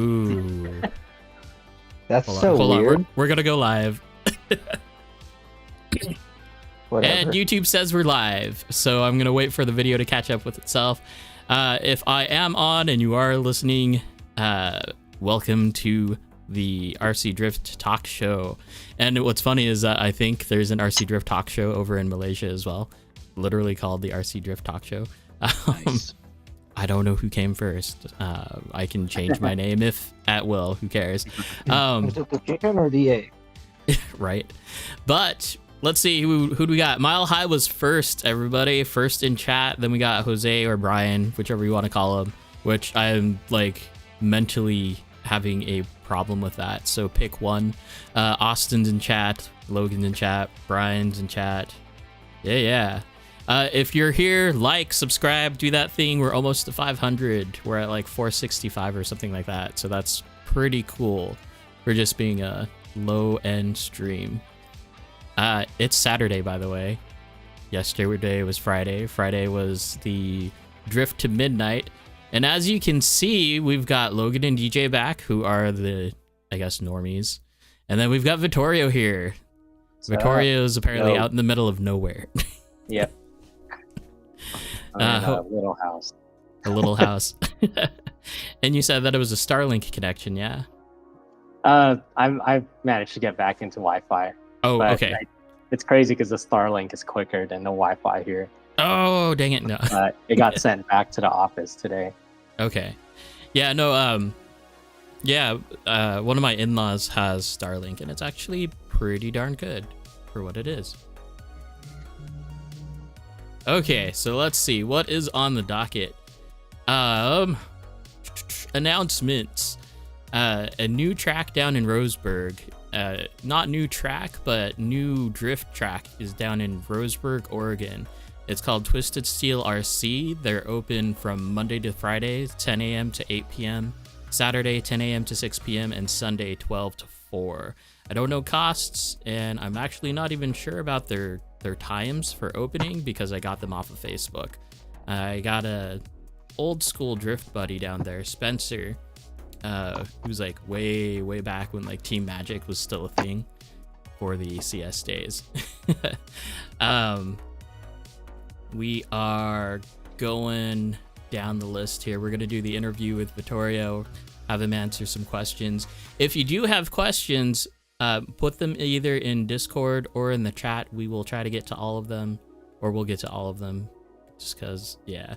Ooh. That's Hold so on. weird. We're gonna go live. Whatever. And YouTube says we're live, so I'm gonna wait for the video to catch up with itself. If I am on and you are listening, welcome to the RC Drift Talk Show. And what's funny is that I think there's an RC Drift Talk Show over in Malaysia as well, literally called the RC Drift Talk Show. Nice. I don't know who came first. I can change my name if at will. Who cares? Is it the chicken or the egg? Right. But let's see who do we got. Mile High was first, everybody. First in chat. Then we got Jose or Brian, whichever you want to call him, which I'm like mentally having a problem with that. So pick one. Austin's in chat. Logan's in chat. Brian's in chat. Yeah. If you're here, like, subscribe, do that thing. We're almost to 500. We're at like 465 or something like that. So that's pretty cool for just being a low-end stream. It's Saturday, by the way. Yesterday was Friday. Friday was the Drift to Midnight. And as you can see, we've got Logan and DJ back, who are the, I guess, normies. And then we've got Vittorio here. Vittorio is apparently out in the middle of nowhere. Yep. A little house. A little house. And you said that it was a Starlink connection, yeah? I've managed to get back into Wi-Fi. Oh, okay. It's crazy because the Starlink is quicker than the Wi-Fi here. Oh, dang it, no. It got sent back to the office today. Okay. Yeah, no, one of my in-laws has Starlink, and it's actually pretty darn good for what it is. Okay, so let's see what is on the docket. Announcements. A new track down in Roseburg. Not new track, but new drift track is down in Roseburg, Oregon. It's called Twisted Steel RC. They're open from Monday to Friday, 10 a.m. to 8 p.m. Saturday, 10 a.m. to 6 p.m. and Sunday, 12 to 4. I don't know costs, and I'm actually not even sure about their times for opening because I got them off of Facebook. I got a old school drift buddy down there, Spencer, who's like way back when like Team Magic was still a thing for the CS days. We are going down the list here. We're going to do the interview with Vittorio, have him answer some questions. If you do have questions, put them either in Discord or in the chat. We will try to get to all of them, or we'll get to all of them just because, yeah.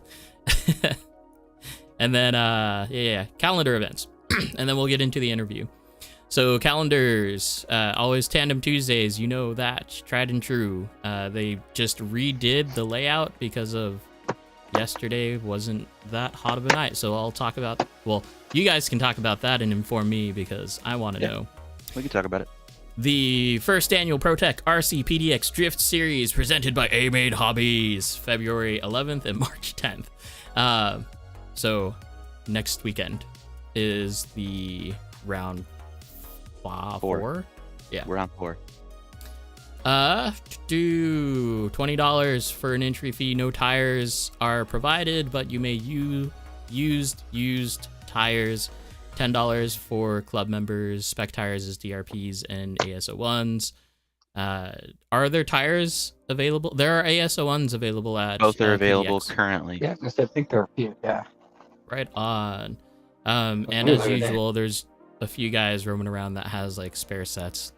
And then, calendar events. And then we'll get into the interview. So calendars, always Tandem Tuesdays, you know that, tried and true. They just redid the layout because of yesterday wasn't that hot of a night. So I'll talk about, well, you guys can talk about that and inform me because I want to know. We can talk about it. The first annual ProTech RC PDX Drift Series presented by A-Made Hobbies, February 11th and March 10th. So next weekend is the round four. Yeah, we're on 4. Do $20 for an entry fee. No tires are provided, but you may use used tires. $10 for club members. Spec tires is DRPs and ASO1s. Are there tires available? There are ASO1s available at both are available PDX. currently. Yeah, I think there are a few. Yeah. Right on. And as usual, there's a few guys roaming around that has like spare sets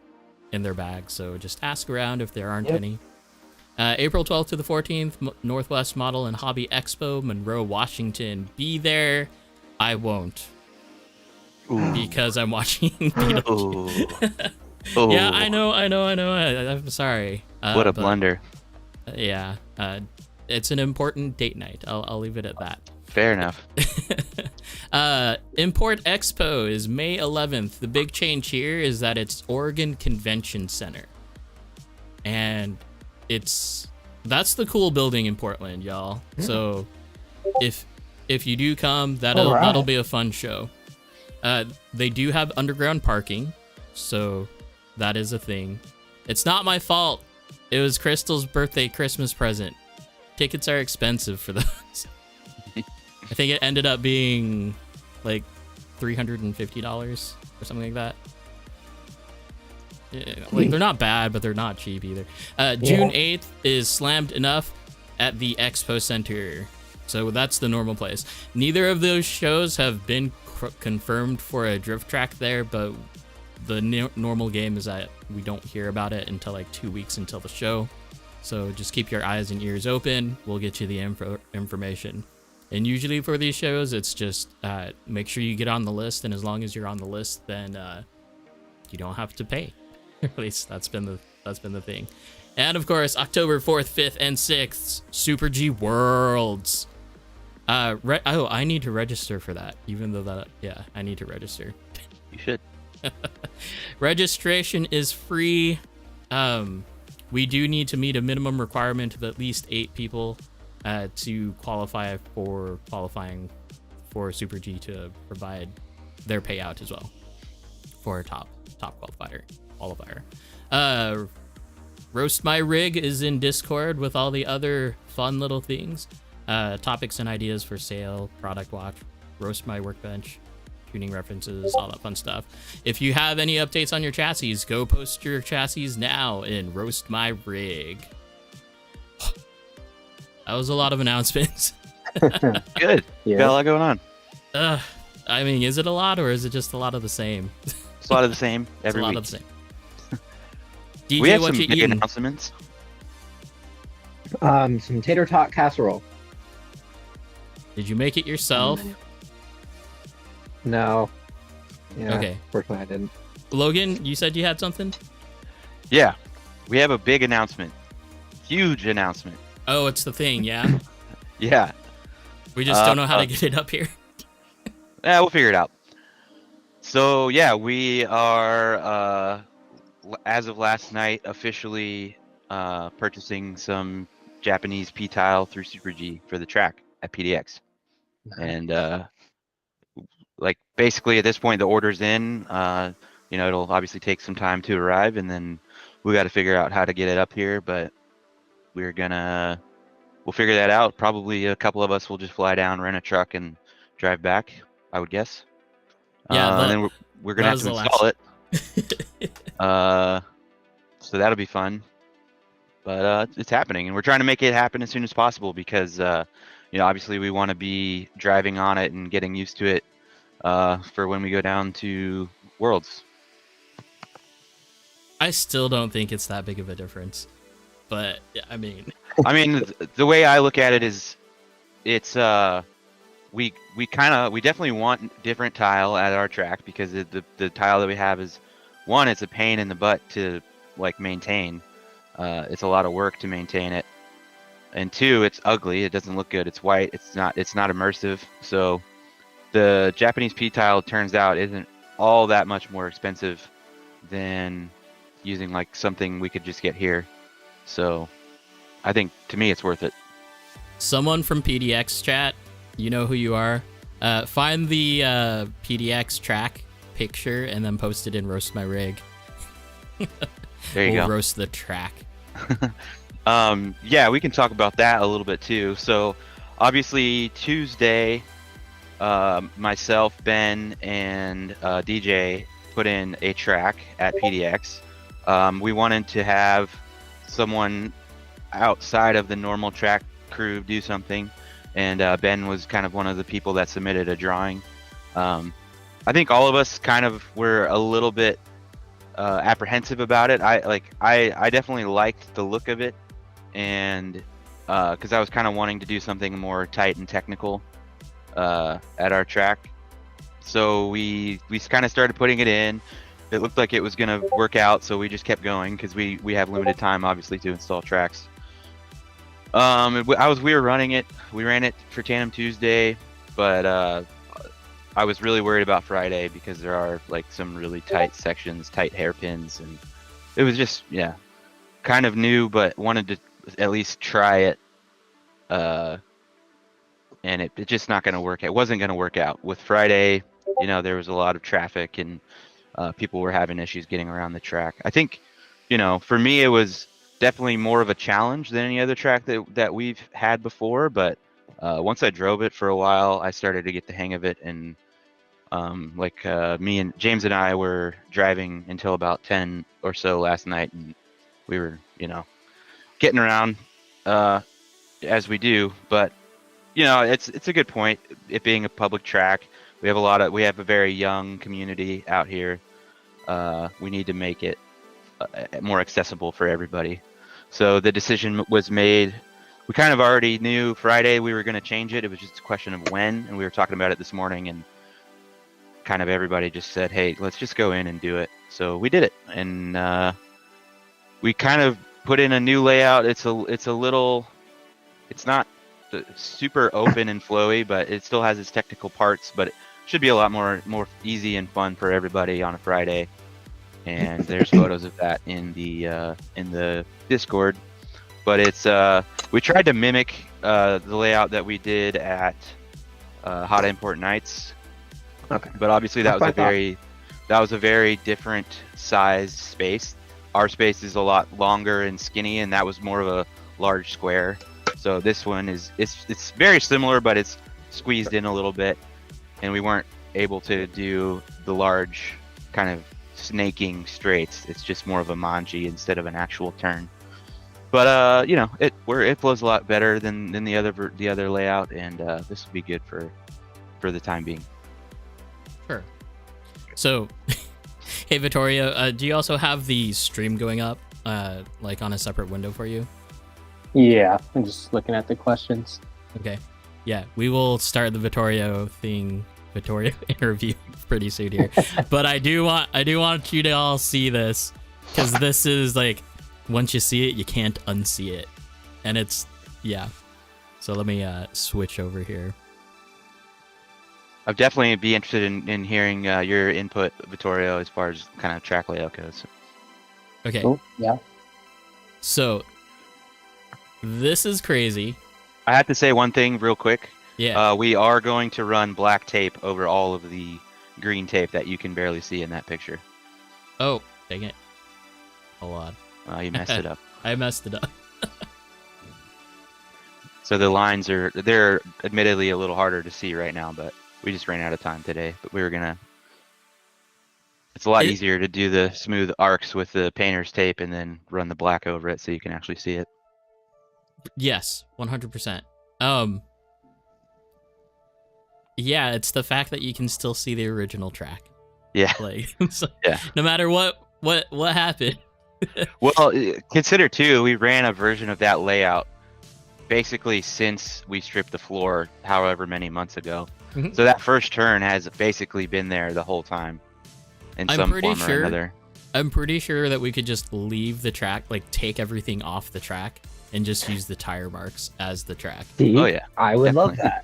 in their bag, so just ask around if there aren't any. April 12th to the 14th, Northwest Model and Hobby Expo, Monroe, Washington. Be there. I won't. Ooh. Because I'm watching Beetlejuice. Yeah, I know. I'm sorry. What a blunder. Yeah, it's an important date night. I'll leave it at that. Fair enough. Import Expo is May 11th. The big change here is that it's Oregon Convention Center. And that's the cool building in Portland, y'all. So if you do come, that'll be a fun show. They do have underground parking, so that is a thing. It's not my fault. It was Crystal's birthday Christmas present. Tickets are expensive for those. I think it ended up being like $350 or something like that. Yeah, like they're not bad, but they're not cheap either. June 8th is Slammed Enough at the Expo Center. So that's the normal place. Neither of those shows have been confirmed for a drift track there, but the normal game is that we don't hear about it until like 2 weeks until the show. So just keep your eyes and ears open. We'll get you the information. And usually for these shows, it's just make sure you get on the list. And as long as you're on the list, then you don't have to pay. At least that's been the thing. And of course, October 4th, 5th, and 6th, Super G Worlds. I need to register for that. Even though I need to register. You should. Registration is free. We do need to meet a minimum requirement of at least 8 people to qualifying for Super G to provide their payout as well for a top qualifier. Roast My Rig is in Discord with all the other fun little things, topics and ideas for sale, product watch, Roast My Workbench, tuning references, all that fun stuff. If you have any updates on your chassis, go post your chassis now in Roast My Rig. That was a lot of announcements. Good. You got a lot going on. I mean, is it a lot or is it just a lot of the same? It's a lot of the same every it's a lot week. of the same. DJ, We have what some you big eating? announcements. Some tater tot casserole. Did you make it yourself? No. Yeah, Okay. Fortunately, I didn't. Logan, you said you had something? Yeah, we have a big announcement. Huge announcement. Oh, it's the thing, yeah? Yeah. We just don't know how to get it up here. Yeah, we'll figure it out. So yeah, we are as of last night officially purchasing some Japanese P-tile through Super G for the track at PDX. And like basically at this point the order's in. It'll obviously take some time to arrive, and then we got to figure out how to get it up here, but we'll figure that out. Probably a couple of us will just fly down, rent a truck, and drive back, I would guess. Yeah, and then we're gonna have to install it. So that'll be fun. But it's happening, and we're trying to make it happen as soon as possible because obviously we want to be driving on it and getting used to it for when we go down to Worlds. I still don't think it's that big of a difference. But, I mean... The way I look at it is it's we definitely want different tile at our track because the tile that we have is, one, it's a pain in the butt to like maintain. It's a lot of work to maintain it, and two, it's ugly. It doesn't look good. It's white. It's not immersive. So the Japanese P tile turns out isn't all that much more expensive than using like something we could just get here. So I think to me it's worth it. Someone from PDX chat, you know who you are. Find the PDX track picture and then post it in Roast My Rig. There you we'll go. Roast the track. Yeah, we can talk about that a little bit too. So obviously Tuesday, myself, Ben, and DJ put in a track at PDX. We wanted to have someone outside of the normal track crew do something, and Ben was kind of one of the people that submitted a drawing. I think all of us kind of were a little bit apprehensive about it. I definitely liked the look of it, and because I was kind of wanting to do something more tight and technical at our track. So we kind of started putting it in. It looked like it was gonna work out, so we just kept going because we have limited time, obviously, to install tracks. We were running it. We ran it for Tandem Tuesday, but I was really worried about Friday because there are like some really tight sections, tight hairpins, and it was just kind of new, but wanted to at least try it. And it's just not gonna work. It wasn't gonna work out with Friday. There was a lot of traffic and people were having issues getting around the track. I think, for me, it was definitely more of a challenge than any other track that we've had before. But once I drove it for a while, I started to get the hang of it, and Me and James and I were driving until about 10 or so last night, and we were, getting around as we do. But it's a good point. It being a public track, we have a very young community out here. We need to make it more accessible for everybody. So the decision was made. We kind of already knew Friday we were going to change it. It was just a question of when, and we were talking about it this morning, and kind of everybody just said, hey, let's just go in and do it. So we did it, and we kind of put in a new layout. It's not super open and flowy, but it still has its technical parts, but it should be a lot more easy and fun for everybody on a Friday. And there's photos of that in the Discord. But it's we tried to mimic the layout that we did at Hot Import Nights. Okay. But obviously that was a very different size space. Our space is a lot longer and skinny, and that was more of a large square. So this one it's very similar, but it's squeezed in a little bit, and we weren't able to do the large kind of snaking straights. It's just more of a manji instead of an actual turn. But it flows a lot better than the other layout, and this will be good for the time being. Sure. So, hey Vittorio, do you also have the stream going up, like on a separate window for you? Yeah, I'm just looking at the questions. Okay. Yeah, we will start the Vittorio interview pretty soon here. But I do want you to all see this, because this is like, once you see it, you can't unsee it. And it's, yeah. So let me switch over here. I'd definitely be interested in hearing your input, Vittorio, as far as kind of track layout goes. Okay. Cool. Yeah. So this is crazy. I have to say one thing real quick. Yeah. We are going to run black tape over all of the green tape that you can barely see in that picture. Oh, dang it. Hold on. You messed it up. I messed it up. So the lines they're admittedly a little harder to see right now, but we just ran out of time today. But it's a lot easier to do the smooth arcs with the painter's tape and then run the black over it so you can actually see it. Yes, 100%. Yeah, it's the fact that you can still see the original track. Yeah. Like, so Yeah. No matter what happened. Well, consider too, we ran a version of that layout basically since we stripped the floor however many months ago. Mhm. So that first turn has basically been there the whole time in some form or another. I'm pretty sure that we could just leave the track, like take everything off the track and just use the tire marks as the track. See? Oh yeah, I would love that.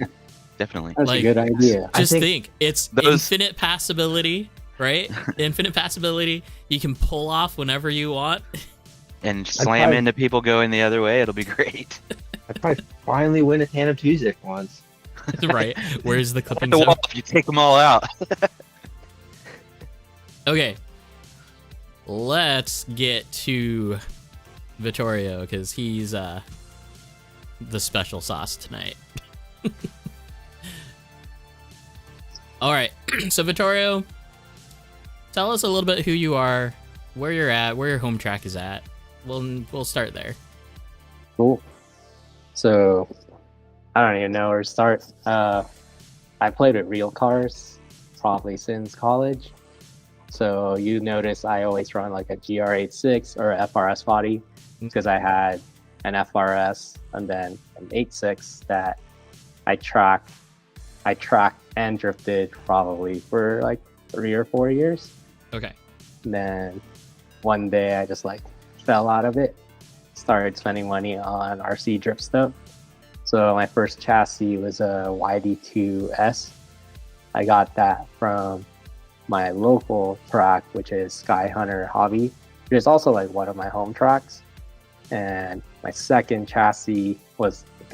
definitely. That's Like, a good idea. Just I think, it's infinite passability, right? Infinite passability. You can pull off whenever you want. And slam probably- into people going the other way. It'll be great. I'd probably finally win a Tandem Tuesday for once. Right? Where's the At clipping the zone? wall, you take them all out. Okay. Let's get to Vittorio, because he's the special sauce tonight. All right. So Vittorio, tell us a little bit who you are, where you're at, where your home track is at. We'll start there. Cool. So, I don't even know where to start. I played with real cars probably since college. So you notice I always run like a GR86 or a FRS body because I had an FRS and then an 86 that I tracked and drifted probably for like 3 or 4 years. Okay. And then one day I just like fell out of it, started spending money on RC drift stuff. So my first chassis was a YD2S. I got that from my local track, which is Sky Hunter Hobby, which is also like one of my home tracks. And my second chassis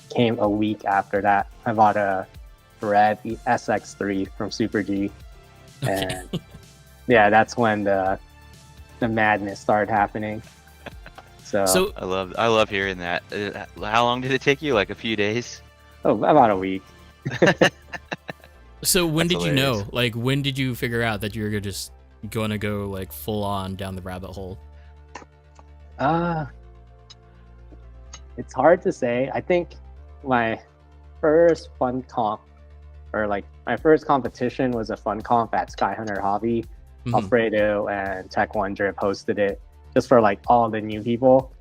came a week after that. I bought a red SX3 from Super G. And yeah, that's when the madness started happening. So I love hearing that. How long did it take you? Like a few days? about a week. So when That's did you know? hilarious. Like, when did you figure out that you were just going to go like full on down the rabbit hole? It's hard to say. I think my first fun comp, or like my first competition, was a fun comp at Skyhunter Hobby. Mhm. Alfredo and Tech One Drip hosted it just for like all the new people,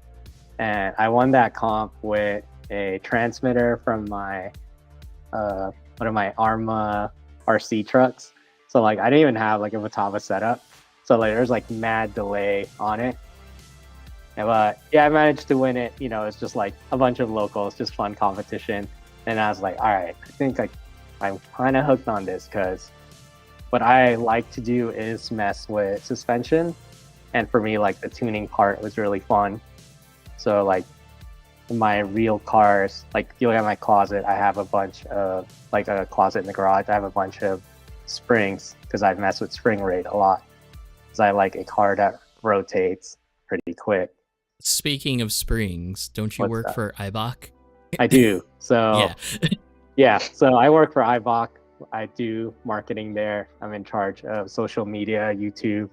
and I won that comp with a transmitter from my one of my Arma RC trucks. So like I didn't even have like a Vitava setup, so like there's like mad delay on it. But yeah, I managed to win it. You know, it's just like a bunch of locals, just fun competition. And I was like, all right, I think I'm kind of hooked on this, because what I like to do is mess with suspension. And for me, like the tuning part was really fun. So like in my real cars, like if you look at my closet, I have a bunch of, like a closet in the garage, I have a bunch of springs, because I've messed with spring rate a lot. Because I like a car that rotates pretty quick. Speaking of springs, don't you What's work that? for IBOC? I do. So Yeah. yeah, so I work for IBOC. I do marketing there. I'm in charge of social media, YouTube,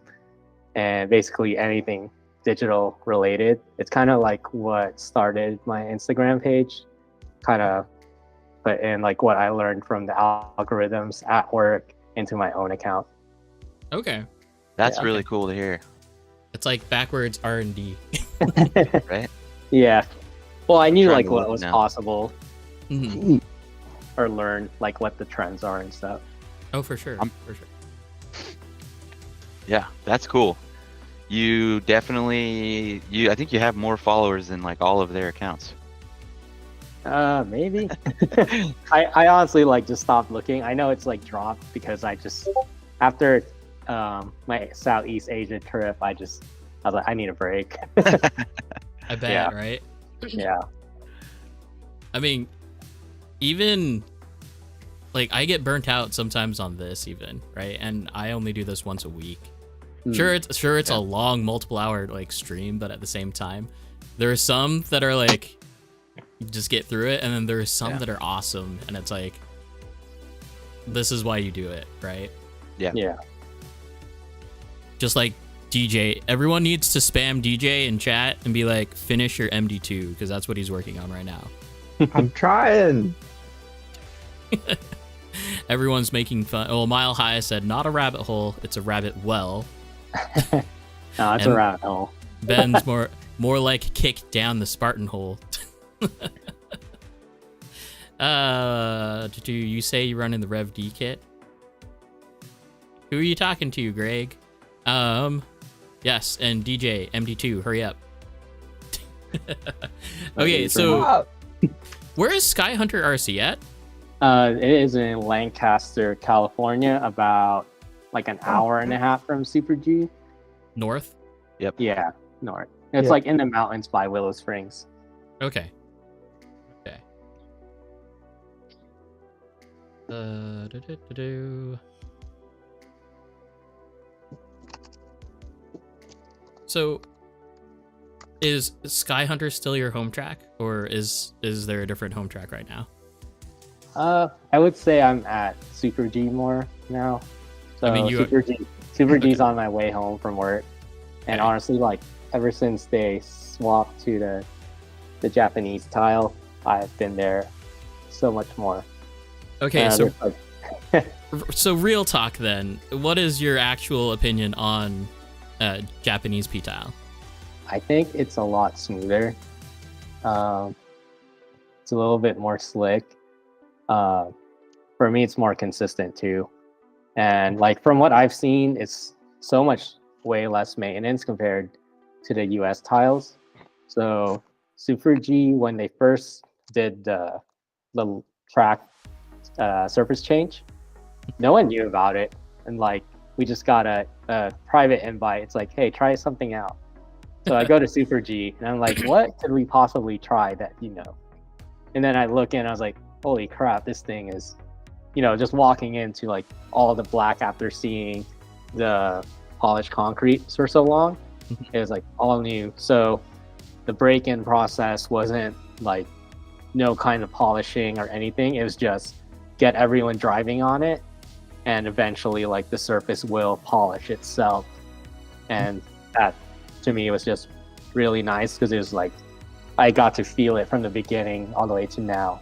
and basically anything digital related. It's kind of like what started my Instagram page, kind of put in like what I learned from the algorithms at work into my own account. Okay. That's Yeah. really cool to hear, It's like backwards R&D. right? Yeah. Well, I knew Trying like to what look was now. possible, Mhm. or learn like what the trends are and stuff. Oh, for sure. I'm- For sure. Yeah, that's cool. You definitely, I think you have more followers than like all of their accounts. Maybe. I honestly like just stopped looking. I know it's like dropped because I just, after my Southeast Asia trip, I was like, I need a break. I bet, Yeah. right? Yeah. I mean, even like I get burnt out sometimes on this even, right? And I only do this once a week. Sure it's a long multiple hour like stream, but at the same time, there are some that are like you just get through it, and then there's some Yeah. that are awesome, and it's like this is why you do it, right? Yeah. Just like DJ, everyone needs to spam DJ in chat and be like, finish your MD2, because that's what he's working on right now. I'm trying. Everyone's making fun. Well, Mile High said, not a rabbit hole, it's a rabbit well. No, it's And- a rabbit hole. Ben's more like kick down the Spartan hole. Do you say you run in the Rev D kit? Who are you talking to, Greg? Yes, and DJ MD2, hurry up. Okay, so Ah, where is Skyhunter RC at? It is in Lancaster, California, about like an hour and a half from Super G. North? Yeah, north. It's Yeah. like in the mountains by Willow Springs. Okay. Okay. Do-do-do-do-do. So, is Skyhunter still your home track, or is there a different home track right now? I would say I'm at Super G more now. So I mean, you- Super G's on my way home from work, and Okay. honestly, like ever since they swapped to the Japanese tile, I've been there so much more. Okay, so there's, like, so real talk then. What is your actual opinion on Japanese P-tile? I think it's a lot smoother. It's a little bit more slick. For me, it's more consistent too. And like from what I've seen, it's so much way less maintenance compared to the US tiles. So Super G, when they first did the track surface change, no one knew about it. And like we just got a private invite. It's like, hey, try something out. So I go to Super G and I'm like, what could we possibly try that, you know? And then I look in, I was like, holy crap, this thing is, you know, just walking into like all the black after seeing the polished concrete for so long. It was like all new. So the break-in process wasn't like no kind of polishing or anything. It was just get everyone driving on it and eventually like the surface will polish itself. And that to me was just really nice because it was like I got to feel it from the beginning all the way to now,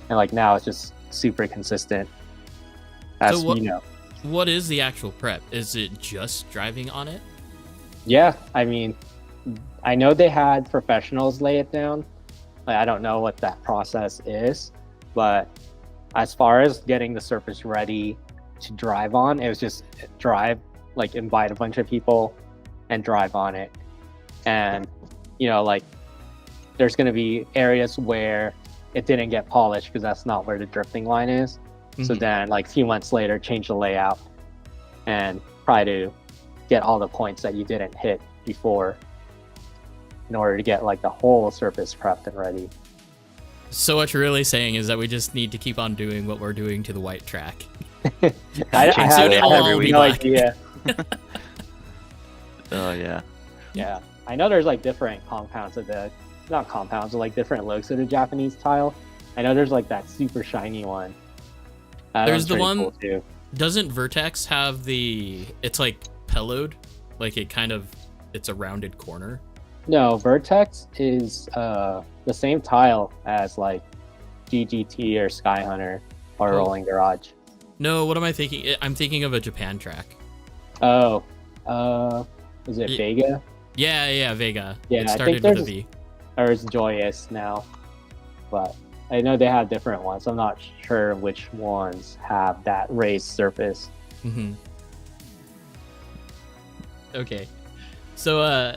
and like now it's just super consistent. As So you know, what is the actual prep? Is it just driving on it? yeah. I mean, I know they had professionals lay it down. Like, I don't know what that process is, but as far as getting the surface ready to drive on, it was just drive, like invite a bunch of people and drive on it. And like there's going to be areas where it didn't get polished because that's not where the drifting line is. So then like a few months later, change the layout and try to get all the points that you didn't hit before in order to get like the whole surface prepped and ready. So what you're really saying is that we just need to keep on doing what we're doing to the white track. I Soon it'll every all week. be no black. idea. Oh yeah. Yeah, I know there's like different compounds of not compounds, but like different looks of the Japanese tile. I know there's like that super shiny one. That There's one's the pretty one- cool, too. Doesn't Vertex have it's like pillowed? Like it's a rounded corner? No, Vertex is the same tile as like GGT or Sky Hunter or Oh. Rolling Garage. No, what am I thinking? I'm thinking of a Japan track. Oh, is it Ye- Vega? Yeah, Vega. Yeah, It I started think with a V. Or it's Joyous now? But I know they have different ones. I'm not sure which ones have that raised surface. Mm-hmm. Okay. So,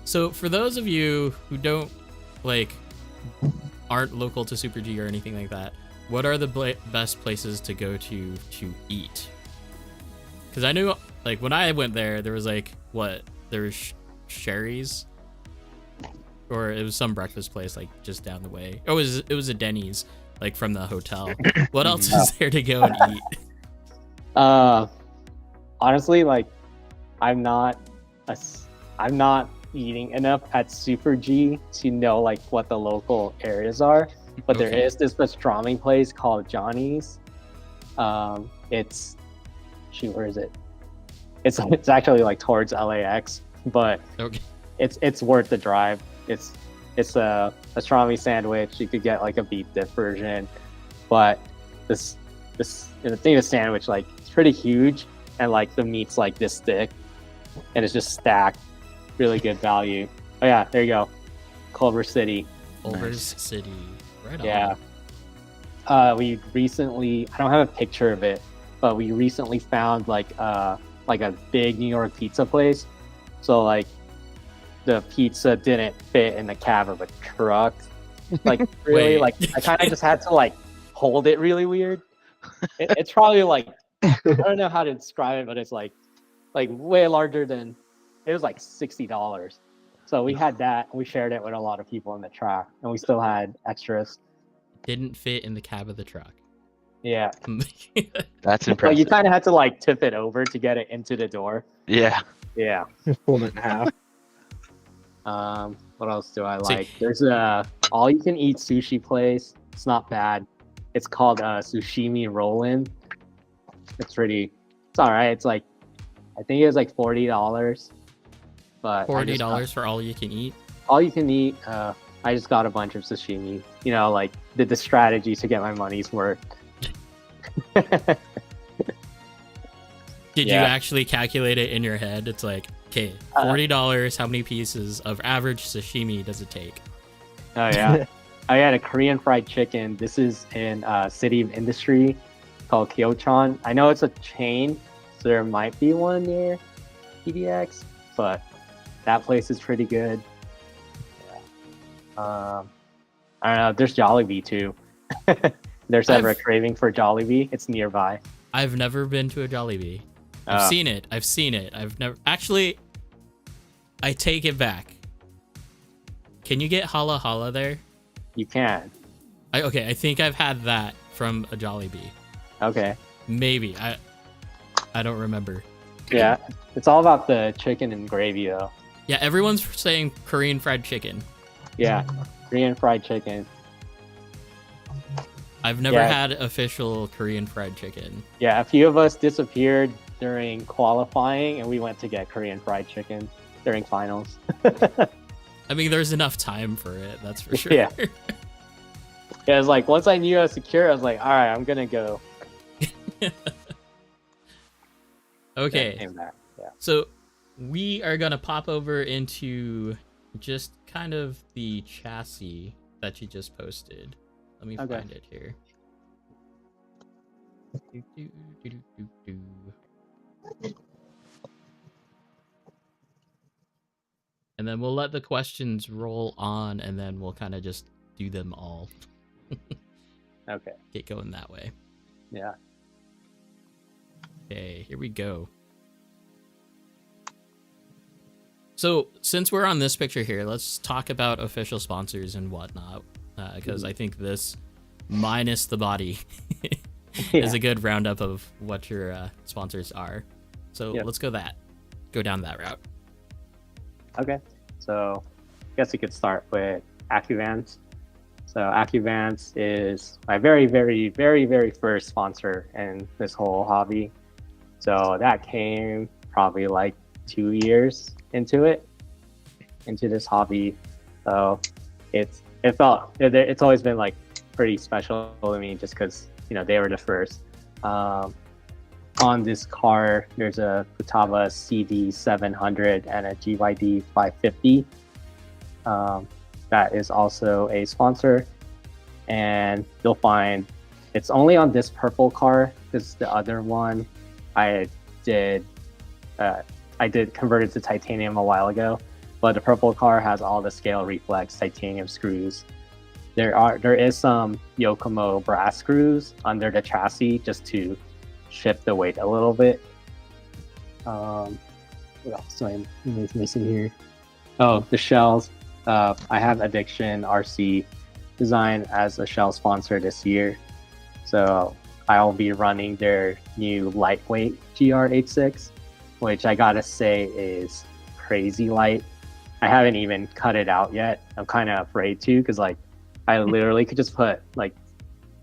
So for those of you who don't, aren't local to Super G or anything like that, what are the best places to go to eat? Because I knew, when I went there, there was, there was Sherry's? Or it was some breakfast place, just down the way. Oh, it was a Denny's, from the hotel. What else is there to go and eat? Honestly, I'm not eating enough at Super G to know what the local areas are, but Okay. there is this pastrami place called Johnny's. It's where is it? It's actually towards LAX, but Okay. it's worth the drive. It's a pastrami sandwich. You could get a beef dip version, but this the thing of sandwich it's pretty huge, and the meat's this thick, and it's just stacked. Really good value. Oh yeah, there you go, Culver City. Culver's City. Right on. Yeah. We recently, I don't have a picture of it, but we recently found a big New York pizza place. So the pizza didn't fit in the cab of a truck. Really, Wait. I kind of just had to hold it really weird. It's probably I don't know how to describe it, but it's way larger than, it was $60. So we had that, and we shared it with a lot of people in the track, and we still had extras. Didn't fit in the cab of the truck. Yeah. That's You impressive. kind of had to tip it over to get it into the door. Yeah. Yeah. Pulled it in half. What else do I See- like? There's a all you can eat sushi place. It's not bad. It's called Sushimi Rollin. It's all right. It's I think it was $40. But $40 for all you can eat. all you can eat. I just got a bunch of sashimi. Did the strategy to get my money's worth. Did you Yeah. actually calculate it in your head? It's okay, $40, how many pieces of average sashimi does it take? Oh yeah. I had a Korean fried chicken. This is in City of Industry called Kyochon. I know it's a chain, so there might be one near PDX, but that place is pretty good. Yeah. I don't know. There's Jollibee too. There's ever a I've- craving for Jollibee, it's nearby. I've never been to a Jollibee. I've Uh, seen it. I've never actually. I take it back. Can you get hala hala there? You can. Okay, I think I've had that from a Jollibee. Okay. Maybe. I don't remember. Yeah. It's all about the chicken and gravy though. Yeah, everyone's saying Korean fried chicken. Yeah. Korean fried chicken. I've never Yeah. had official Korean fried chicken. Yeah, a few of us disappeared during qualifying, and we went to get Korean fried chicken during finals. I mean, there's enough time for it, that's for sure. Yeah. Yeah, it was like once I knew I was secure, I was like, all right, I'm gonna go. Okay. Came back. Yeah. So we are gonna pop over into just kind of the chassis that you just posted. Let me Okay. find it here. Do, do, do, do, do, do. And then we'll let the questions roll on, and then we'll kind of just do them all. Okay. Get going that way. Yeah. Okay, here we go. So, since we're on this picture here, let's talk about official sponsors and whatnot, because I think this, minus the body, is a good roundup of what your sponsors are. So Yep. let's go down that route. Okay. So I guess we could start with Acuvance. So Acuvance is my very, very, very, very first sponsor in this whole hobby. So that came probably like 2 years into this hobby. So it's always been like pretty special to me just because, you know, they were the first. On this car, there's a Futaba CD 700 and a GYD 550. That is also a sponsor, and you'll find it's only on this purple car because the other one I did convert it to titanium a while ago, but the purple car has all the scale reflex titanium screws. There is some Yokomo brass screws under the chassis just to shift the weight a little bit. What else am I missing here? Oh, the shells. I have Addiction RC Design as a shell sponsor this year. So I'll be running their new lightweight GR86, which I gotta say is crazy light. I haven't even cut it out yet. I'm kind of afraid to, because like I literally could just put like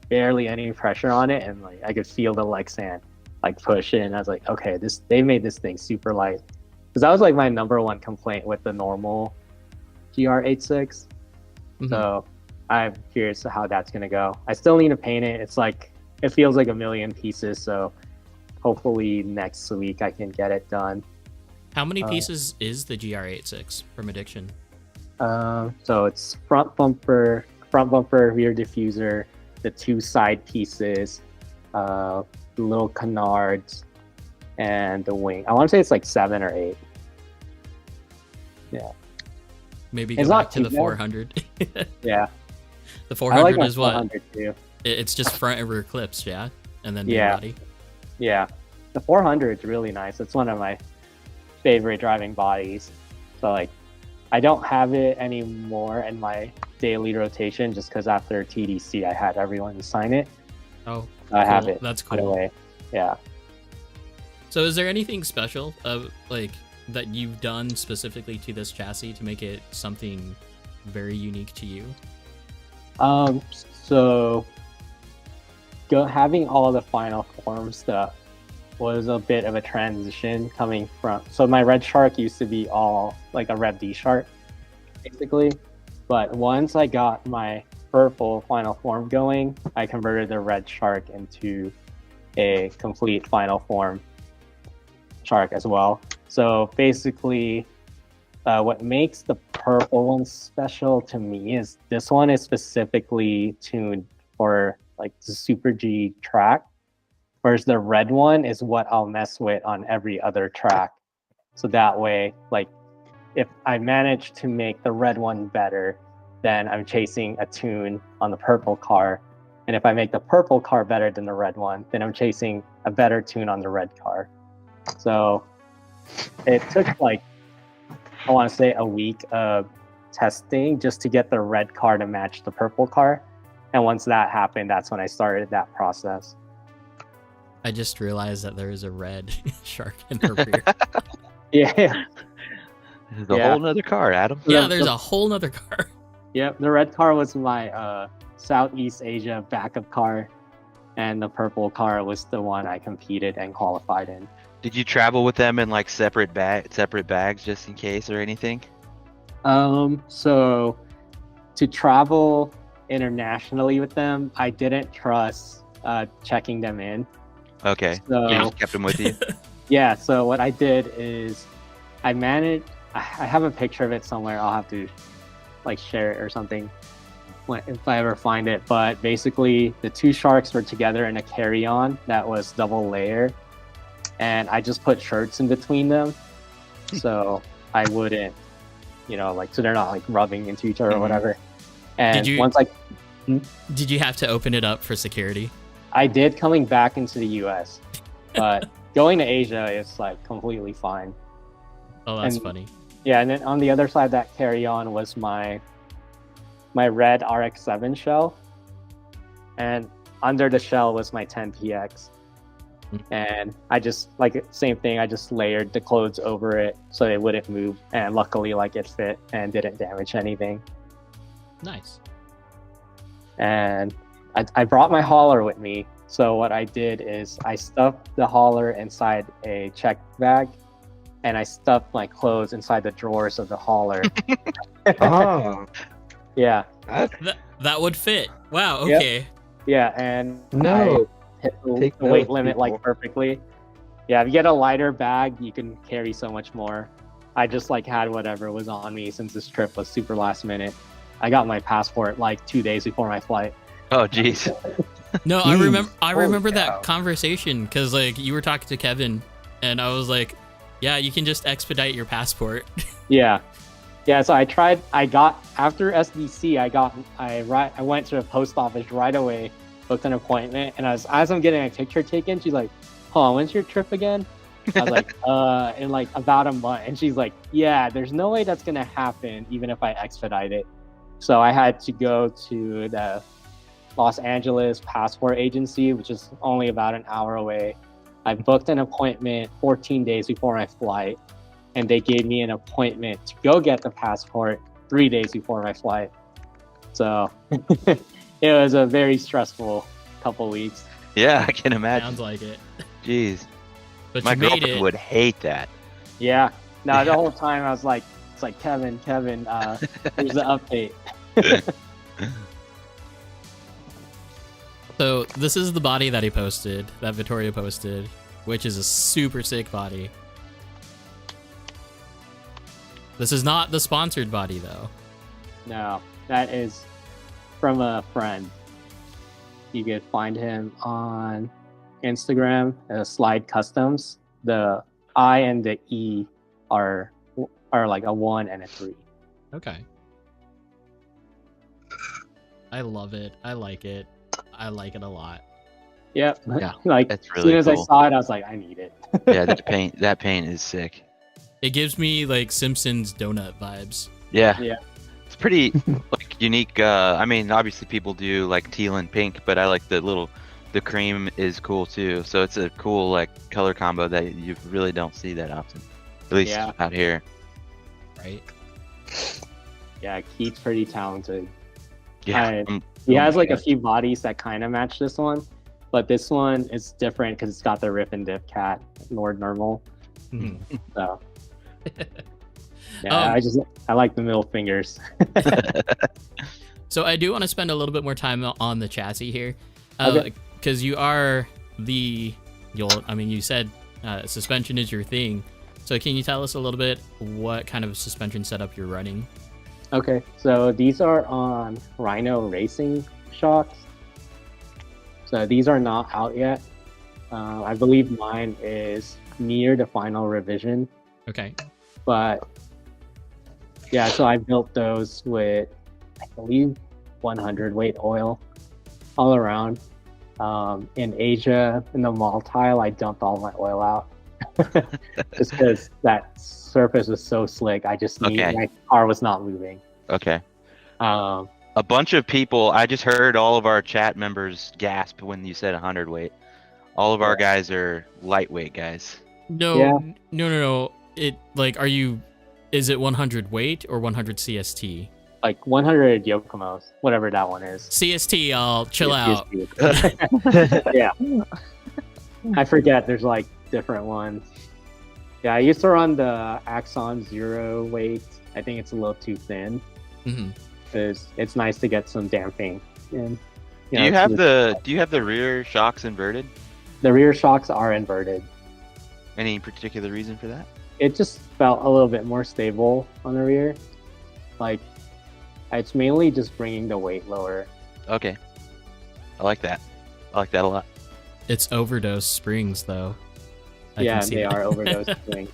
barely any pressure on it, and like I could feel the Lexan like push in. I was like, okay, they made this thing super light, because that was like my number one complaint with the normal GR86. So I'm curious to how that's gonna go. I still need to paint it. It's like it feels like a million pieces, so hopefully next week I can get it done. How many pieces is the GR86 from Addiction? So it's front bumper, rear diffuser, the 2 side pieces, the little canards, and the wing. I want to say it's like 7 or 8. Yeah. Maybe go It's back not to the too bad. 400. Yeah. The I 400 like my is what? 400 too. It's just front and rear clips, yeah? And then main Yeah. body. Yeah. The 400 is really nice. It's one of my favorite driving bodies. So like, I don't have it anymore in my daily rotation just because after TDC I had everyone sign it. Oh, I have cool. it That's put cool. away. Yeah. So is there anything special like that you've done specifically to this chassis to make it something very unique to you? So having all the final form stuff was a bit of a transition coming from. So my red shark used to be all like a Rev D shark, basically. But once I got my purple final form going, I converted the red shark into a complete final form shark as well. So basically, what makes the purple one special to me is this one is specifically tuned for like the Super G track, whereas the red one is what I'll mess with on every other track. So that way, like if I manage to make the red one better, then I'm chasing a tune on the purple car. And if I make the purple car better than the red one, then I'm chasing a better tune on the red car. So it took like, I want to say a week of testing just to get the red car to match the purple car. And once that happened, that's when I started that process. I just realized that there is a red shark in the rear. Yeah. This is a whole nother car, Adam. Yeah, there's a whole nother car. Yep, the red car was my Southeast Asia backup car, and the purple car was the one I competed and qualified in. Did you travel with them in like separate bags just in case or anything? So to travel internationally with them, I didn't trust checking them in. Okay. So You just kept them with you? yeah, so what I did is I have a picture of it somewhere. I'll have to like share it or something if I ever find it. But basically the two sharks were together in a carry-on that was double layer, and I just put shirts in between them so I wouldn't, so they're not like rubbing into each other or whatever. And Did you have to open it up for security? I did coming back into the US, but going to Asia is like completely fine. Oh, that's funny. Yeah, and then on the other side of that carry-on was my red RX-7 shell, and under the shell was my 10PX. And I just same thing. I just layered the clothes over it so they wouldn't move, and luckily it fit and didn't damage anything. Nice. And I brought my hauler with me. So what I did is I stuffed the hauler inside a check bag, and I stuffed my clothes inside the drawers of the hauler. Oh, Yeah. That would fit. Wow. Okay. Yep. Yeah, and no. I hit the Take weight those, limit people. perfectly. Yeah, if you get a lighter bag, you can carry so much more. I just had whatever was on me since this trip was super last minute. I got my passport 2 days before my flight. Oh, jeez. No, Jeez. I Holy remember cow. that conversation because you were talking to Kevin, and I was like, "Yeah, you can just expedite your passport." Yeah. So after SDC, I went to the post office right away, booked an appointment, and as I'm getting a picture taken, she's like, "Oh, when's your trip again?" I was like, in about a month. And she's like, "Yeah, there's no way that's gonna happen even if I expedite it." So I had to go to the Los Angeles passport agency, which is only about an hour away. I booked an appointment 14 days before my flight, and they gave me an appointment to go get the passport 3 days before my flight. So it was a very stressful couple weeks. Yeah, I can imagine. Sounds like it. Jeez. But My you made girlfriend it. would hate that. Yeah. No, the Yeah. whole time I was like, it's like, Kevin, here's the update. So this is the body that Vittorio posted, which is a super sick body. This is not the sponsored body though. No, that is from a friend. You could find him on Instagram, Slide Customs. The I and the E are like a 1 and a 3. Okay. I love it. I like it. I like it a lot. Yep. Yeah, that's as really soon as I cool. saw it, I was like, I need it. Yeah, that paint is sick. It gives me Simpsons donut vibes. Yeah. Yeah. It's pretty unique. I mean, obviously people do teal and pink, but I like the cream is cool too. So it's a cool color combo that you really don't see that often, at least Yeah. out here. Right? Yeah, Keith's pretty talented. Yeah. He has my a God. few bodies that kind of match this one, but this one is different because it's got the rip and dip cat, Lord Normal. Mhm. So yeah, I like the middle fingers. So I do want to spend a little bit more time on the chassis here, Okay. because you said suspension is your thing. So can you tell us a little bit what kind of suspension setup you're running? Okay, so these are on Rhino Racing shocks. So these are not out yet. I believe mine is near the final revision, Okay. but yeah, so I built those with, I believe, 100 weight oil all around. In Asia, in the mall tile, I dumped all my oil out just because that surface was so slick. My car was not moving. Okay. Um, A bunch of people. I just heard all of our chat members gasp when you said 100 weight. All of our guys are lightweight guys. No, Yeah. no. It is it 100 weight or 100 CST? like 100 Yokomos, whatever that one is. CST, y'all, chill out. Yeah. I forget. There's like different ones. Yeah, I used to run the Axon Zero weight. I think it's a little too thin. Mm-hmm. Because it's nice to get some damping in. Do you have the rear shocks inverted? The rear shocks are inverted. Any particular reason for that? It just felt a little bit more stable on the rear. Like, it's mainly just bringing the weight lower. Okay, I like that. I like that a lot. It's overdose springs, though. Yeah, they are overdose springs.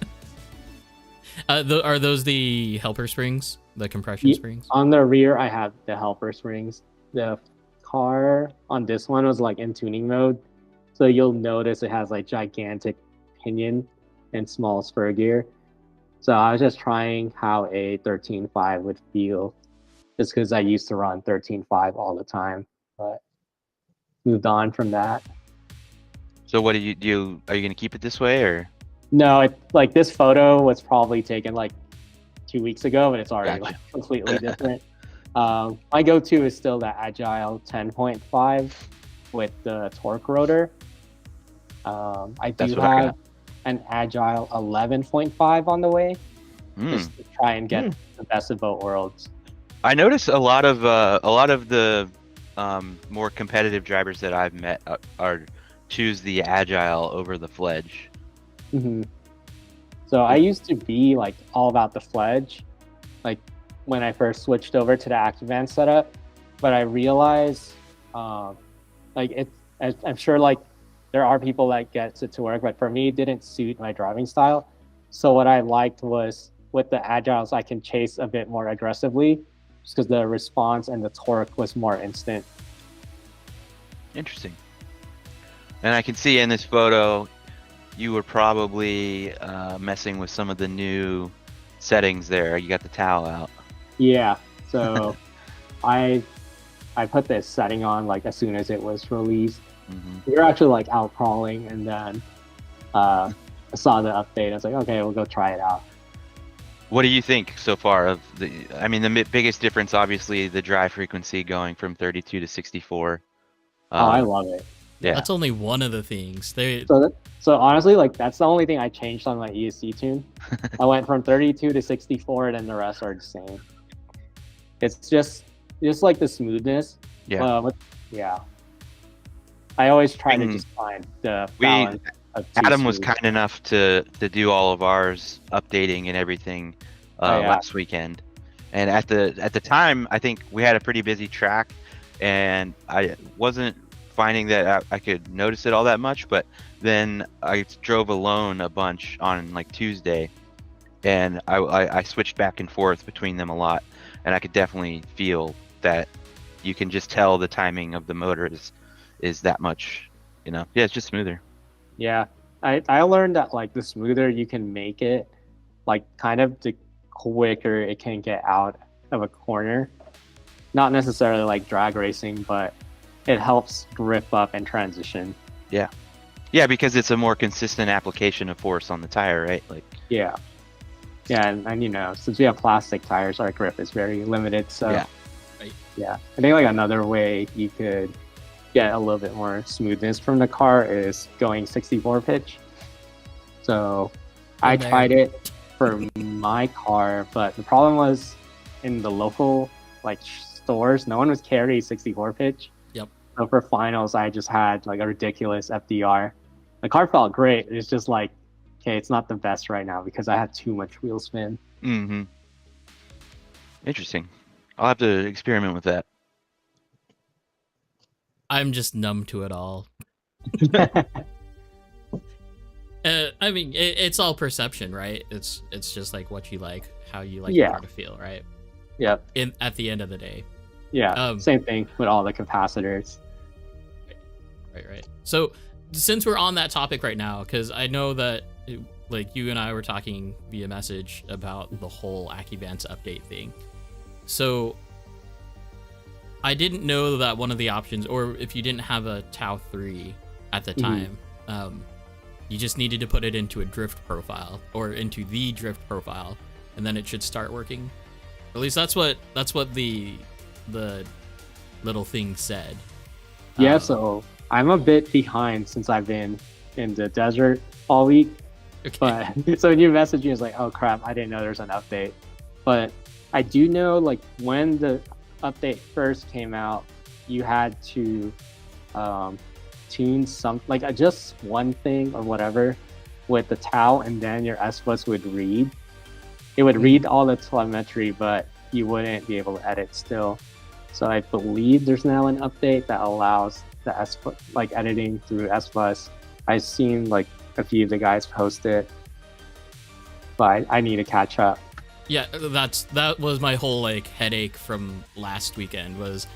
Are those the helper springs? The compression springs? On the rear, I have the helper springs. The car on this one was like in tuning mode. So you'll notice it has like gigantic pinion and small spur gear. So I was just trying how a 13.5 would feel, just because I used to run 13.5 all the time, but moved on from that. So what do you do? Are you gonna keep it this way, or? No, like this photo was probably taken like 2 weeks ago, but it's already Gotcha. like completely different. My go-to is still the Agile 10.5 with the torque rotor. I do have an Agile 11.5 on the way, just to try and get the best of both worlds. I notice a lot of the more competitive drivers that I've met are choose the Agile over the Fledge. Mm-hmm. So I used to be like all about the Fledge, like when I first switched over to the Acuvance setup, but I realized, like I'm sure like there are people that gets it to work, but for me, it didn't suit my driving style. So what I liked was with the Agiles, I can chase a bit more aggressively, just because the response and the torque was more instant. Interesting. And I can see in this photo, you were probably messing with some of the new settings there. You got the towel out. Yeah. So I put this setting on like as soon as it was released. We were actually like out crawling, and then I saw the update. I was like, okay, we'll go try it out. What do you think so far of the? I mean, the biggest difference, obviously, the drive frequency going from 32 to 64. I love it. Yeah, That's only one of the things. So honestly, like that's the only thing I changed on my ESC tune. I went from 32 to 64, and then the rest are the same. It's just like the smoothness. Yeah. Yeah. I always try to just find the balance. Adam was kind enough to do all of ours updating and everything last weekend, and at the time I think we had a pretty busy track, and I wasn't finding that I could notice it all that much. But then I drove alone a bunch on like Tuesday, and I switched back and forth between them a lot, and I could definitely feel that you can just tell the timing of the motor is that much, yeah, it's just smoother. Yeah, I learned that like the smoother you can make it, like kind of the quicker it can get out of a corner. Not necessarily like drag racing, but it helps grip up and transition. Yeah, because it's a more consistent application of force on the tire, right? Like yeah, and since we have plastic tires, our grip is very limited. So yeah, I think like another way you could get a little bit more smoothness from the car is going 64 pitch. So I tried it for my car, but the problem was in the local like stores, no one was carrying 64 pitch. Yep. So for finals, I just had like a ridiculous FDR. The car felt great. It's just like, okay, it's not the best right now because I had too much wheel spin. Mm-hmm. Interesting. I'll have to experiment with that. I'm just numb to it all. I mean, it's all perception, right? It's just like what you like, how you like the car to feel, right? Yep. At the end of the day. Yeah. Same thing with all the capacitors. Right. So since we're on that topic right now, because I know that like you and I were talking via message about the whole Acuvance update thing. So I didn't know that one of the options, or if you didn't have a Tau 3 at the time, you just needed to put it into a drift profile or into the drift profile, and then it should start working. At least that's what the little thing said. Yeah, so I'm a bit behind since I've been in the desert all week. Okay. But so when you messaged me, it's like, oh crap, I didn't know there's an update. But I do know, like, when the update first came out, you had to tune just one thing or whatever with the towel, and then your S bus would read. It would read all the telemetry, but you wouldn't be able to edit still. So I believe there's now an update that allows the S bus, like editing through S bus. I've seen like a few of the guys post it, but I need to catch up. Yeah, that was my whole like headache from last weekend. Was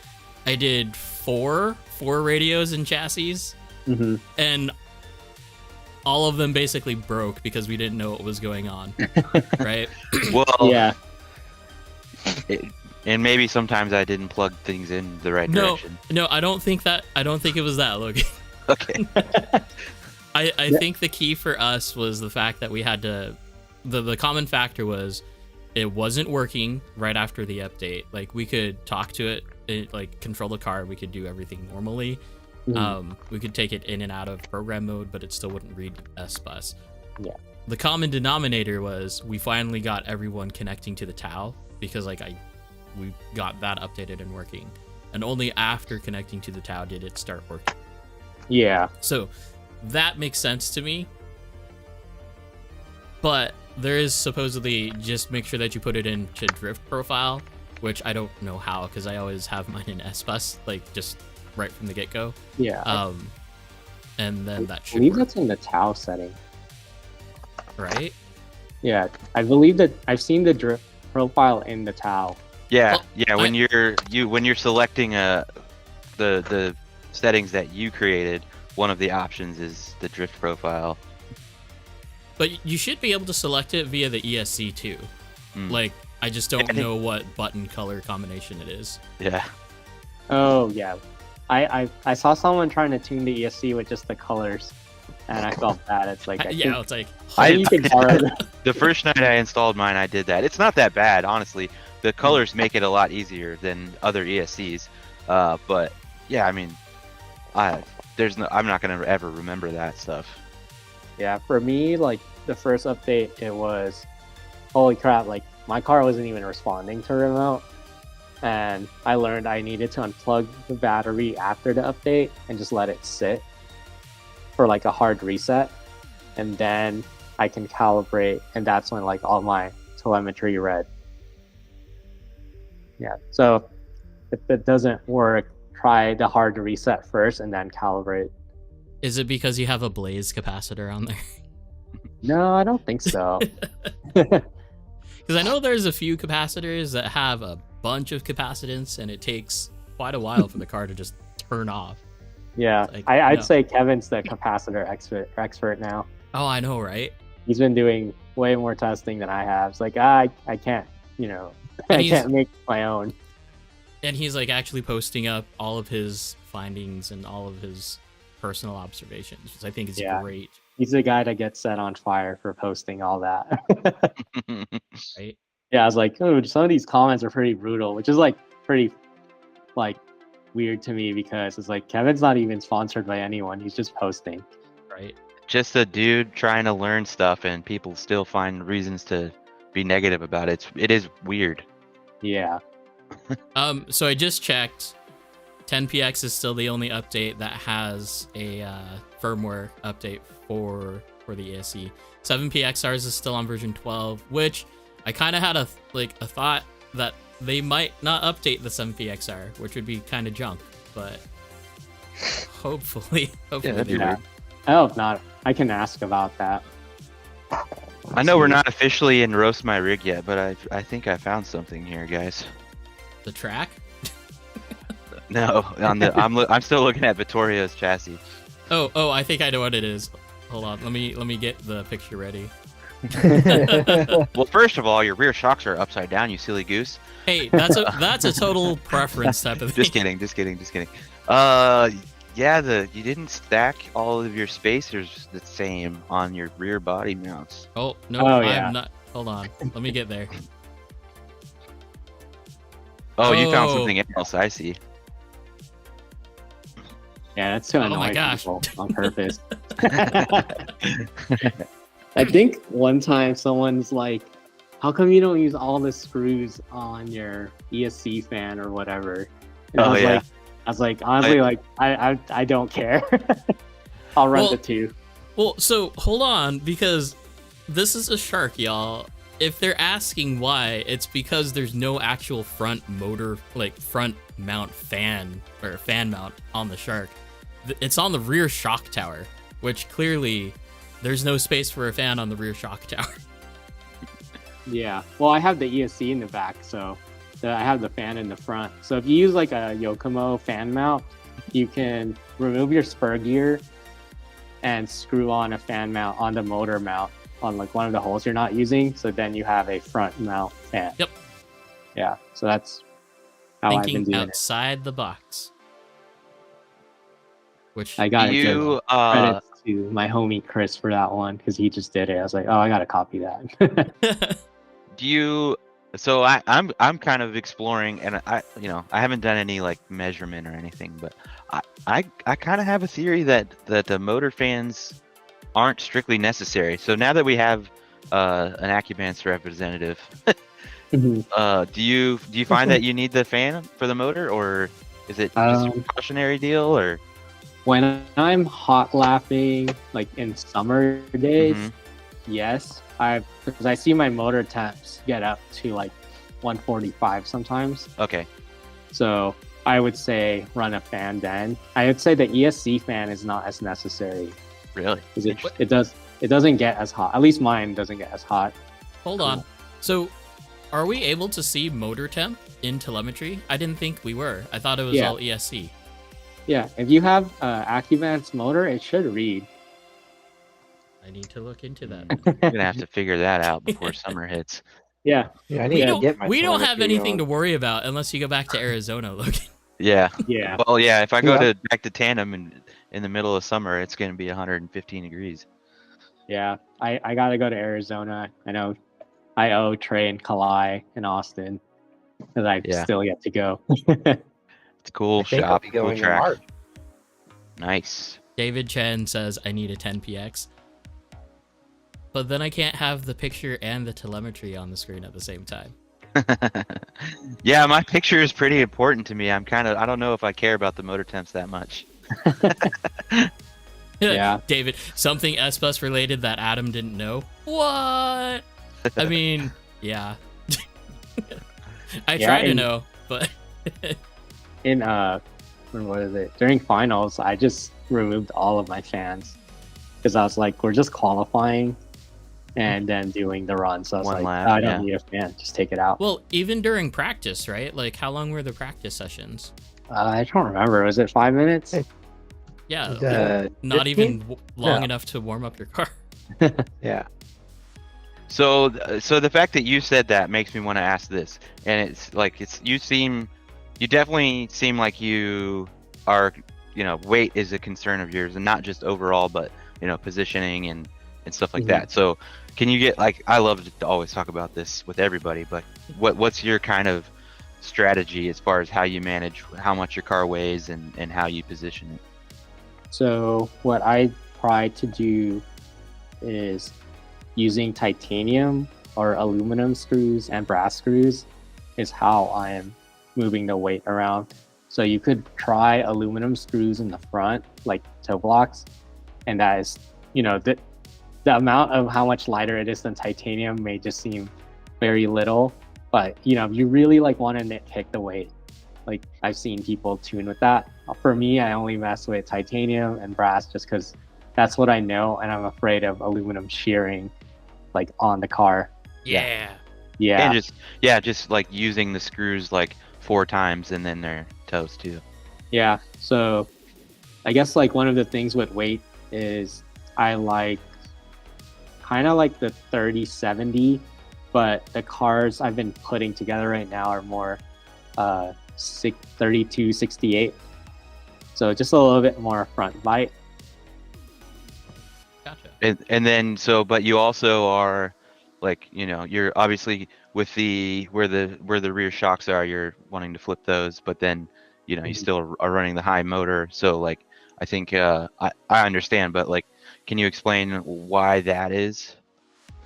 I did four radios and chassis, and all of them basically broke because we didn't know what was going on. Right? Well, Yeah. And maybe sometimes I didn't plug things in the right direction. No, I don't think it was that, Logan. Okay. I think the key for us was the fact that we had to. The common factor was it wasn't working right after the update. Like, we could talk to it, like control the car, we could do everything normally. We could take it in and out of program mode, but it still wouldn't read S-Bus. Yeah. The common denominator was we finally got everyone connecting to the TAO, because like we got that updated and working. And only after connecting to the TAO did it start working. Yeah. So that makes sense to me. But there is supposedly just make sure that you put it into drift profile, which I don't know how, because I always have mine in S-Bus, like just right from the get-go. Yeah. And then that I should believe work, that's in the TAO setting. right? Yeah, I believe that I've seen the drift profile in the TAO. Yeah, Well, yeah. When you're selecting the settings that you created, one of the options is the drift profile. But you should be able to select it via the ESC too. Like, I just don't know what button color combination it is. Yeah. Oh yeah, I saw someone trying to tune the ESC with just the colors, and I felt bad. It's like It's like you can borrow that. The first night I installed mine, I did that. It's not that bad, honestly. The colors make it a lot easier than other ESCs. But yeah, I mean, I'm not gonna ever remember that stuff. Yeah, for me, like the first update, it was, holy crap! Like my car wasn't even responding to remote, and I learned I needed to unplug the battery after the update and just let it sit for like a hard reset, and then I can calibrate, and that's when like all my telemetry read. Yeah, so if it doesn't work, try the hard reset first and then calibrate. Is it because you have a Blaze capacitor on there? No, I don't think so. Because I know there's a few capacitors that have a bunch of capacitance, and it takes quite a while for the car to just turn off. Yeah, Like, I'd no. say Kevin's the capacitor expert now. Oh, I know, right? He's been doing way more testing than I have. It's like, I can't, And I he's- can't make my own. And he's like actually posting up all of his findings and all of his personal observations, which I think is Yeah. great, He's the guy that gets set on fire for posting all that. right? Yeah, I was like, oh, some of these comments are pretty brutal, which is like pretty like weird to me, because it's like Kevin's not even sponsored by anyone. He's just posting. Right. Just a dude trying to learn stuff, and people still find reasons to be negative about it. It is weird. Yeah. So I just checked. 10px is still the only update that has a firmware update for the ESC. 7pxrs is still on version 12, which I kind of had a thought that they might not update the 7pxr, which would be kind of junk, but hopefully that'd they be will. weird. I hope not. I can ask about that. I know we're not officially in roast my rig yet, but I think I found something here, guys. The track. No, I'm still looking at Vittorio's chassis. Oh, I think I know what it is. Hold on, let me get the picture ready. Well, first of all, your rear shocks are upside down, you silly goose. Hey, that's a total preference type of thing. Just kidding. Yeah, you didn't stack all of your spacers the same on your rear body mounts. Oh no, Oh, yeah. I'm not. Hold on, let me get there. Oh, you found Oh. something else. I see. Yeah, that's to Oh my annoy gosh. people on purpose. I think one time someone's like, "How come you don't use all the screws on your ESC fan or whatever?" And Oh, yeah. I was like, honestly, like I don't care. I'll run Well- the two. Well, so hold on, because this is a Shark, y'all. If they're asking why, it's because there's no actual front motor, like front mount fan or fan mount on the Shark. It's on the rear shock tower, which clearly there's no space for a fan on the rear shock tower. Yeah. Well, I have the ESC in the back, so I have the fan in the front. So if you use like a Yokomo fan mount, you can remove your spur gear and screw on a fan mount on the motor mount on like one of the holes you're not using. So then you have a front mount fan. Yep. Yeah. So that's how I've been Thinking doing it. outside the box. Which I got to give You credit to my homie Chris for that one because he just did it. I was like, oh, I got to copy that. do you? So I'm kind of exploring, and I haven't done any like measurement or anything, but I kind of have a theory that the motor fans aren't strictly necessary. So now that we have an Acuvance representative, do you find that you need the fan for the motor, or is it just a precautionary deal, or? When I'm hot lapping, like in summer days, Mhm. yes, because I see my motor temps get up to like 145 sometimes. Okay. So I would say run a fan then. I would say the ESC fan is not as necessary Really? because it doesn't get as hot. At least mine doesn't get as hot. Hold on. So, are we able to see motor temp in telemetry? I didn't think we were. I thought it was Yeah. all ESC. Yeah, if you have Acuvance motor, it should read. I need to look into that. I'm gonna have to figure that out before summer hits. Yeah, Yeah, I We need to don't, get my we don't have telemetry anything on. to worry about unless you go back to Arizona, Logan. Yeah. yeah. Well, yeah. If I go Yeah. back to Tandem in the middle of summer, it's gonna be 115 degrees. Yeah, I gotta go to Arizona. I know I owe Trey and Kalai in Austin because I've Yeah. still yet to go. It's a cool I think I'll shop, be cool going in track. March. Nice. David Chen says, I need a 10px. But then I can't have the picture and the telemetry on the screen at the same time. Yeah, my picture is pretty important to me. I don't know if I care about the motor temps that much. Yeah. David, something S-Bus related that Adam didn't know? What? I mean, yeah. I Yeah, try to and- know, but... In what is it? During finals, I just removed all of my fans because I was like, we're just qualifying and then doing the run. So I was One like, lap, I yeah. don't need a fan, just take it out. Well, even during practice, right? Like, how long were the practice sessions? I don't remember. Was it 5 minutes? Hey. Yeah, not 15? even long No. enough to warm up your car. Yeah. So the fact that you said that makes me want to ask this, and you definitely seem like you are, weight is a concern of yours, and not just overall, but positioning and stuff like Mhm. that. So can you get I love to always talk about this with everybody, but what's your kind of strategy as far as how you manage how much your car weighs and how you position it? So what I try to do is using titanium or aluminum screws and brass screws is how I am moving the weight around. So you could try aluminum screws in the front, like toe blocks, and that is, the amount of how much lighter it is than titanium may just seem very little, but if you really want to nitpick the weight, like I've seen people tune with that. For me, I only mess with titanium and brass just because that's what I know, and I'm afraid of aluminum shearing on the car. Yeah. Yeah. And just like using the screws 4 times and then they're toast too. Yeah. So I guess one of the things with weight is I kind of like the 30-70, but the cars I've been putting together right now are more 32-68. So just a little bit more front bite. Gotcha. And then but you also are Like, you're obviously with the where the rear shocks are, you're wanting to flip those, but then you still are running the high motor. So like, I think I understand, but like, can you explain why that is?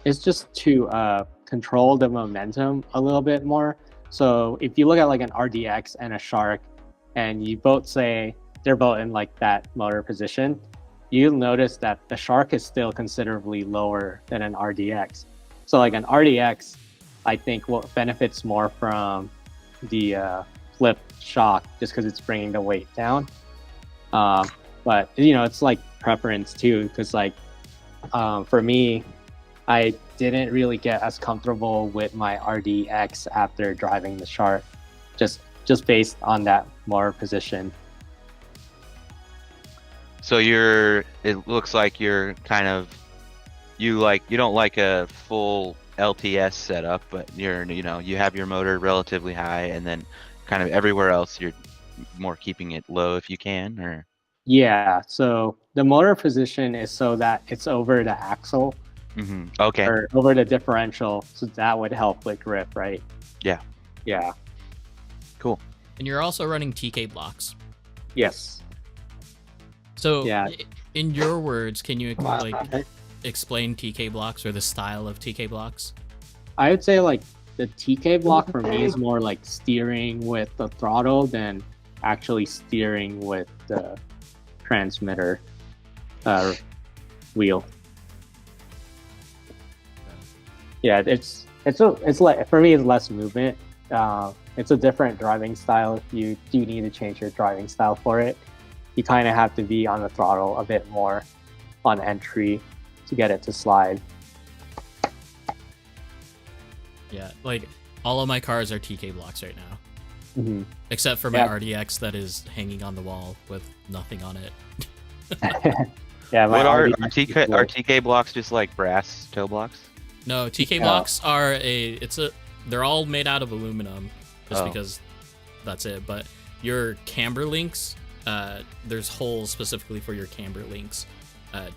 It's just to control the momentum a little bit more. So if you look at like an RDX and a Shark, and you both say they're both in like that motor position, you'll notice that the Shark is still considerably lower than an RDX. So like an RDX, I think what benefits more from the flip shock just because it's bringing the weight down. But it's like preference too, because like for me, I didn't really get as comfortable with my RDX after driving the Shark, just based on that motor position. So it looks like you're kind of, you don't like a full LTS setup, but you have your motor relatively high, and then kind of everywhere else you're more keeping it low if you can, or? Yeah, so the motor position is so that it's over the axle. Okay. Or over the differential, so that would help with grip, right? Yeah. Yeah. Cool. And you're also running TK blocks. Yes. So, yeah. In your words, can you explain TK blocks or the style of TK blocks? I would say like the TK block for me is more like steering with the throttle than actually steering with the transmitter wheel. Yeah, it's like, for me, it's less movement. It's a different driving style. You do need to change your driving style for it. You kind of have to be on the throttle a bit more on entry to get it to slide. Yeah, like all of my cars are TK blocks right now, except for my RDX that is hanging on the wall with nothing on it. Yeah, what are TK blocks? Just like brass toe blocks? No, TK blocks are they're all made out of aluminum, just because that's it. But your camber links, there's holes specifically for your camber links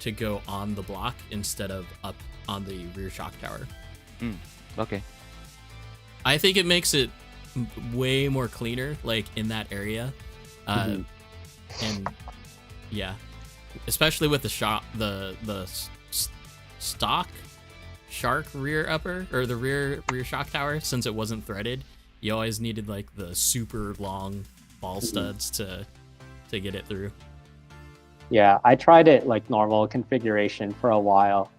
to go on the block instead of up on the rear shock tower. Okay. I think it makes it way more cleaner, like in that area, and yeah, especially with the stock Shark rear upper, or the rear shock tower, since it wasn't threaded, you always needed like the super long ball studs to get it through. Yeah, I tried it like normal configuration for a while,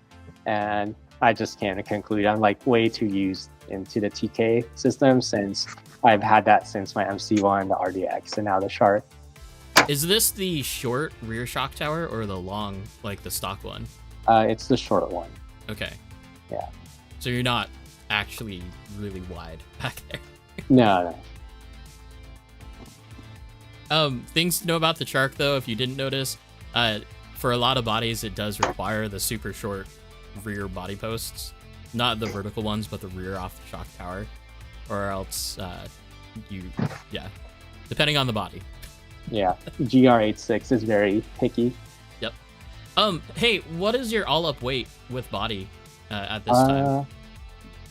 and I just can't conclude. I'm like way too used into the TK system since I've had that since my MC1, the RDX, and now the Shark. Is this the short rear shock tower or the long, like the stock one? It's the short one. Okay. Yeah. So you're not actually really wide back there. No. Things to know about the Shark, though, if you didn't notice, for a lot of bodies, it does require the super short rear body posts. Not the vertical ones, but the rear off the shock tower. Or else, depending on the body. Yeah, GR86 is very picky. Yep. Hey, what is your all-up weight with body at this time?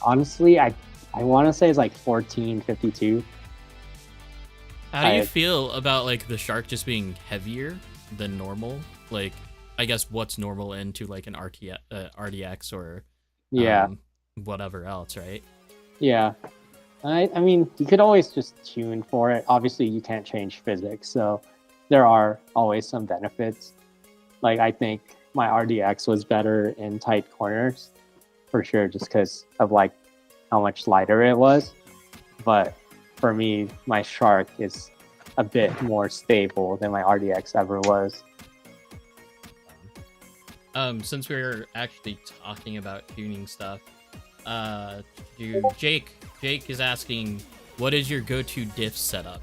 Honestly, I want to say it's like 1452. How do you feel about like the Shark just being heavier than normal? Like, I guess what's normal into like an RDX or whatever else, right? Yeah. I mean, you could always just tune for it. Obviously, you can't change physics, so there are always some benefits. Like, I think my RDX was better in tight corners, for sure, just because of like how much lighter it was. But for me, my Shark is a bit more stable than my RDX ever was. Since we're actually talking about tuning stuff, Jake is asking, what is your go-to diff setup?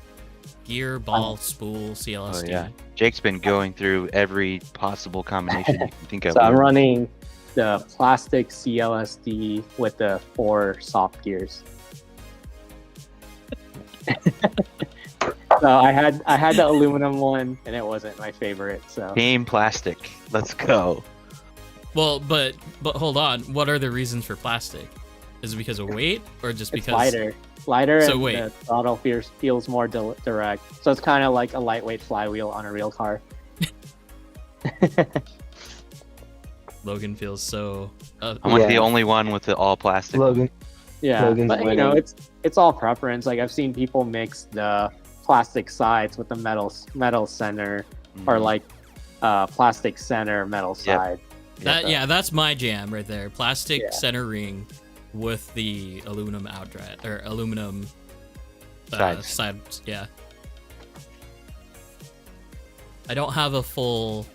Gear, ball, spool, CLSD? Oh, yeah. Jake's been going through every possible combination you can think of. So I'm running the plastic CLSD with the 4 soft gears. So I had the aluminum one, and it wasn't my favorite. So Team Plastic, let's go. Well, but hold on. What are the reasons for plastic? Is it because of weight or just It's because lighter, So and wait. the throttle feels more direct. So it's kind of like a lightweight flywheel on a real car. Logan feels so? I'm like the only one with the all plastic. Logan. Yeah, Logan's but you know, winning. it's all preference. Like I've seen people mix the plastic sides with the metal center, or Mhm. like plastic center metal Yep. side. That's my jam right there. Plastic Yeah. center ring with the aluminum outdrive or aluminum Sides. sides. Yeah. I don't have a full.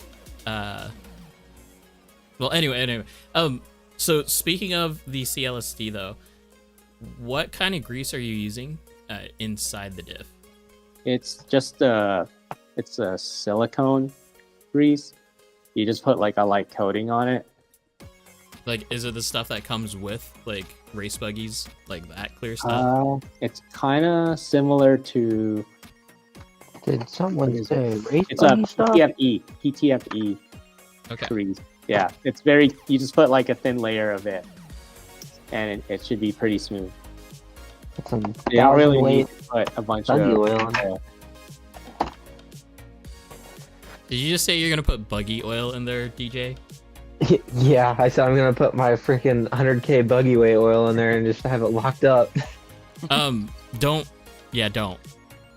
Well, anyway. So speaking of the CLSD though, what kind of grease are you using inside the diff? It's just it's a silicone grease. You just put like a light coating on it. Like, is it the stuff that comes with like race buggies, like that clear stuff? It's kind of similar to Did someone say race it's a buggy stuff? PTFE Okay. grease. Yeah, it's very. You just put like a thin layer of it, and it should be pretty smooth. Put some You don't really thousand need weight to put a bunch buggy of oil in. oil. Did you just say you're gonna put buggy oil in there, DJ? Yeah, I said I'm gonna put my freaking 100K buggy weight oil in there and just have it locked up. Don't. Yeah, don't.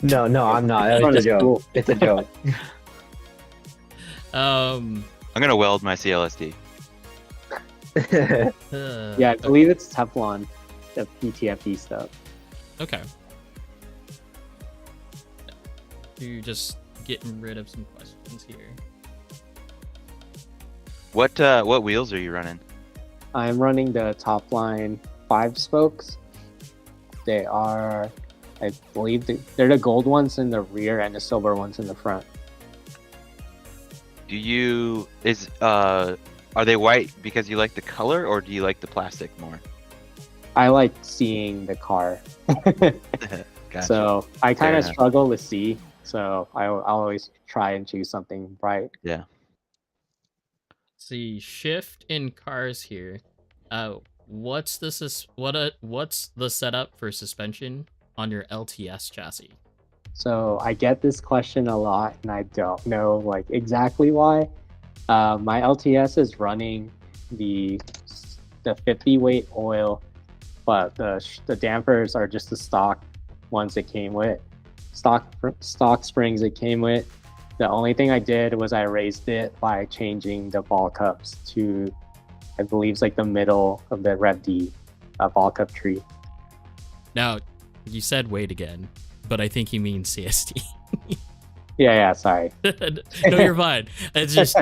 No, I'm not. It's It's a joke. cool. It's a joke. Um. I'm gonna weld my CLSD. Yeah, I believe it's Teflon, the PTFE stuff. Okay. You're just getting rid of some questions here. What wheels are you running? I'm running the top line 5 spokes. They are, I believe, they're the gold ones in the rear and the silver ones in the front. Are they white because you like the color, or do you like the plastic more? I like seeing the car, Gotcha. so I kind Fair of enough. struggle to see. So I'll always try and choose something bright. Yeah. See, shift in cars here. What's the setup for suspension on your LTS chassis? So I get this question a lot, and I don't know like exactly why. My LTS is running the 50 weight oil, but the dampers are just the stock ones it came with, stock springs it came with. The only thing I did was I raised it by changing the ball cups to, I believe it's like the middle of the Rev D ball cup tree. Now, you said wait again, but I think you mean CST. Yeah, sorry. No, you're fine. It's just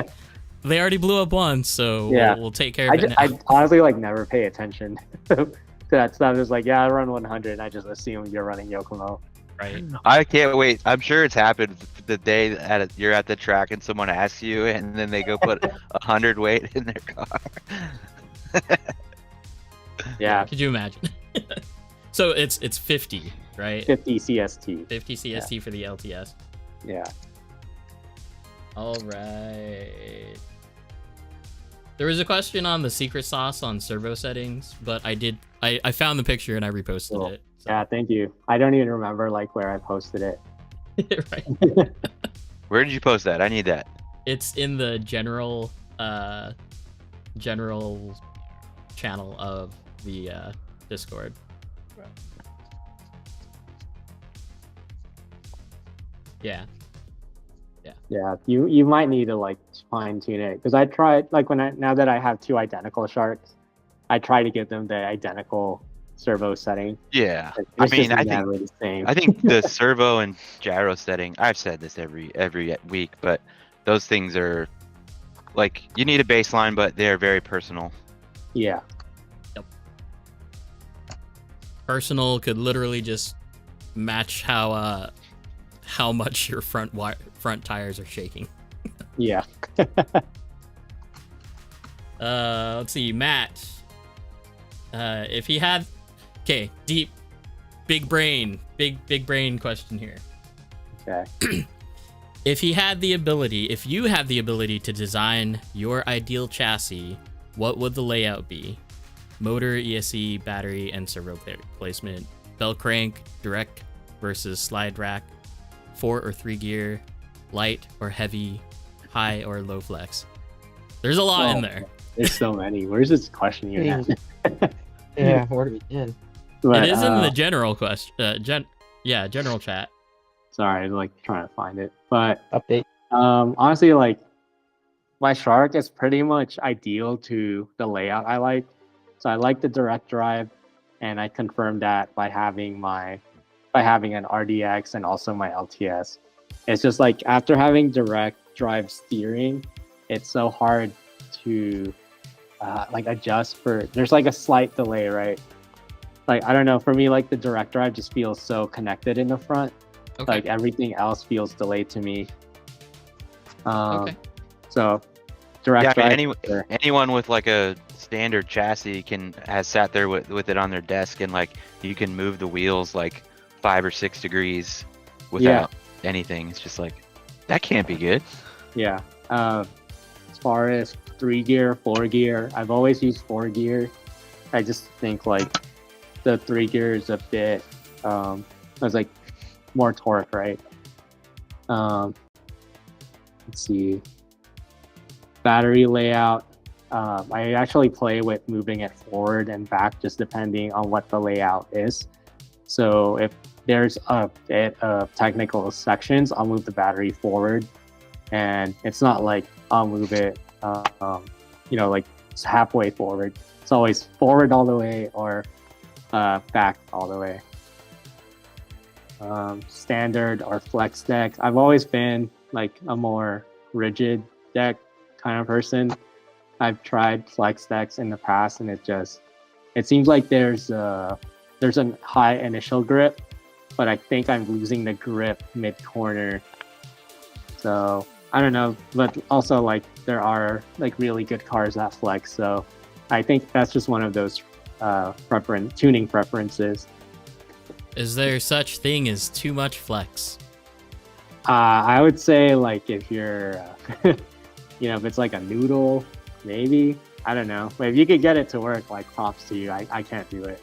they already blew up once, so Yeah. we'll take care of it now. I honestly like never pay attention to that stuff. It's like, yeah, I run 100, and I just assume you're running Yokomo. Right. I can't wait. I'm sure it's happened the day that you're at the track and someone asks you, and then they go put 100 weight in their car. Yeah, Could you imagine? So it's 50, right? 50 CST. 50 CST for the LTS. Yeah. All right. There was a question on the secret sauce on servo settings, but I found the picture and I reposted Cool. it. Yeah, thank you. I don't even remember like where I posted it. Right. Where did you post that? I need that. It's in the general channel of the Discord. Yeah. Yeah, you might need to like fine tune it because I tried like now that I have 2 identical sharks, I try to give them the identical servo setting. Yeah. It's I mean, just I think never the same. I think the servo and gyro setting. I've said this every week, but those things are like you need a baseline, but they're very personal. Yeah, Personal could literally just match how much your front tires are shaking. yeah. Let's see, Matt. If he had, okay, deep, big brain question here. Okay. If you had the ability to design your ideal chassis, what would the layout be? Motor, ESC, battery, and servo placement. Bell crank, direct versus slide rack. 4 or 3 gear, light or heavy, high or low flex. There's a lot in there. There's so many. Where's this question you at? Yeah, where do we begin? But, it is in the general question. General chat. Sorry, I'm like trying to find it. But Update. honestly, like my Shark is pretty much ideal to the layout I like. So I like the direct drive, and I confirmed that by having an RDX and also my LTS. It's just like after having direct drive steering, it's so hard to like adjust for. There's like a slight delay, right? Like I don't know. For me, like the direct drive just feels so connected in the front. Okay. Like everything else feels delayed to me. Okay. So direct drive. Anyone with like a standard chassis has sat there with it on their desk, and like you can move the wheels like 5 or 6 degrees without anything. It's just like that can't be good. Yeah. As far as 3 gear, 4 gear, I've always used 4 gear. I just think like the 3 gear is a bit it's like more torque, right? Let's see. Battery layout. I actually play with moving it forward and back just depending on what the layout is. So if there's a bit of technical sections, I'll move the battery forward. And it's not like I'll move it, like it's halfway forward. It's always forward all the way or back all the way. Standard or flex deck. I've always been like a more rigid deck kind of person. I've tried flex decks in the past, and it seems like there's a high initial grip, but I think I'm losing the grip mid corner. So I don't know, but also like there are like really good cars that flex. So I think that's just one of those tuning preferences. Is there such thing as too much flex? I would say like if you're, if it's like a noodle, maybe. I don't know. But if you could get it to work, like props to you. I can't do it.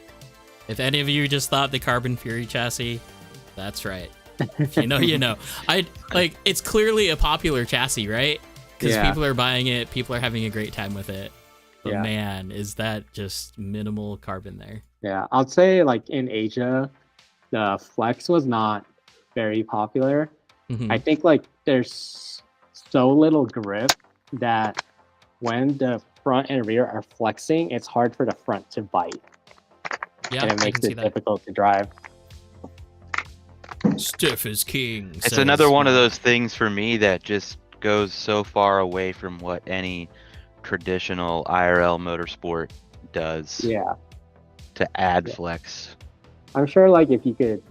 If any of you just thought the Carbon Fury chassis, that's right. If you know, you know. It's clearly a popular chassis, right? Because people are buying it, people are having a great time with it. But man, is that just minimal carbon there? Yeah, I'll say like in Asia, the Flex was not very popular. Mm-hmm. I think like there's so little grip that when the front and rear are flexing, it's hard for the front to bite. Yeah, and it makes it difficult to drive. Stiff as king. It's another one of those things for me that just goes so far away from what any traditional IRL motorsport does. Yeah. To add flex. I'm sure like if you could,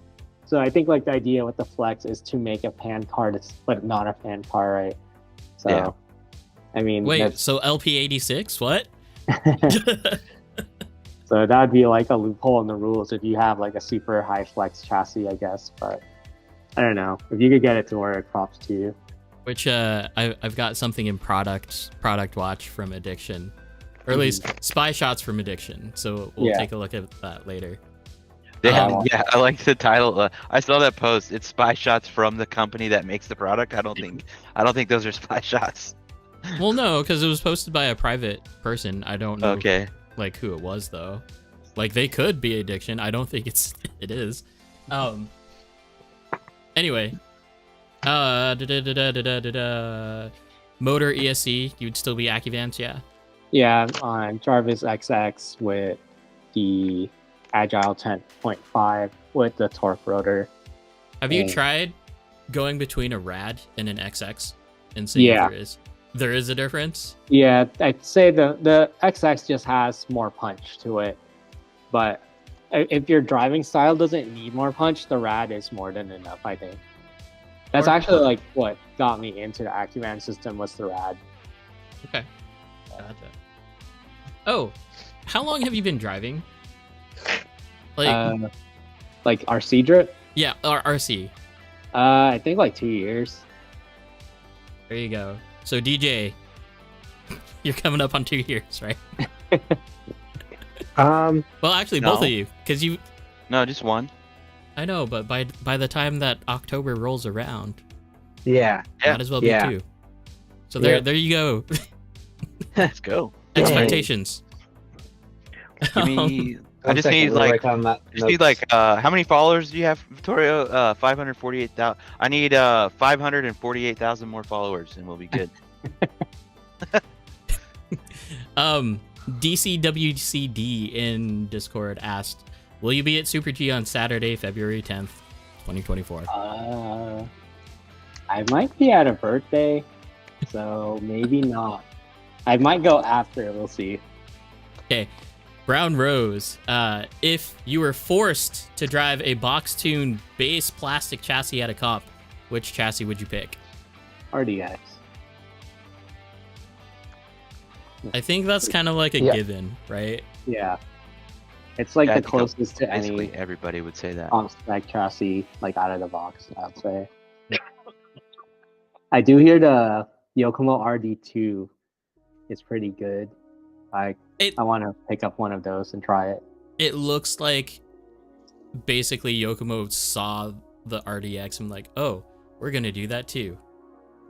so I think like the idea with the Flex is to make a pan car, but not a pan car, right? So, yeah. I mean, wait, so LP86, what? So that'd be like a loophole in the rules if you have like a super high flex chassis, I guess. But I don't know, if you could get it to work, props to you. Which I've got something in product watch from Addiction, or at least spy shots from Addiction. So we'll take a look at that later. Yeah, I like the title. I saw that post. It's spy shots from the company that makes the product. I don't think those are spy shots. Well, no, because it was posted by a private person. I don't know. Okay. Like who it was though. Like they could be Addiction. I don't think it is. Anyway. Motor ESC, you'd still be Acuvance, yeah? Yeah, on Jarvis XX with the Agile 10.5 with the torque rotor. Have you tried going between a Rad and an XX and seeing if there is a difference? Yeah, I'd say the XX just has more punch to it. But if your driving style doesn't need more punch, the Rad is more than enough, I think. That's actually like what got me into the Acuvance system was the Rad. Okay. Gotcha. Oh, how long have you been driving? Like RC drip? Yeah, RC. I think like 2 years. There you go. So DJ, you're coming up on 2 years, right? Um, Well, actually, No. both of you, because you. No, just one. I know, but by the time that October rolls around, yeah. Yeah. might as well be Yeah. 2. So there, Yeah. there you go. Let's go. Dang. Expectations. Give me. I One just second, need we'll like. write down that Just need notes. like. How many followers do you have, Vittorio? 548,000. I need 548,000 more followers, and we'll be good. DCWCD in Discord asked, "Will you be at Super G on Saturday, February 10th, 2024?" I might be at a birthday, so maybe not. I might go after. We'll see. Okay, Brown Rose. If you were forced to drive a box tune base plastic chassis at a comp, which chassis would you pick? RDX. I think that's kind of like a Yeah. given, right? Yeah. It's like Yeah, I the think closest to Basically, any everybody would say that. comp spec chassis, like out of the box, I'd say. I do hear the Yokomo RD2 is pretty good. I want to pick up one of those and try it. It looks like basically Yokomo saw the RDX and like, oh, we're gonna do that too,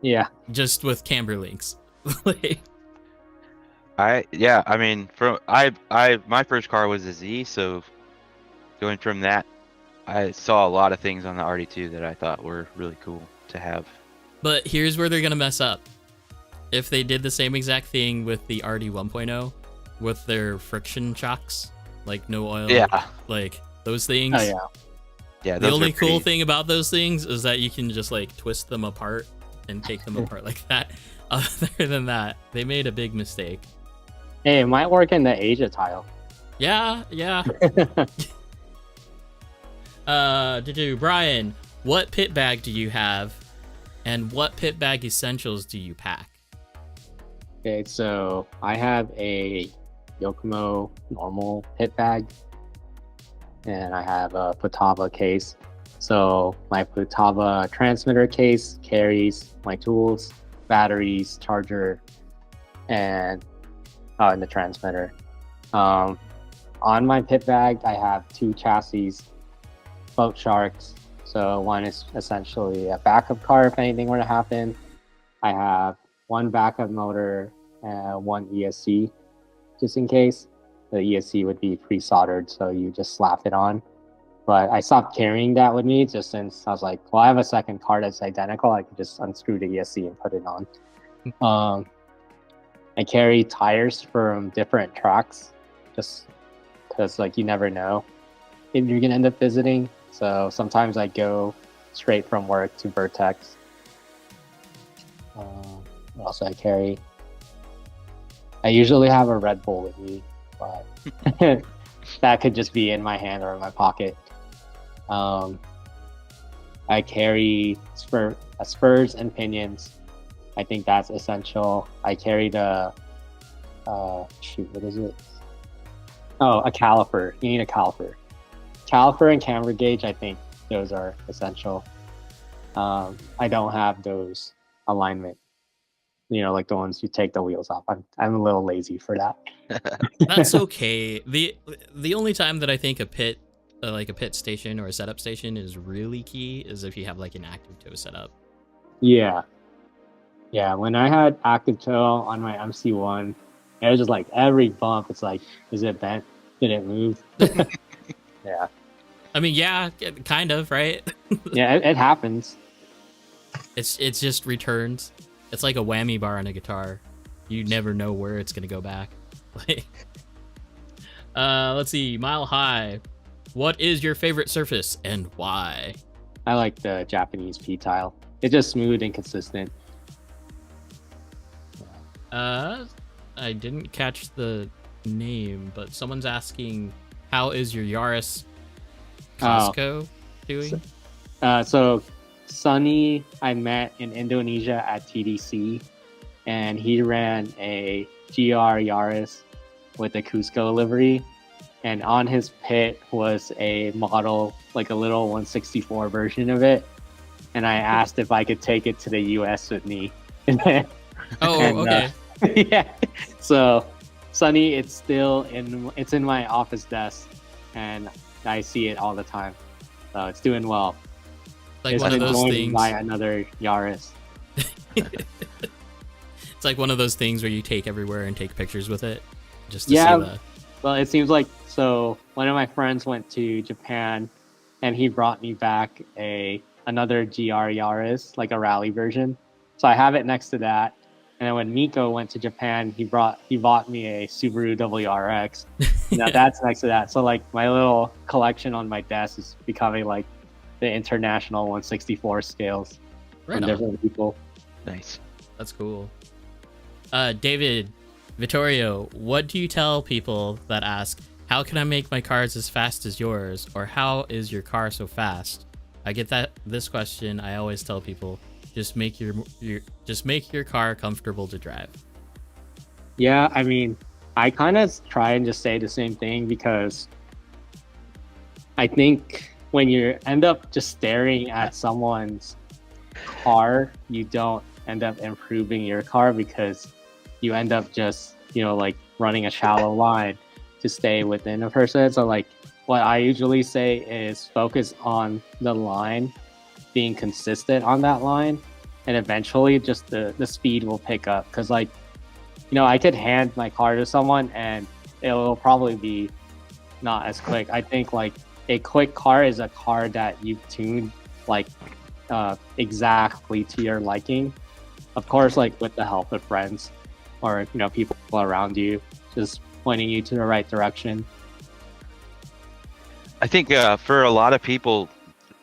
Yeah. just with camber links. Like, I mean, my first car was a Z, so going from that, I saw a lot of things on the RD2 that I thought were really cool to have. but here's where they're gonna mess up. If they did the same exact thing with the RD 1.0 with their friction shocks, like no oil, Yeah, like those things. Oh, yeah. yeah. The those only were cool pretty- thing about those things is that you can just like twist them apart and take them apart like that. Other than that, they made a big mistake. Hey, it might work in the Asia tile. Yeah. Brian, what pit bag do you have, and what pit bag essentials do you pack? Okay, so I have a Yokomo normal pit bag, and I have a Futaba case. So my Futaba transmitter case carries my tools, batteries, charger, and the transmitter. On my pit bag, I have 2 chassis, boat sharks. So one is essentially a backup car if anything were to happen. I have 1 backup motor and 1 ESC, just in case. The ESC would be pre-soldered, so you just slap it on. But I stopped carrying that with me just since I was like, well, I have a second car that's identical. I could just unscrew the ESC and put it on. I carry tires from different tracks, just because like you never know if you're gonna end up visiting. So sometimes I go straight from work to Vertex. What else do I carry? I usually have a Red Bull with me, but that could just be in my hand or in my pocket. I carry spurs and pinions. I think that's essential. I carry the what is it? Oh, a caliper. You need a caliper. Caliper and camber gauge, I think those are essential. I don't have those alignment, like the ones you take the wheels off. I'm a little lazy for that. That's okay. The only time that I think a pit station or a setup station is really key is if you have like an active tow setup. Yeah. When I had active tow on my MC1, it was just like every bump. It's like, is it bent? Did it move? Yeah. I mean, yeah, kind of, right? Yeah, it happens. It's just returns. It's like a whammy bar on a guitar. You never know where it's gonna go back. Like, let's see, Mile High. What is your favorite surface and why? I like the Japanese P-tile. It's just smooth and consistent. I didn't catch the name, but someone's asking, how is your Yaris Costco doing? So Sunny, I met in Indonesia at TDC, and he ran a GR Yaris with a Cusco livery, and on his pit was a model, like a little 164 version of it, and I asked if I could take it to the US with me, Oh, And, okay. yeah. So Sunny, it's in my office desk, and I see it all the time. So it's doing well. Like It's one of been those joined things. by another Yaris. It's like one of those things where you take everywhere and take pictures with it, just to Yeah. see the. Well, it seems like so. One of my friends went to Japan, and he brought me back another GR Yaris, like a rally version. So I have it next to that. And then when Miko went to Japan, he bought me a Subaru WRX. Now that's next to that. So like my little collection on my desk is becoming like the international 164 scales Right from on. different people. Nice. That's cool. David Vittorio, what do you tell people that ask, how can I make my cars as fast as yours? Or how is your car so fast? I get this question. I always tell people, just make your car comfortable to drive. Yeah, I mean, I kind of try and just say the same thing because I think when you end up just staring at someone's car, you don't end up improving your car because you end up just, like running a shallow line to stay within a person. So like what I usually say is focus on the line, being consistent on that line, and eventually just the speed will pick up. Because like, I could hand my car to someone and it'll probably be not as quick. I think like a quick car is a car that you've tuned like exactly to your liking. Of course, like with the help of friends or people around you, just pointing you to the right direction. I think for a lot of people,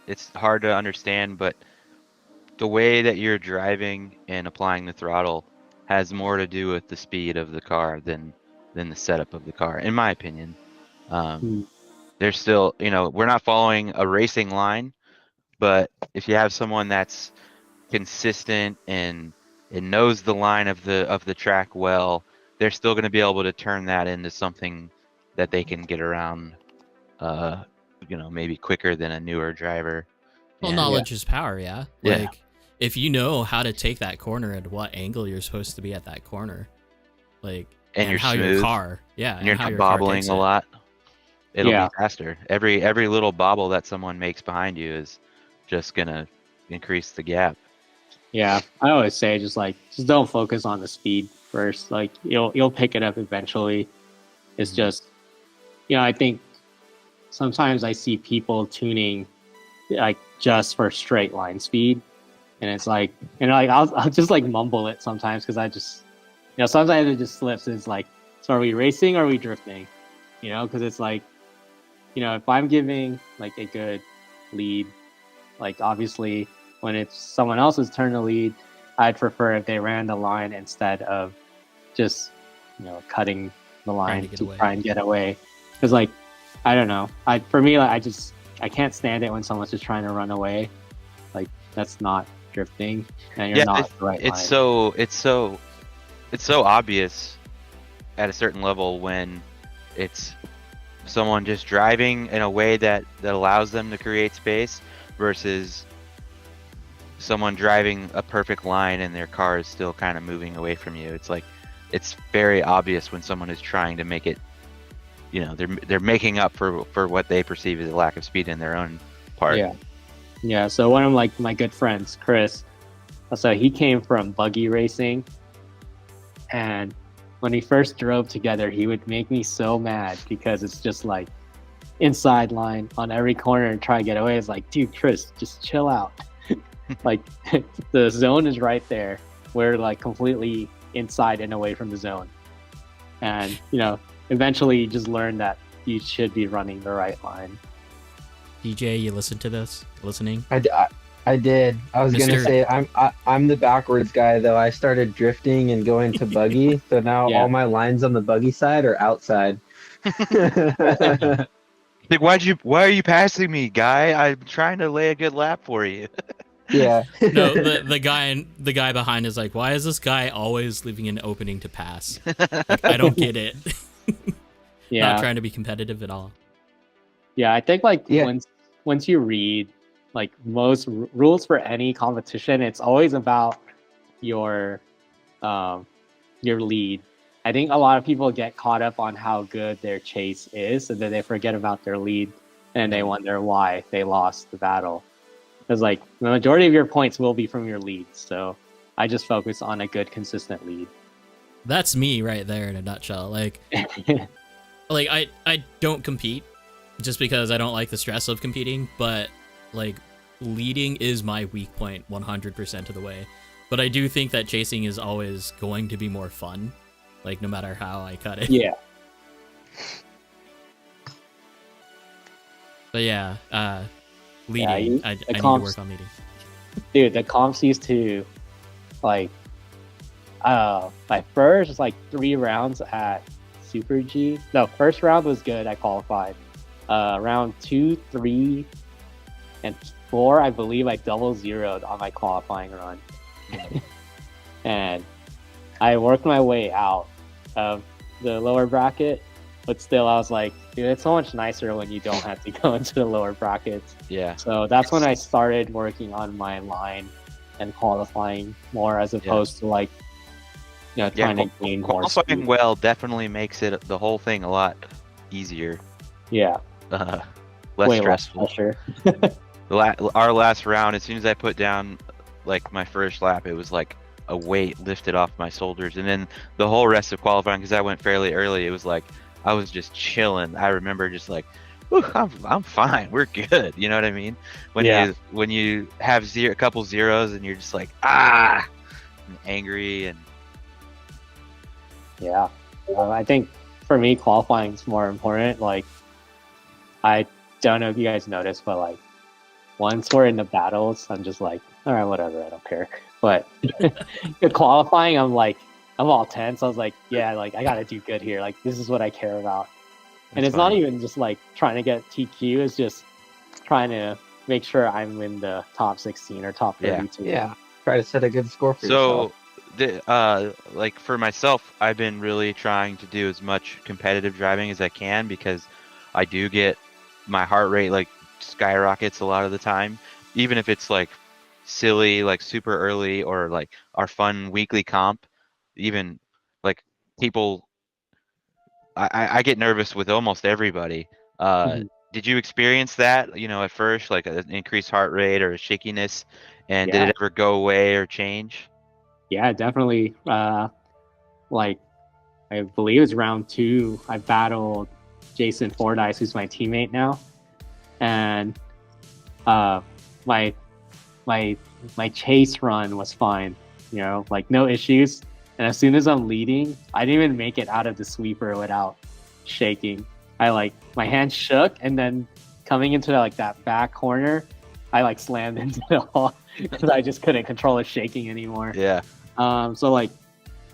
it's hard to understand, but the way that you're driving and applying the throttle has more to do with the speed of the car than the setup of the car, in my opinion. There's still, we're not following a racing line, but if you have someone that's consistent and knows the line of the track well, they're still going to be able to turn that into something that they can get around, maybe quicker than a newer driver. Well, And- knowledge is power, yeah. Yeah. Like, if you know how to take that corner and what angle you're supposed to be at that corner, like, And you're how smooth, your car, yeah, and you're how not your car bobbling takes a it. lot, it'll Yeah. be faster. Every little bobble that someone makes behind you is just gonna increase the gap. Yeah, I always say just don't focus on the speed first. Like you'll pick it up eventually. It's just, I think sometimes I see people tuning like just for straight line speed, and it's like, I'll just like mumble it sometimes because I just, sometimes it just slips. It's like, so are we racing or are we drifting? Because it's like, if I'm giving like a good lead, like obviously when it's someone else's turn to lead, I'd prefer if they ran the line instead of just, cutting the line to try and get away. Because like, I don't know. For me, like, I can't stand it when someone's just trying to run away. Like that's not drifting, and you're not the right line. It's so obvious at a certain level when it's someone just driving in a way that allows them to create space versus someone driving a perfect line and their car is still kind of moving away from you. It's like, it's very obvious when someone is trying to make it, they're making up for what they perceive as a lack of speed in their own part. Yeah. So one of like my good friends, Chris, so he came from buggy racing, and when we first drove together, he would make me so mad because it's just like inside line on every corner and try to get away. It's like, dude, Chris, just chill out. Like the zone is right there. We're like completely inside and away from the zone. And, eventually you just learn that you should be running the right line. DJ, you listening? I did. I was gonna say I'm the backwards guy though. I started drifting and going to buggy, so now all my lines on the buggy side are outside. Like, why are you passing me, guy? I'm trying to lay a good lap for you. Yeah. No, the guy behind is like, why is this guy always leaving an opening to pass? Like, I don't get it. Yeah. Not trying to be competitive at all. Yeah, I think like once you read like most rules for any competition, it's always about your lead. I think a lot of people get caught up on how good their chase is, and then they forget about their lead, and they wonder why they lost the battle. Because like the majority of your points will be from your lead, so I just focus on a good, consistent lead. That's me right there in a nutshell. Like, I don't compete just because I don't like the stress of competing, but like leading is my weak point 100% of the way. But I do think that chasing is always going to be more fun, like no matter how I cut it. Yeah. But yeah, leading. Yeah, I need to work on leading. Dude, the comps used to like my first like 3 rounds at Super G. No, first round was good. I qualified. Round 2, 3, and 4, I believe I double zeroed on my qualifying run. And I worked my way out of the lower bracket, but still I was like, dude, it's so much nicer when you don't have to go into the lower brackets. Yeah. So that's when I started working on my line and qualifying more, as opposed to like, you know, trying to gain more speed. Qualifying well definitely makes it the whole thing a lot easier. Yeah. Less Way stressful. Less pressure. Our last round, as soon as I put down like my first lap, it was like a weight lifted off my shoulders, and then the whole rest of qualifying, because I went fairly early, it was like I was just chilling. I remember just like, I'm fine, we're good. You know what I mean? When you have a couple zeros and you're just like and angry and yeah. I think for me qualifying is more important. Like, I don't know if you guys noticed, but like once we're in the battles, I'm just like, all right, whatever, I don't care. But the qualifying, I'm all tense. I was like, yeah, like I gotta do good here. Like, this is what I care about. And it's not even just like trying to get TQ. It's just trying to make sure I'm in the top 16 or top 32. Yeah. Try to set a good score for yourself. Like for myself, I've been really trying to do as much competitive driving as I can, because I do get my heart rate like skyrockets a lot of the time, even if it's like silly, like super early, or like our fun weekly comp. Even like people, I get nervous with almost everybody. Did you experience that, you know, at first, like an increased heart rate or a shakiness, and did it ever go away or change? Yeah, definitely. Like, I believe it was round 2, I battled Jason Fordyce, who's my teammate now, and my chase run was fine, you know, like no issues. And as soon as I'm leading, I didn't even make it out of the sweeper without shaking. My hand shook, and then coming into that back corner, I like slammed into the wall because I just couldn't control the shaking anymore. Yeah. So like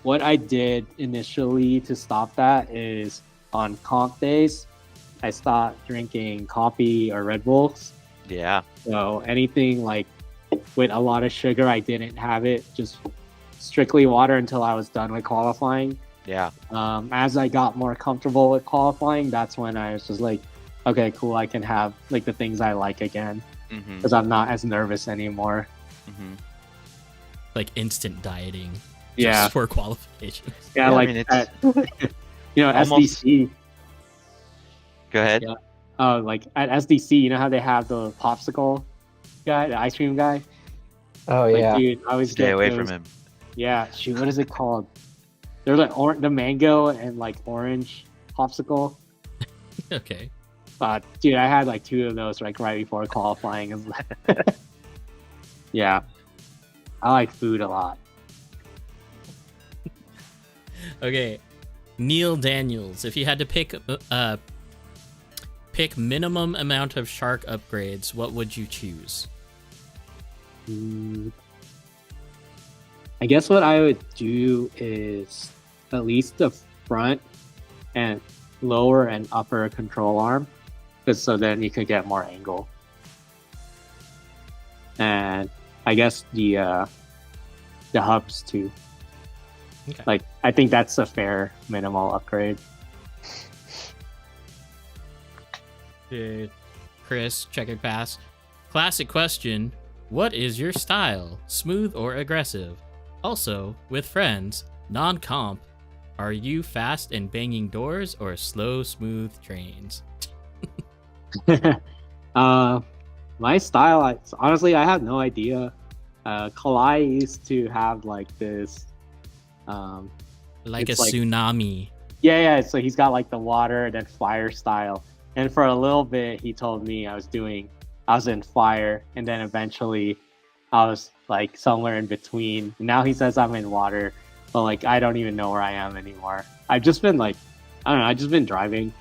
what I did initially to stop that is on comp days, I stopped drinking coffee or Red Bulls. Yeah. So anything like with a lot of sugar, I didn't have it. Just strictly water until I was done with qualifying. Yeah. As I got more comfortable with qualifying, that's when I was just like, okay, cool, I can have like the things I like again, because I'm not as nervous anymore. Like instant dieting. Yeah. Just for qualifications. Yeah, like, I mean, it's you know, almost... SDC. Go ahead. Yeah. Like at SDC, you know how they have the popsicle guy, the ice cream guy? Oh, yeah. Like, dude, I always stay away from him. Yeah, shoot, what is it called? There's like the mango and like orange popsicle. Okay. Dude, I had like 2 of those like right before qualifying. Yeah. I like food a lot. Okay. Neil Daniels, if you had to pick minimum amount of shark upgrades, what would you choose? I guess what I would do is at least the front and lower and upper control arm, because so then you could get more angle. And I guess the hubs too. Okay. Like, I think that's a fair minimal upgrade. Chris, checkered pass. Classic question. What is your style? Smooth or aggressive? Also, with friends, non-comp, are you fast and banging doors or slow, smooth trains? My style, honestly, I have no idea. Kalai used to have like this, Like a it's like- tsunami. yeah. So he's got like the water and then fire style. And for a little bit, he told me I was in fire, and then eventually, I was like somewhere in between. Now he says I'm in water, but like I don't even know where I am anymore. I've just been like, I don't know. I've just been driving.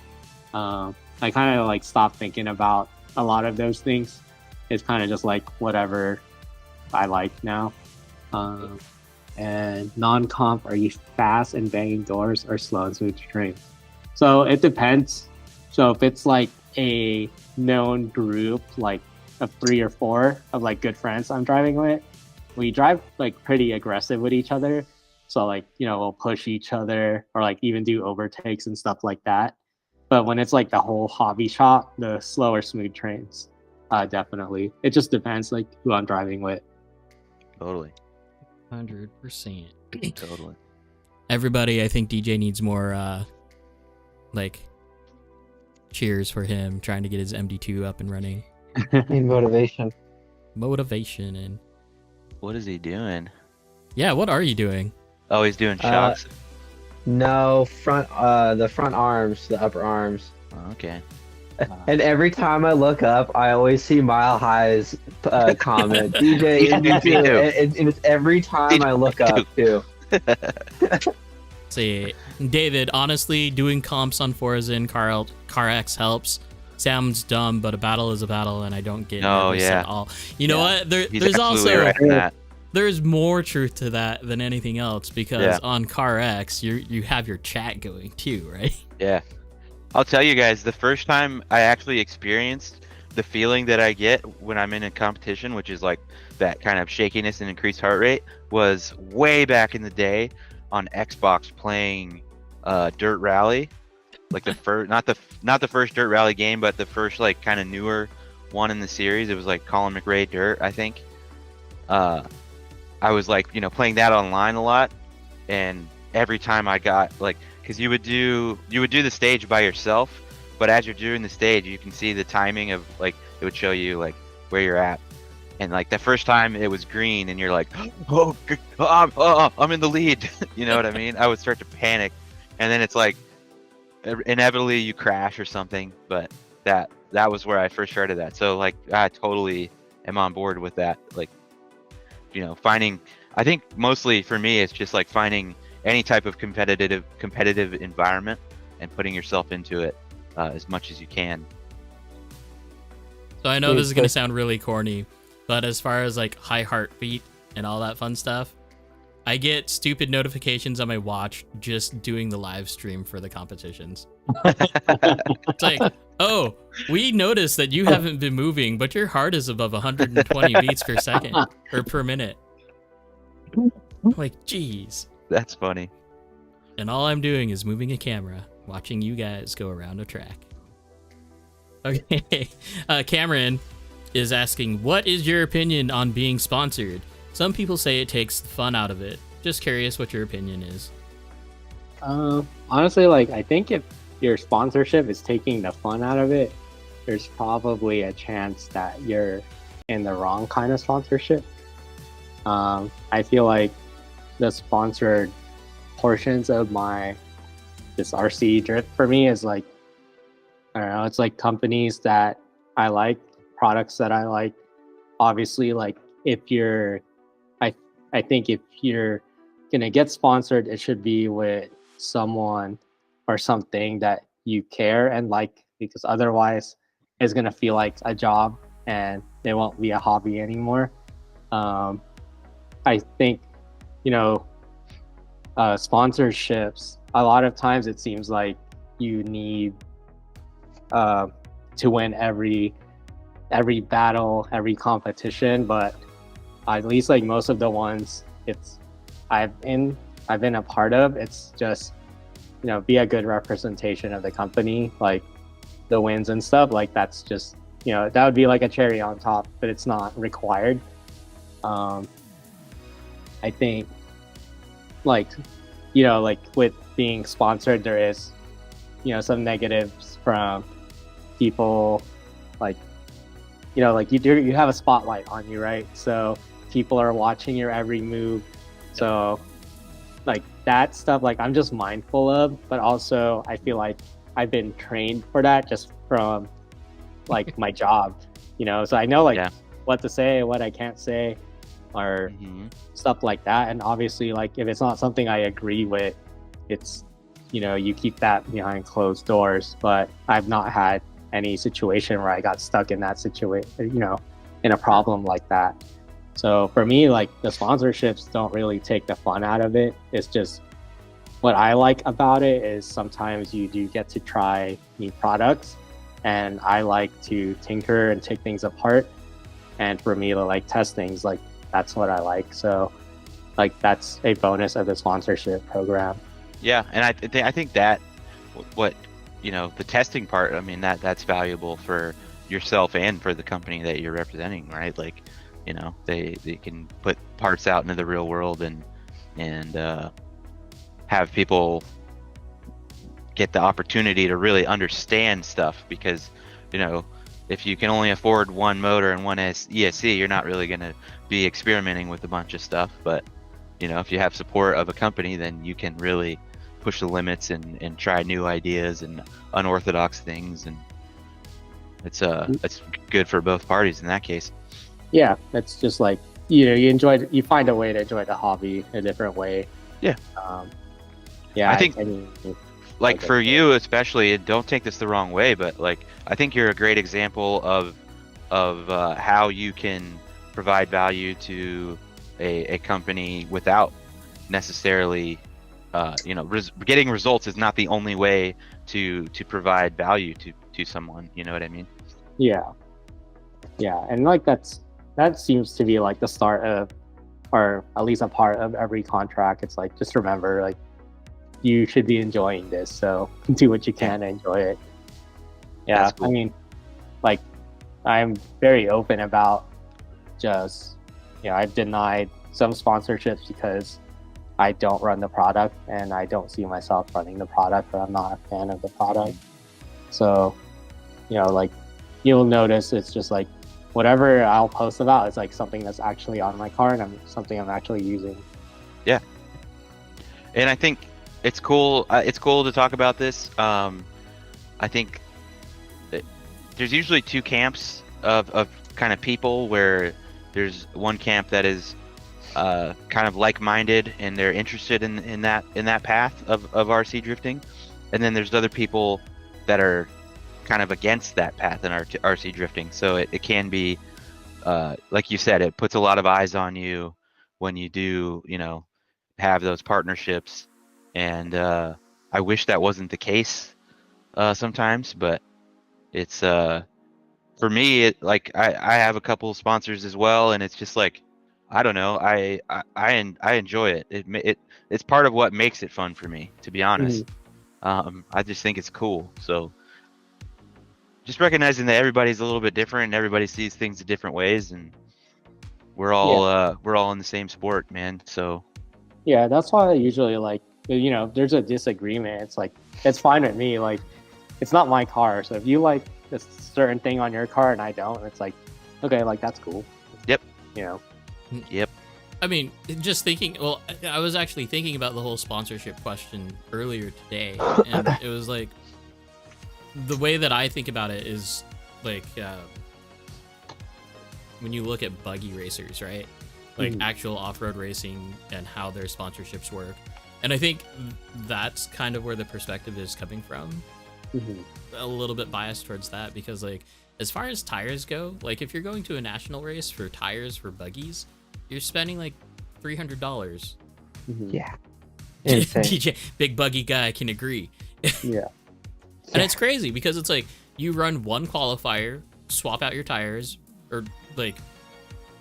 I kind of like stopped thinking about a lot of those things. It's kind of just like whatever I like now. And non-comp, are you fast and banging doors or slow and smooth trains? So it depends. So if it's like a known group, like of 3 or 4 of like good friends I'm driving with, we drive like pretty aggressive with each other. So like, we'll push each other or like even do overtakes and stuff like that. But when it's like the whole hobby shop, the slow or smooth trains, definitely. It just depends like who I'm driving with. Totally. 100%. Totally. Everybody, I think DJ needs more, like, cheers for him trying to get his MD2 up and running. Need motivation. Motivation and... What is he doing? Yeah, what are you doing? Oh, he's doing shocks. No, the front arms, the upper arms. Oh, okay. And every time I look up, I always see Mile High's comment. DJ, Me too. and it's every time I look up too. See, David, honestly, doing comps on Forza and Car X helps. Sounds dumb, but a battle is a battle, and I don't get nervous at all. You know what? He's There's absolutely also right in that. there's more truth to that than anything else, because on Car X, you have your chat going too, right? Yeah. I'll tell you guys, the first time I actually experienced the feeling that I get when I'm in a competition, which is like that kind of shakiness and increased heart rate, was way back in the day on Xbox playing Dirt Rally, like the first, not the first Dirt Rally game, but the first like kind of newer one in the series. It was like Colin McRae Dirt, I think. I was like, playing that online a lot, and every time I got like, because you would do the stage by yourself, but as you're doing the stage, you can see the timing of like, it would show you like where you're at, and like the first time it was green, and you're like, I'm in the lead. You know what I mean? I would start to panic, and then it's like inevitably you crash or something. But that was where I first started that. So like I totally am on board with that. Like, finding, I think mostly for me it's just like finding any type of competitive environment and putting yourself into it as much as you can. So I know this is going to sound really corny, but as far as like high heartbeat and all that fun stuff, I get stupid notifications on my watch just doing the live stream for the competitions. It's like, oh, we noticed that you haven't been moving, but your heart is above 120 beats per second or per minute. I'm like, geez. That's funny. And all I'm doing is moving a camera, watching you guys go around a track. Okay. Cameron is asking, what is your opinion on being sponsored? Some people say it takes the fun out of it. Just curious what your opinion is. Honestly, like, I think if your sponsorship is taking the fun out of it, there's probably a chance that you're in the wrong kind of sponsorship. I feel like the sponsored portions of this RC drift for me is like, I don't know, it's like companies that I like, products that I like. Obviously, like I think if you're gonna get sponsored, it should be with someone or something that you care and like, because otherwise it's gonna feel like a job and it won't be a hobby anymore. I think, sponsorships, a lot of times it seems like you need to win every battle, every competition, but at least like most of the ones I've been a part of, it's just, be a good representation of the company, like the wins and stuff. Like that's just, that would be like a cherry on top, but it's not required. I think like, you know, like with being sponsored, there is, you know, some negatives from people, like, you know, like you have a spotlight on you, right? So people are watching your every move. So like that stuff, like I'm just mindful of, but also I feel like I've been trained for that just from like my job, you know, so I know like what to say, what I can't say, or stuff like that. And obviously, like if it's not something I agree with, it's, you know, you keep that behind closed doors. But I've not had any situation where I got stuck in that situation, you know, in a problem like that. So for me, like the sponsorships don't really take the fun out of it. It's just what I like about it is sometimes you do get to try new products, and I like to tinker and take things apart. And for me to like test things, like that's what I like. So like that's a bonus of the sponsorship program. Yeah, and I think that what, you know, the testing part, I mean, that's valuable for yourself and for the company that you're representing, right? Like, you know, they can put parts out into the real world and have people get the opportunity to really understand stuff, because, you know, if you can only afford one motor and one ESC, you're not really going to be experimenting with a bunch of stuff. But, you know, if you have support of a company, then you can really push the limits and try new ideas and unorthodox things, and it's good for both parties in that case. Yeah, it's just like, you know, you find a way to enjoy the hobby a different way. Yeah. Yeah, I think, I mean, like for you especially, don't take this the wrong way, but like I think you're a great example of how you can provide value to a company without necessarily, you know, getting results is not the only way to provide value to someone. You know what I mean? Yeah, and like that seems to be like the start of, or at least a part of every contract. It's like, just remember, like you should be enjoying this, so do what you can to enjoy it. Yeah, cool. I mean, like I'm very open about just, you know, I've denied some sponsorships because I don't run the product and I don't see myself running the product, or I'm not a fan of the product. So, you know, like you'll notice it's just like whatever I'll post about is like something that's actually on my car and something I'm actually using. Yeah. And I think it's cool. It's cool to talk about this. I think there's usually two camps of kind of people, where there's one camp that is kind of like-minded and they're interested in that path of RC drifting, and then there's other people that are kind of against that path in RC drifting. So it can be, like you said, it puts a lot of eyes on you when you do, you know, have those partnerships. And I wish that wasn't the case sometimes, but it's for me, like I have a couple of sponsors as well, and it's just like, I don't know, I enjoy it. It's part of what makes it fun for me, to be honest. I just think it's cool. So just recognizing that everybody's a little bit different and everybody sees things in different ways, and we're all in the same sport, man. So yeah, that's why I usually, like, you know, if there's a disagreement, it's like, it's fine with me. Like, it's not my car, so if you like this certain thing on your car and I don't, it's like, okay, like that's cool. Yep. You know. Yep. I mean, just thinking, well, I was actually thinking about the whole sponsorship question earlier today, and it was like, the way that I think about it is like, when you look at buggy racers, right? Like actual off-road racing and how their sponsorships work. And I think that's kind of where the perspective is coming from. A little bit biased towards that, because like, as far as tires go, like if you're going to a national race for tires for buggies, you're spending like $300. Yeah. DJ, big buggy guy, can agree. Yeah. And it's crazy because it's like, you run one qualifier, swap out your tires, or like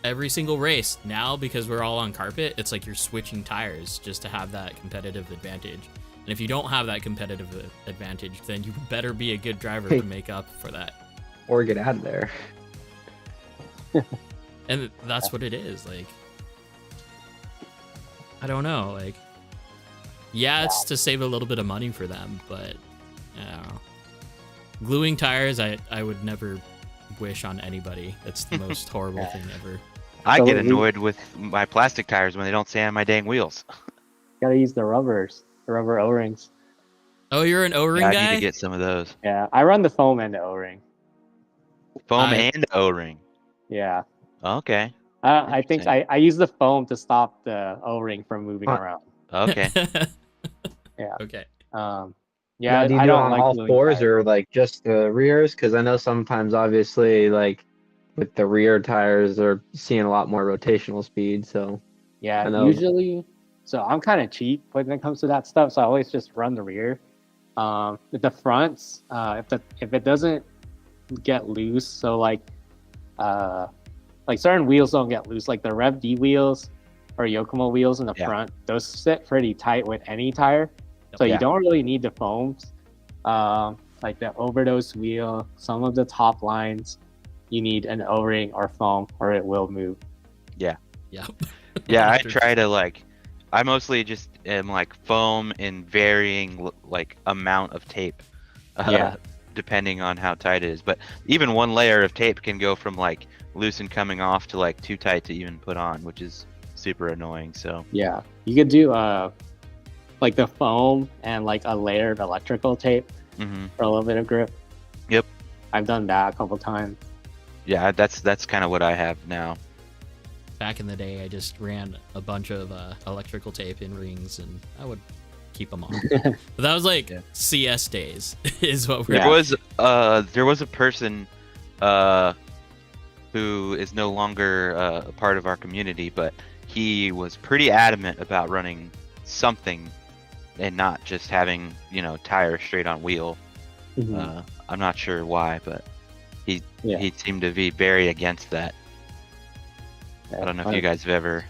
every single race. Now, because we're all on carpet, it's like you're switching tires just to have that competitive advantage. And if you don't have that competitive advantage, then you better be a good driver to make up for that. Or get out of there. And that's what it is. Like, I don't know. Like, Yeah, it's to save a little bit of money for them, but gluing tires, I would never wish on anybody. That's the most horrible thing ever. I get annoyed with my plastic tires when they don't stay on my dang wheels. Gotta use the rubber O-rings. Oh, you're an O-ring guy? I need to get some of those. Yeah, I run the foam and the O-ring. Foam and O-ring. Yeah. Okay. I think I use the foam to stop the O-ring from moving around. Okay. Yeah. Okay. Yeah, do you I do don't on like all gluing fours tires. or like just the rears? Because I know sometimes, obviously, like with the rear tires, they're seeing a lot more rotational speed. So Yeah, I know. usually. So I'm kind of cheap when it comes to that stuff. So I always just run the rear. With the fronts, if it doesn't get loose, so like certain wheels don't get loose, like the Rev D wheels or Yokomo wheels in the front, those sit pretty tight with any tire. So you don't really need the foams. Like the overdose wheel, some of the top lines, you need an O-ring or foam or it will move. Yeah. Yeah, I try to I mostly just am foam in varying amount of tape. Depending on how tight it is. But even one layer of tape can go from loose and coming off to too tight to even put on, which is super annoying. So yeah, you could do the foam and a layer of electrical tape for a little bit of grip. Yep, I've done that a couple times. Yeah, that's kind of what I have now. Back in the day, I just ran a bunch of electrical tape in rings, and I would keep them on. But that was CS days, is what we're. There was a person who is no longer a part of our community, but he was pretty adamant about running something and not just having tires straight on wheel. I'm not sure why, but he seemed to be very against that. I don't know if you guys have ever.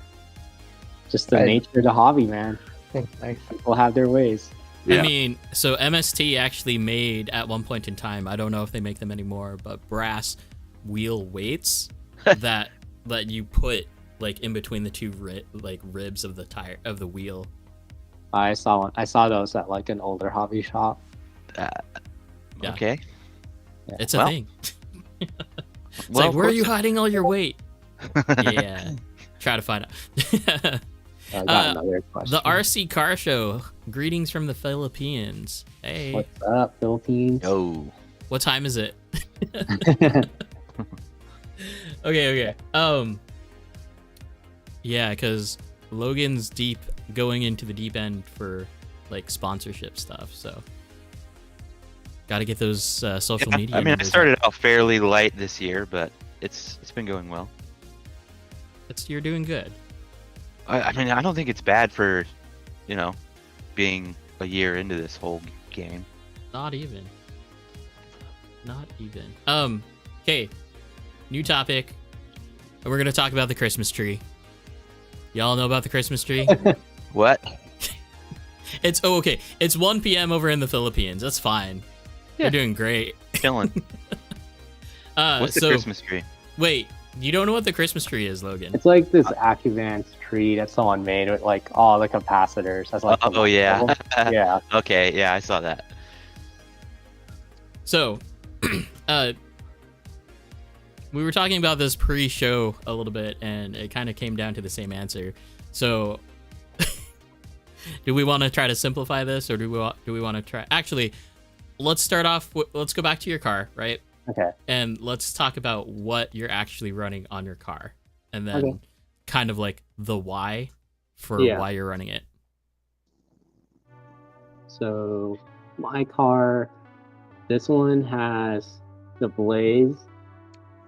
Just the nature of the hobby, man. People have their ways. I mean, so MST actually made at one point in time, I don't know if they make them anymore, but brass wheel weights that you put in between the two ribs of the tire of the wheel. I saw those at an older hobby shop. Okay. Yeah. It's a thing. It's where are you hiding all your weight? Yeah. Try to find out. I got another question. The RC Car Show. Greetings from the Philippines. Hey. What's up, Philippines? Yo. What time is it? Okay. Yeah, because Logan's going into the deep end for sponsorship stuff, so got to get those social media. I mean, I started out fairly light this year, but it's been going well. You're doing good. I mean, I don't think it's bad for, being a year into this whole game. Not even. Okay. New topic. We're gonna talk about the Christmas tree. Y'all know about the Christmas tree? What? It's okay. It's 1 p.m. over in the Philippines. That's fine. They're doing great. Chilling. What's the Christmas tree? Wait, you don't know what the Christmas tree is, Logan? It's this Acuvance tree that someone made with all the capacitors. That's yeah. Yeah. Okay, yeah, I saw that. So, we were talking about this pre-show a little bit, and it kind of came down to the same answer. So, do we want to try to simplify this, or do we want to try? Actually, let's start off. Let's go back to your car, right? Okay. And let's talk about what you're actually running on your car, and then kind of the why for why you're running it. So, my car, this one has the Blaze,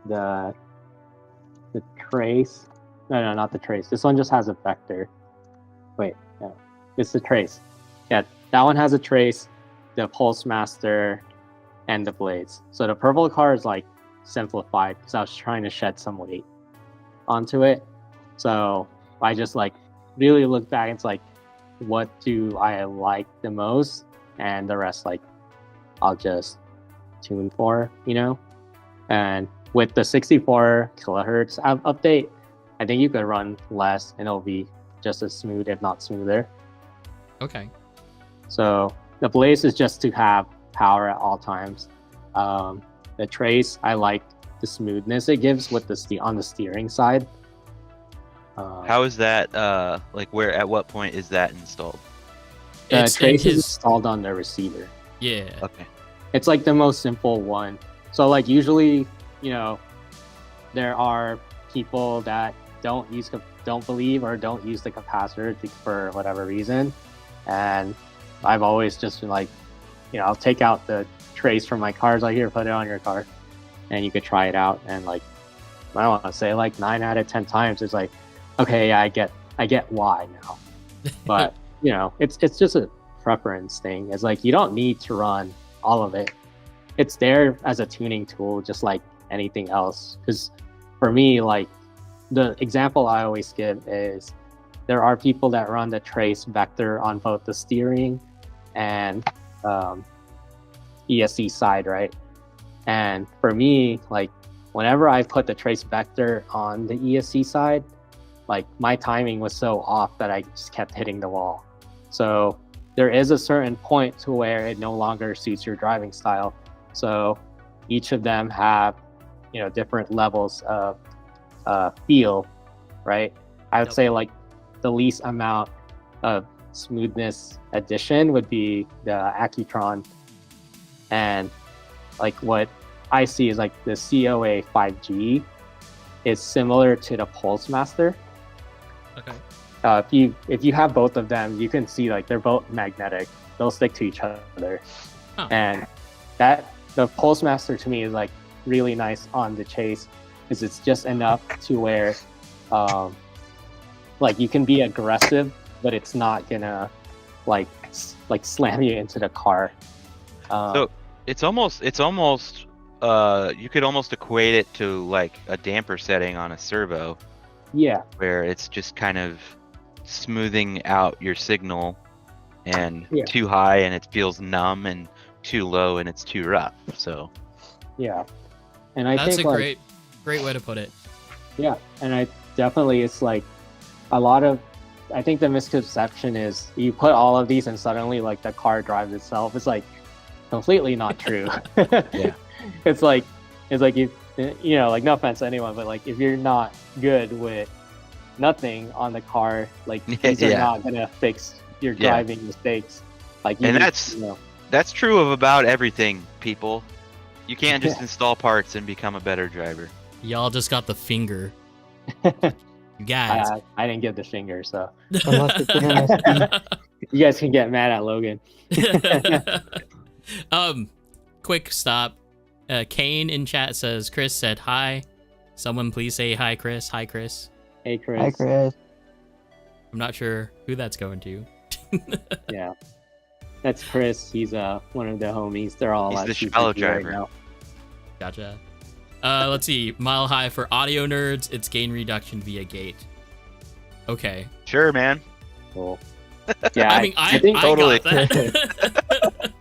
the Trace. No, not the Trace. This one just has a Vector. Wait, no, it's the Trace. Yeah, that one has a Trace, the Pulse Master, and the Blaze. So the purple car is simplified because I was trying to shed some weight onto it. So I just really look back. It's what do I like the most, and the rest I'll just tune for, And with the 64 kilohertz update, I think you could run less and it'll be just as smooth, if not smoother. Okay. So the Blaze is just to have power at all times. The Trace, I like the smoothness it gives with on the steering side. How is that? Like, where? At what point is that installed? The Trace is installed on the receiver. Yeah. Okay. It's like the most simple one. So like usually, you know, there are people that don't believe or don't use the capacitor for whatever reason, and I've always just been like, you know, I'll take out the Trace from my cars. Like, here, put it on your car, and you could try it out. And like, I don't want to say like 9 out of 10 times, it's like, okay, I get why now, but you know, it's just a preference thing. It's like you don't need to run all of it. It's there as a tuning tool, just like anything else. Because for me, like the example I always give is there are people that run the Trace vector on both the steering and ESC side, right? And for me, like whenever I put the Trace vector on the ESC side, like my timing was so off that I just kept hitting the wall. So there is a certain point to where it no longer suits your driving style. So each of them have, you know, different levels of feel, right? I would say like the least amount of smoothness addition would be the Accutron, and like what I see is like the COA 5G is similar to the Pulse Master. Okay. If you have both of them, you can see like they're both magnetic. They'll stick to each other, and that the Pulse Master to me is like really nice on the Chase, because it's just enough to where like you can be aggressive, but it's not gonna like slam you into the car. So it's almost you could almost equate it to like a damper setting on a servo. Yeah. Where it's just kind of smoothing out your signal, and too high and it feels numb, and too low and it's too rough. So yeah, and I that's think a like, great way to put it. Yeah, and I definitely, it's like a lot of, I think the misconception is you put all of these and suddenly like the car drives itself. It's like completely not true. Yeah. It's like if, you know, like no offense to anyone, but like if you're not good with nothing on the car, like these are not gonna fix your driving mistakes. Like you and need, you know, that's true of about everything, people. You can't just install parts and become a better driver. Y'all just got the finger. You guys. I didn't give the finger, so Unless it's an you guys can get mad at Logan. Quick stop. Kane in chat says Chris said hi. Someone please say hi, Chris. Hi, Chris. Hey, Chris. Hi, Chris. I'm not sure who that's going to. Yeah, that's Chris. He's one of the homies. They're all He's the shallow driver. Right now. Gotcha. Let's see. Mile High for audio nerds. It's gain reduction via gate. Okay. Sure, man. Cool. Yeah, I mean, I think totally. got that.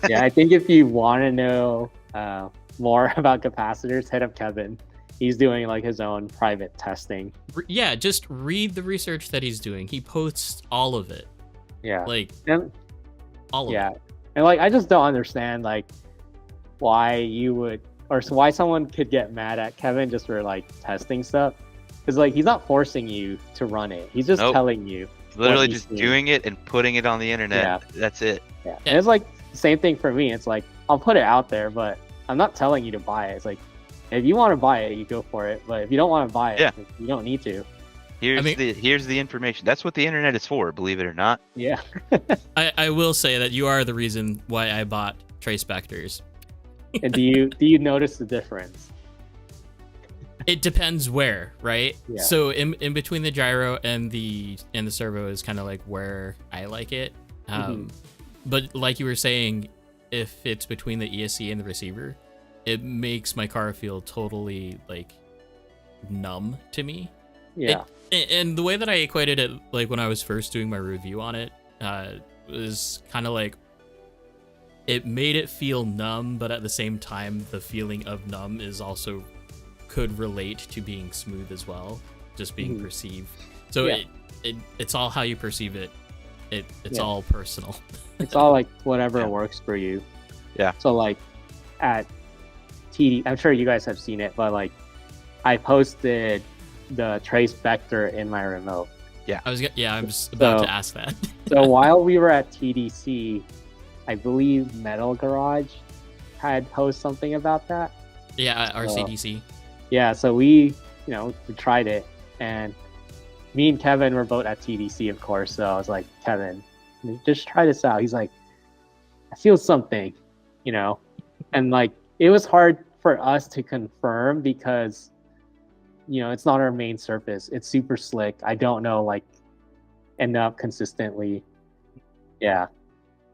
Yeah, I think if you want to know more about capacitors, hit up Kevin. He's doing like his own private testing. Yeah, just read the research that he's doing. He posts all of it. Yeah. Like and, all of it. yeah. And like I just don't understand like why you would, or why someone could get mad at Kevin just for like testing stuff. Because like he's not forcing you to run it. He's just telling you. Literally just doing it and putting it on the internet. Yeah. That's it. Yeah. And it's like the same thing for me. It's like I'll put it out there, but I'm not telling you to buy it. It's like if you want to buy it, you go for it. But if you don't want to buy it, you don't need to. Here's the information. That's what the internet is for, believe it or not. Yeah. I will say that you are the reason why I bought Trace Vectors. And do you notice the difference? It depends where, right? Yeah. So in between the gyro and the servo is kind of like where I like it. But like you were saying, if it's between the ESC and the receiver, it makes my car feel totally like numb to me. Yeah. And the way that I equated it, like when I was first doing my review on it, was kind of like it made it feel numb, but at the same time, the feeling of numb is also could relate to being smooth as well, just being perceived. So it's all how you perceive it. it's all personal. It's all like whatever works for you. Yeah. So like at TD, I'm sure you guys have seen it, but like I posted the trace vector in my remote. I was about to ask that. So while we were at TDC, I believe Metal Garage had posted something about that. Yeah, RCDC. Yeah, so we tried it, and me and Kevin were both at TDC, of course. So I was like, Kevin, just try this out. He's like, I feel something, and like it was hard for us to confirm because it's not our main surface. It's super slick. I don't know, like, enough consistently. Yeah.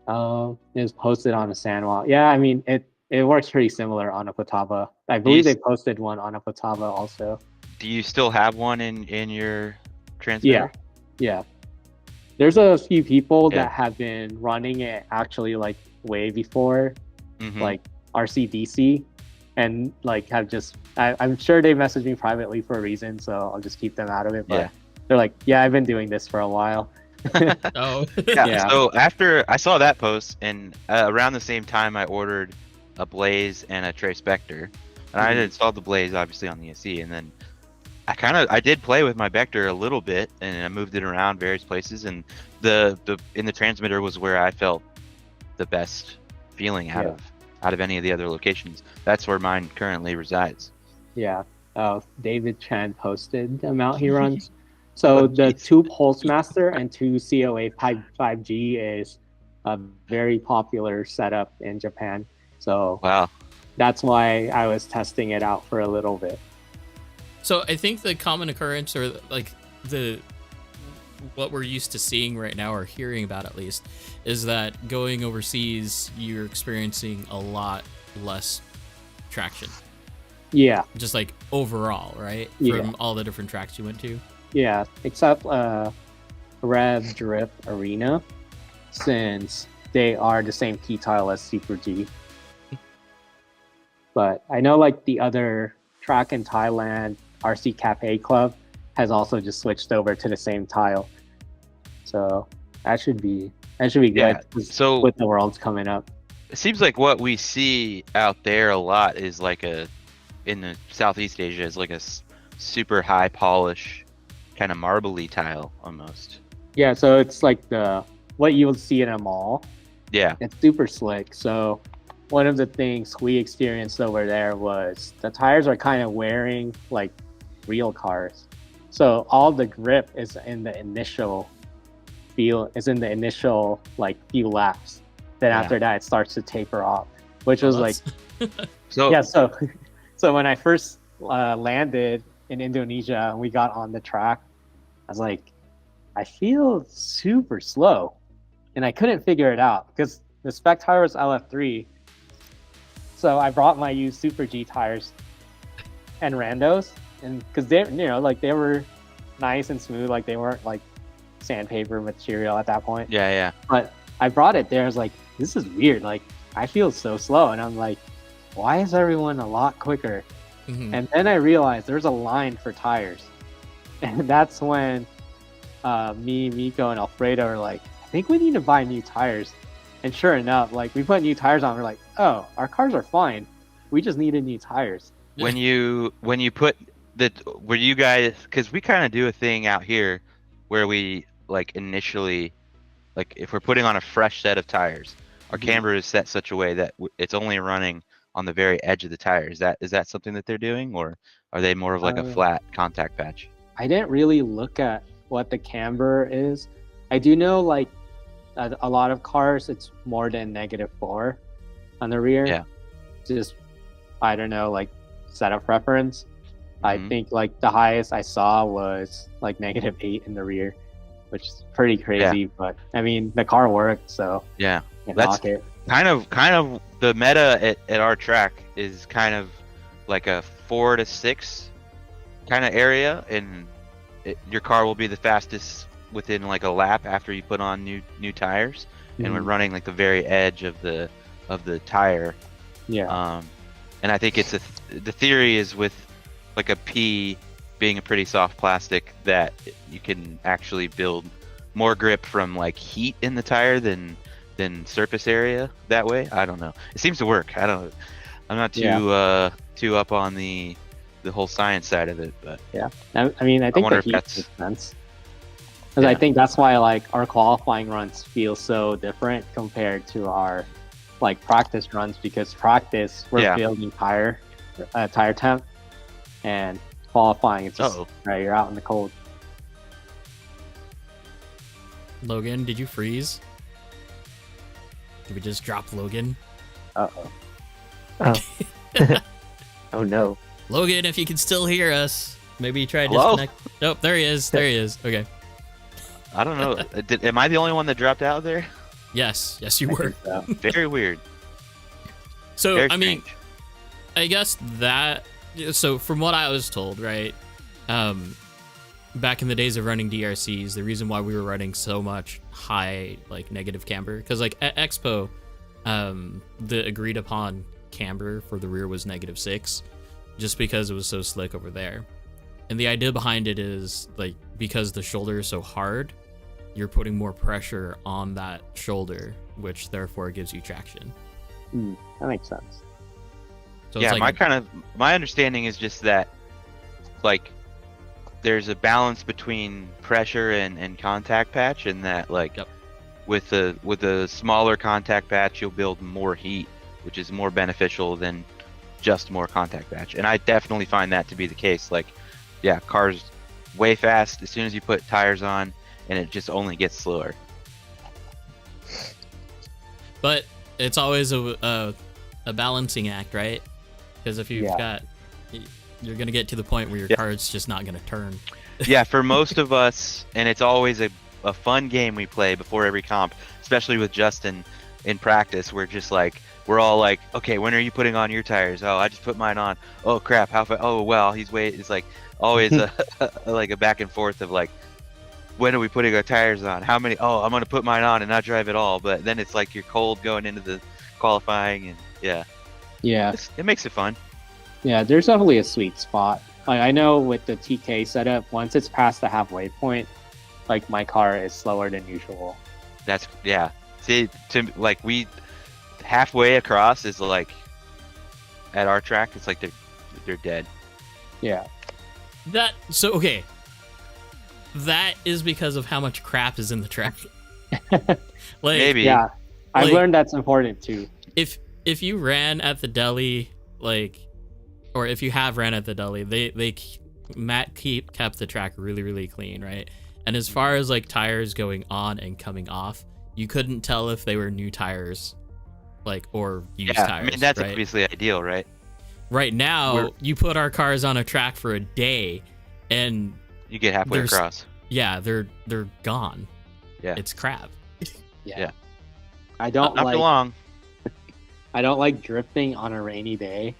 It was posted on a sandwall. Yeah, I mean, it works pretty similar on a Potava. I believe they posted one on a Potava also. Do you still have one in your transmitter? Yeah. There's a few people that have been running it actually like way before, like RCDC, and like have just I'm sure they messaged me privately for a reason, so I'll just keep them out of it. But they're like, yeah, I've been doing this for a while. Oh. Yeah. So after I saw that post, and around the same time, I ordered a Blaze and a Trace Vector, and I installed the Blaze obviously on the SE, and then I did play with my Vector a little bit, and I moved it around various places, and the in the transmitter was where I felt the best feeling out of any of the other locations. That's where mine currently resides. Yeah. David Chan posted the amount he runs. So the 2 Pulse Master and 2 COA 5G is a very popular setup in Japan. So that's why I was testing it out for a little bit. So I think the common occurrence, or like what we're used to seeing right now, or hearing about at least, is that going overseas, you're experiencing a lot less traction. Yeah. Just like overall, right? Yeah. From all the different tracks you went to. Yeah, except Rev Drift Arena, since they are the same key tile as Super G. But I know like the other track in Thailand, RC Cafe Club, has also just switched over to the same tile. So that should be good. So with the Worlds coming up, it seems like what we see out there a lot is like in the Southeast Asia is like a super high polish, kind of marbly tile almost. Yeah, so it's like what you would see in a mall. Yeah. It's super slick. So one of the things we experienced over there was the tires are kind of wearing like real cars. So all the grip is in the initial like few laps. Then after that it starts to taper off, which was like so when I first landed in Indonesia and we got on the track, I was like, I feel super slow, and I couldn't figure it out because the spec tire was LF3. So I brought my used Super G tires and randos, and because they were nice and smooth, like they weren't like sandpaper material at that point. Yeah. But I brought it there. I was like, this is weird. Like I feel so slow, and I'm like, why is everyone a lot quicker? And then I realized there's a line for tires. And that's when me, Miko, and Alfredo are like, I think we need to buy new tires. And sure enough, like we put new tires on, we're like, oh, our cars are fine. We just needed new tires. When you put were you guys, because we kind of do a thing out here where we like initially, like if we're putting on a fresh set of tires, our camber is set such a way that it's only running on the very edge of the tire. Is that something that they're doing, or are they more of like a flat contact patch? I didn't really look at what the camber is. I do know like a lot of cars it's more than -4 on the rear. Yeah. Just I don't know, like setup preference. I think like the highest I saw was like -8 in the rear, which is pretty crazy. But I mean the car worked, so yeah, that's it. Kind of the meta at our track is kind of like a 4 to 6 kind of area, and your car will be the fastest within like a lap after you put on new tires, and we're running like the very edge of the tire. Yeah. And I think it's the theory is with like a P being a pretty soft plastic that you can actually build more grip from like heat in the tire than surface area that way. I don't know. It seems to work. I'm not too up on the whole science side of it, but I mean, I think wonder the if heat that's- makes sense. Because I think that's why like our qualifying runs feel so different compared to our like practice runs, because practice we're building tire temp, and qualifying it's just right, you're out in the cold. Logan, did you freeze? Did we just drop Logan? Uh-oh. Oh. Oh no. Logan, if you can still hear us, maybe try to Hello? disconnect. Nope, there he is. There he is. Okay. I don't know. Am I the only one that dropped out there? Yes, you were. Very weird. So, Very I mean, strange. I guess that. So, from what I was told, right, back in the days of running DRCs, the reason why we were running so much high, like, negative camber, because, like, at Expo, the agreed upon camber for the rear was -6, just because it was so slick over there. And the idea behind it is, like, because the shoulder is so hard, you're putting more pressure on that shoulder, which therefore gives you traction. That makes sense. So Yeah, it's like, my understanding is just that, like, there's a balance between pressure and contact patch, and that, like, with a smaller contact patch, you'll build more heat, which is more beneficial than just more contact patch. And I definitely find that to be the case. Like, yeah, cars way fast as soon as you put tires on, and it just only gets slower. but it's always a balancing act, right? Because if you've got, you're gonna get to the point where your car's just not gonna turn. Yeah, for most of us, and it's always a fun game we play before every comp, especially with Justin in practice. We're all like, okay, when are you putting on your tires? Oh, I just put mine on. Oh crap, how far? Oh well, it's like always like a back and forth of like, when are we putting our tires on? How many? Oh, I'm gonna put mine on and not drive at all. But then it's like you're cold going into the qualifying, and it makes it fun. Yeah, there's definitely a sweet spot. Like, I know with the TK setup, once it's past the halfway point, like, my car is slower than usual. That's See, we halfway across is like, at our track, it's like they're dead. Yeah. Okay. That is because of how much crap is in the track. Like, Maybe. Yeah, I've learned that's important too. If you ran at the deli, like, or if you have ran at the deli, Matt kept the track really, really clean, right? And as far as like tires going on and coming off, you couldn't tell if they were new tires, like, or used tires. I mean, that's right? obviously ideal, right? Right now, you put our cars on a track for a day, and you get halfway across. Yeah, they're gone. Yeah, it's crap. Yeah. I don't not for long. I don't like drifting on a rainy day,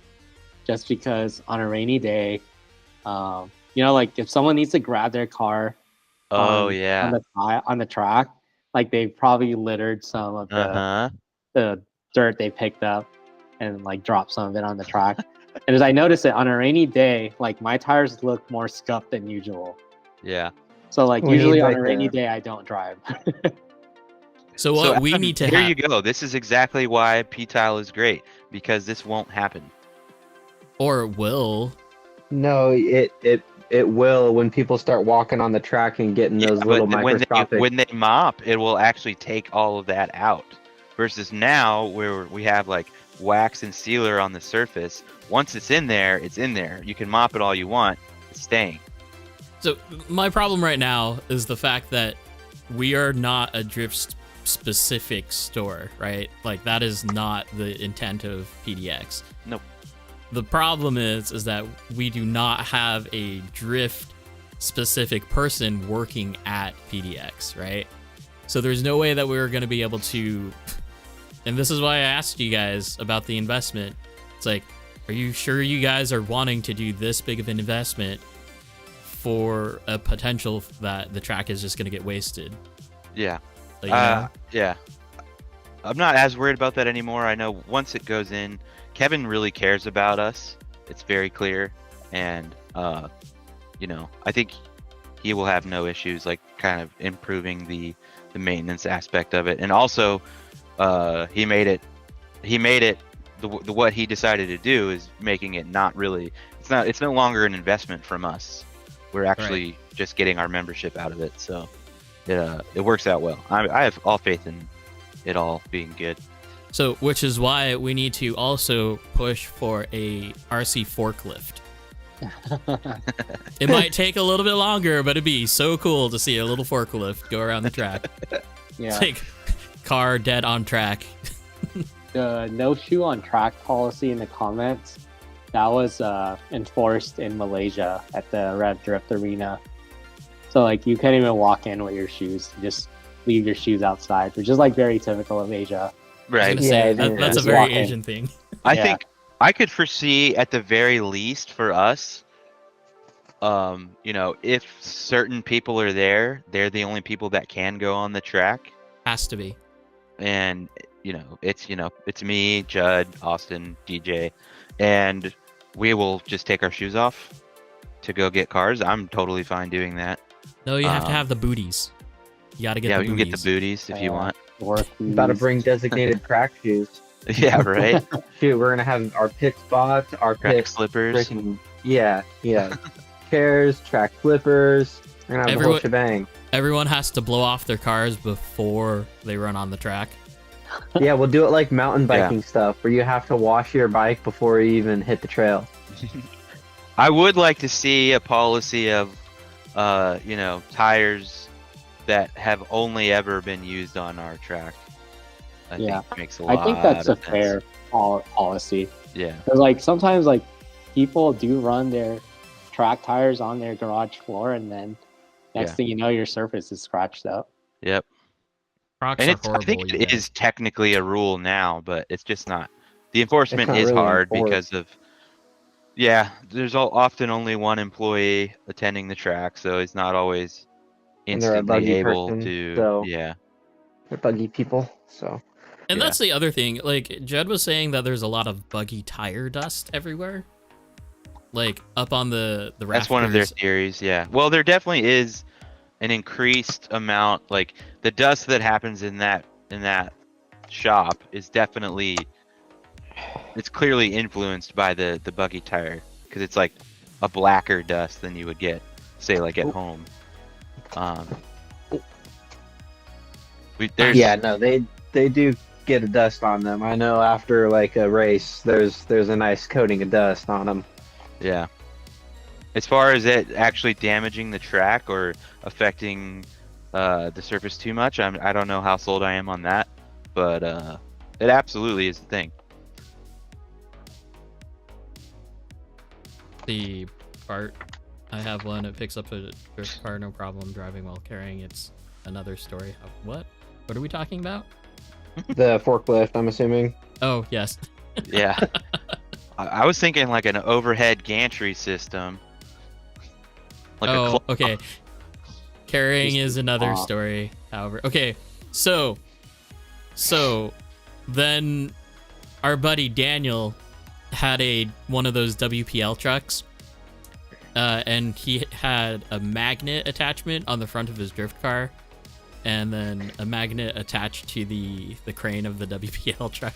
just because on a rainy day, like if someone needs to grab their car, on the track, like they probably littered some of the dirt they picked up and like dropped some of it on the track. And as I noticed it on a rainy day, like my tires look more scuffed than usual. Yeah. So like usually on a rainy day, I don't drive. So we need to Here you go. This is exactly why P-Tile is great, because this won't happen. Or it will. No, it will when people start walking on the track and getting those little microscopic. When they mop, it will actually take all of that out. Versus now, where we have like wax and sealer on the surface. Once it's in there, it's in there. You can mop it all you want. It's staying. So my problem right now is the fact that we are not a drift specific store, right? Like, that is not the intent of PDX. Nope. The problem is that we do not have a drift specific person working at PDX, right? So there's no way that we're going to be able to, and this is why I asked you guys about the investment. It's like, are you sure you guys are wanting to do this big of an investment for a potential that the track is just going to get wasted? Yeah. Like, yeah. I'm not as worried about that anymore. I know once it goes in, Kevin really cares about us. It's very clear. And, I think he will have no issues like kind of improving the maintenance aspect of it. And also he made it what he decided to do is making it not really, it's no longer an investment from us. We're actually just getting our membership out of it, so it works out well. I have all faith in it all being good. So, which is why we need to also push for a RC forklift. It might take a little bit longer, but it'd be so cool to see a little forklift go around the track. Yeah. It's like car dead on track. The no shoe on track policy in the comments, that was enforced in Malaysia at the Red Drift Arena. So like you can't even walk in with your shoes, you just leave your shoes outside, which is like very typical of Asia. Right. Yeah, that's a very Asian thing. I think I could foresee at the very least for us, you know, if certain people are there, they're the only people that can go on the track. Has to be. And it's me, Judd, Austin, DJ, and we will just take our shoes off to go get cars. I'm totally fine doing that. No, you have to have the booties. You got to get the booties. Yeah, we can get the booties if you want. About to bring designated track shoes. Yeah, right. Shoot, we're gonna have our pit spots, our track slippers. Yeah. Chairs, track flippers. We're gonna have the whole shebang. Everyone has to blow off their cars before they run on the track. Yeah, we'll do it like mountain biking stuff, where you have to wash your bike before you even hit the trail. I would like to see a policy of, tires that have only ever been used on our track. I think makes a lot. I think that's a sense. fair policy. Yeah. Because like sometimes like people do run their track tires on their garage floor, and then next thing you know, your surface is scratched up. Yep. Crocs and are horrible, I think it is technically a rule now, but it's just not. The enforcement is really hard enforced. because of, there's often only one employee attending the track, so he's not always And they're a instantly buggy able person, to. so- Yeah. They're buggy people, so. And Yeah. that's the other thing. Like, Judd was saying that there's a lot of buggy tire dust everywhere. Like, up on the rafters. That's one of their theories, yeah. Well, there definitely is an increased amount, like, the dust that happens in that shop is definitely, it's clearly influenced by the buggy tire, because it's like a blacker dust than you would get, say, like at home. They do get a dust on them. I know after like a race, there's a nice coating of dust on them. Yeah. As far as it actually damaging the track or affecting the surface too much, I don't know how sold I am on that, but it absolutely is a thing. The part, I have one. It picks up a drift car, no problem. Driving while carrying, it's another story. What? What are we talking about? The forklift, I'm assuming. Oh, yes. Yeah. I was thinking like an overhead gantry system. Like okay. Carrying is another story, however. Okay, so then our buddy Daniel had one of those WPL trucks, and he had a magnet attachment on the front of his drift car, and then a magnet attached to the crane of the WPL truck.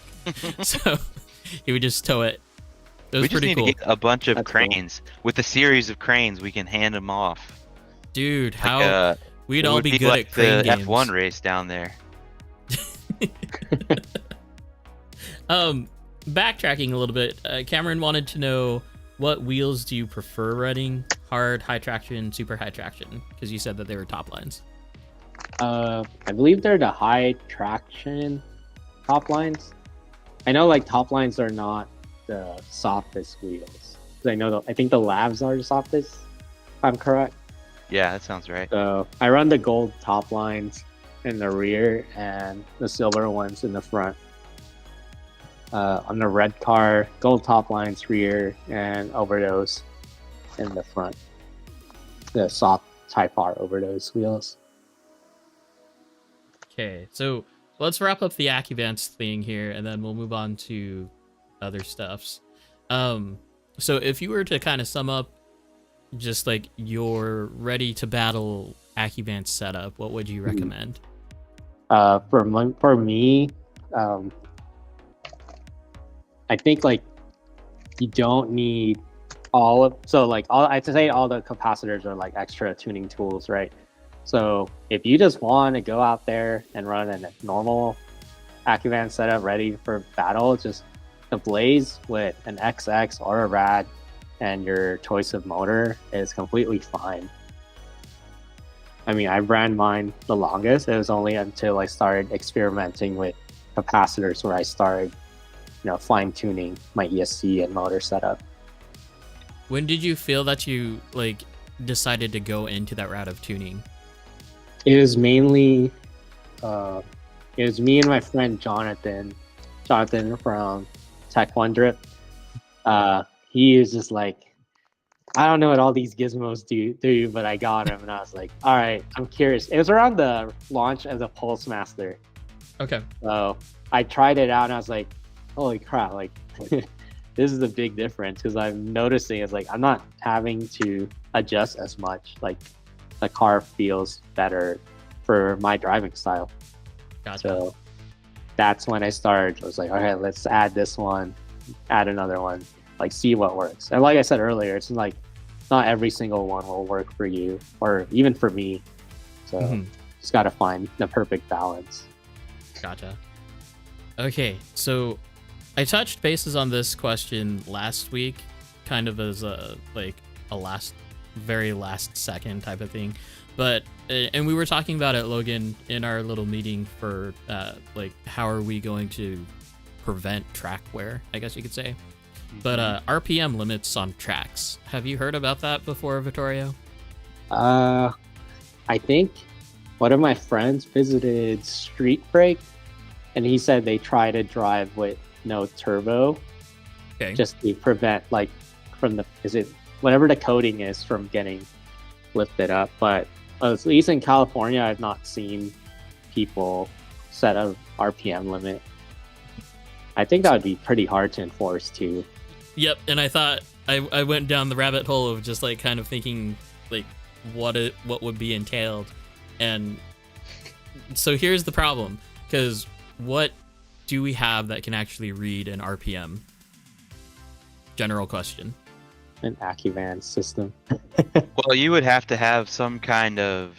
So he would just tow it. It was we just pretty need cool. to get a bunch of That's cranes. With a series of cranes, we can hand them off. Dude, Like, how we'd it all would be good like at crane the games. F1 race down there. Backtracking a little bit, Cameron wanted to know, what wheels do you prefer running? Hard, high traction, super high traction? Because you said that they were top lines. I believe they're the high traction top lines. I know like top lines are not the softest wheels. I think the labs are the softest, if I'm correct. Yeah, that sounds right. So I run the gold top lines in the rear and the silver ones in the front. On the red car, gold top lines rear and overdose in the front. The soft Type R overdose wheels. Okay, so let's wrap up the Acuvance thing here, and then we'll move on to other stuffs. So if you were to kind of sum up just like your ready to battle Acuvance setup, what would you recommend? For me, I think like you don't need all the capacitors are like extra tuning tools, right? So if you just want to go out there and run a normal Acuvance setup ready for battle, just the blaze with an XX or a rad and your choice of motor is completely fine. I mean, I ran mine the longest. It was only until I started experimenting with capacitors where I started, fine tuning my ESC and motor setup. When did you feel that you like decided to go into that route of tuning? It was mainly, it was me and my friend Jonathan from Tech One Drip. He was just like, I don't know what all these gizmos do, but I got him, and I was like, all right, I'm curious. It was around the launch of the Pulse Master. Okay. So I tried it out, and I was like, holy crap, like this is a big difference, because I'm noticing it's like I'm not having to adjust as much. Like the car feels better for my driving style. Gotcha. So that's when I started. I was like, okay, let's add this one, add another one, like see what works. And like I said earlier, it's like not every single one will work for you or even for me. So just got to find the perfect balance. Gotcha. Okay, so I touched bases on this question last week, kind of as a very last second type of thing. But and we were talking about it, Logan, in our little meeting for like how are we going to prevent track wear, I guess you could say. But RPM limits on tracks. Have you heard about that before, Vittorio? I think one of my friends visited Street Brake, and he said they try to drive with no turbo, just to prevent like from whatever the coating is from getting lifted up. But at least in California, I've not seen people set a RPM limit. I think that would be pretty hard to enforce too. Yep, and I thought I went down the rabbit hole of just like kind of thinking like what would be entailed, and so here's the problem, because what do we have that can actually read an RPM? General question. An Acuvance system. Well, you would have to have some kind of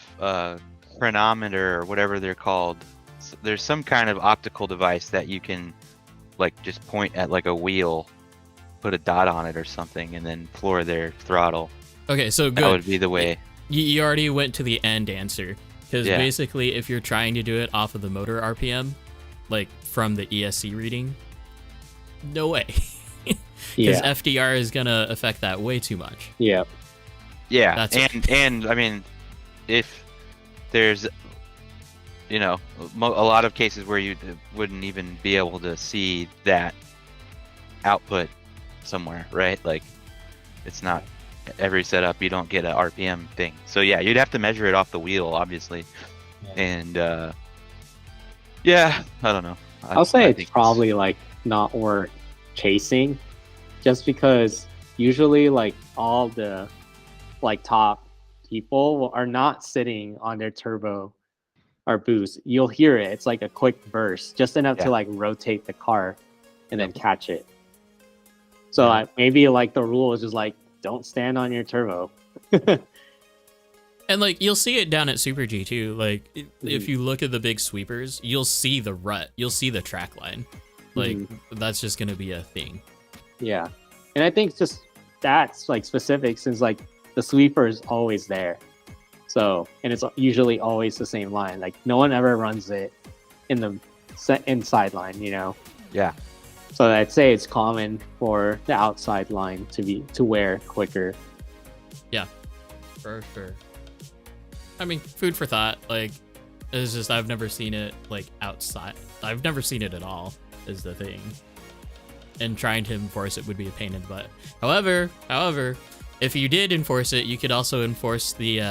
chronometer or whatever they're called. There's some kind of optical device that you can like just point at like a wheel, put a dot on it or something, and then floor their throttle. Okay, so good. That would be the way. You already went to the end answer, because basically if you're trying to do it off of the motor RPM, like from the ESC reading, no way. Because FDR is gonna affect that way too much. Yeah. And I mean, if there's a lot of cases where you wouldn't even be able to see that output somewhere, right? Like it's not every setup you don't get a RPM thing. So yeah, you'd have to measure it off the wheel, obviously. And I don't know. I'll say it's probably like not worth chasing, just because usually like all the like top people are not sitting on their turbo or boost. You'll hear it. It's like a quick burst, just enough to like rotate the car and then catch it. So maybe like the rule is just like don't stand on your turbo. And like you'll see it down at Super G too. Like if you look at the big sweepers, you'll see the rut. You'll see the track line. Like that's just gonna be a thing. Yeah, and I think just that's like specific, since like the sweeper is always there. So, and it's usually always the same line. Like no one ever runs it in the inside line, Yeah. So I'd say it's common for the outside line to wear quicker. Yeah, for sure. I mean, food for thought. Like, it's just I've never seen it like outside. I've never seen it at all. Is the thing. And trying to enforce it would be a pain in the butt. However, if you did enforce it, you could also enforce the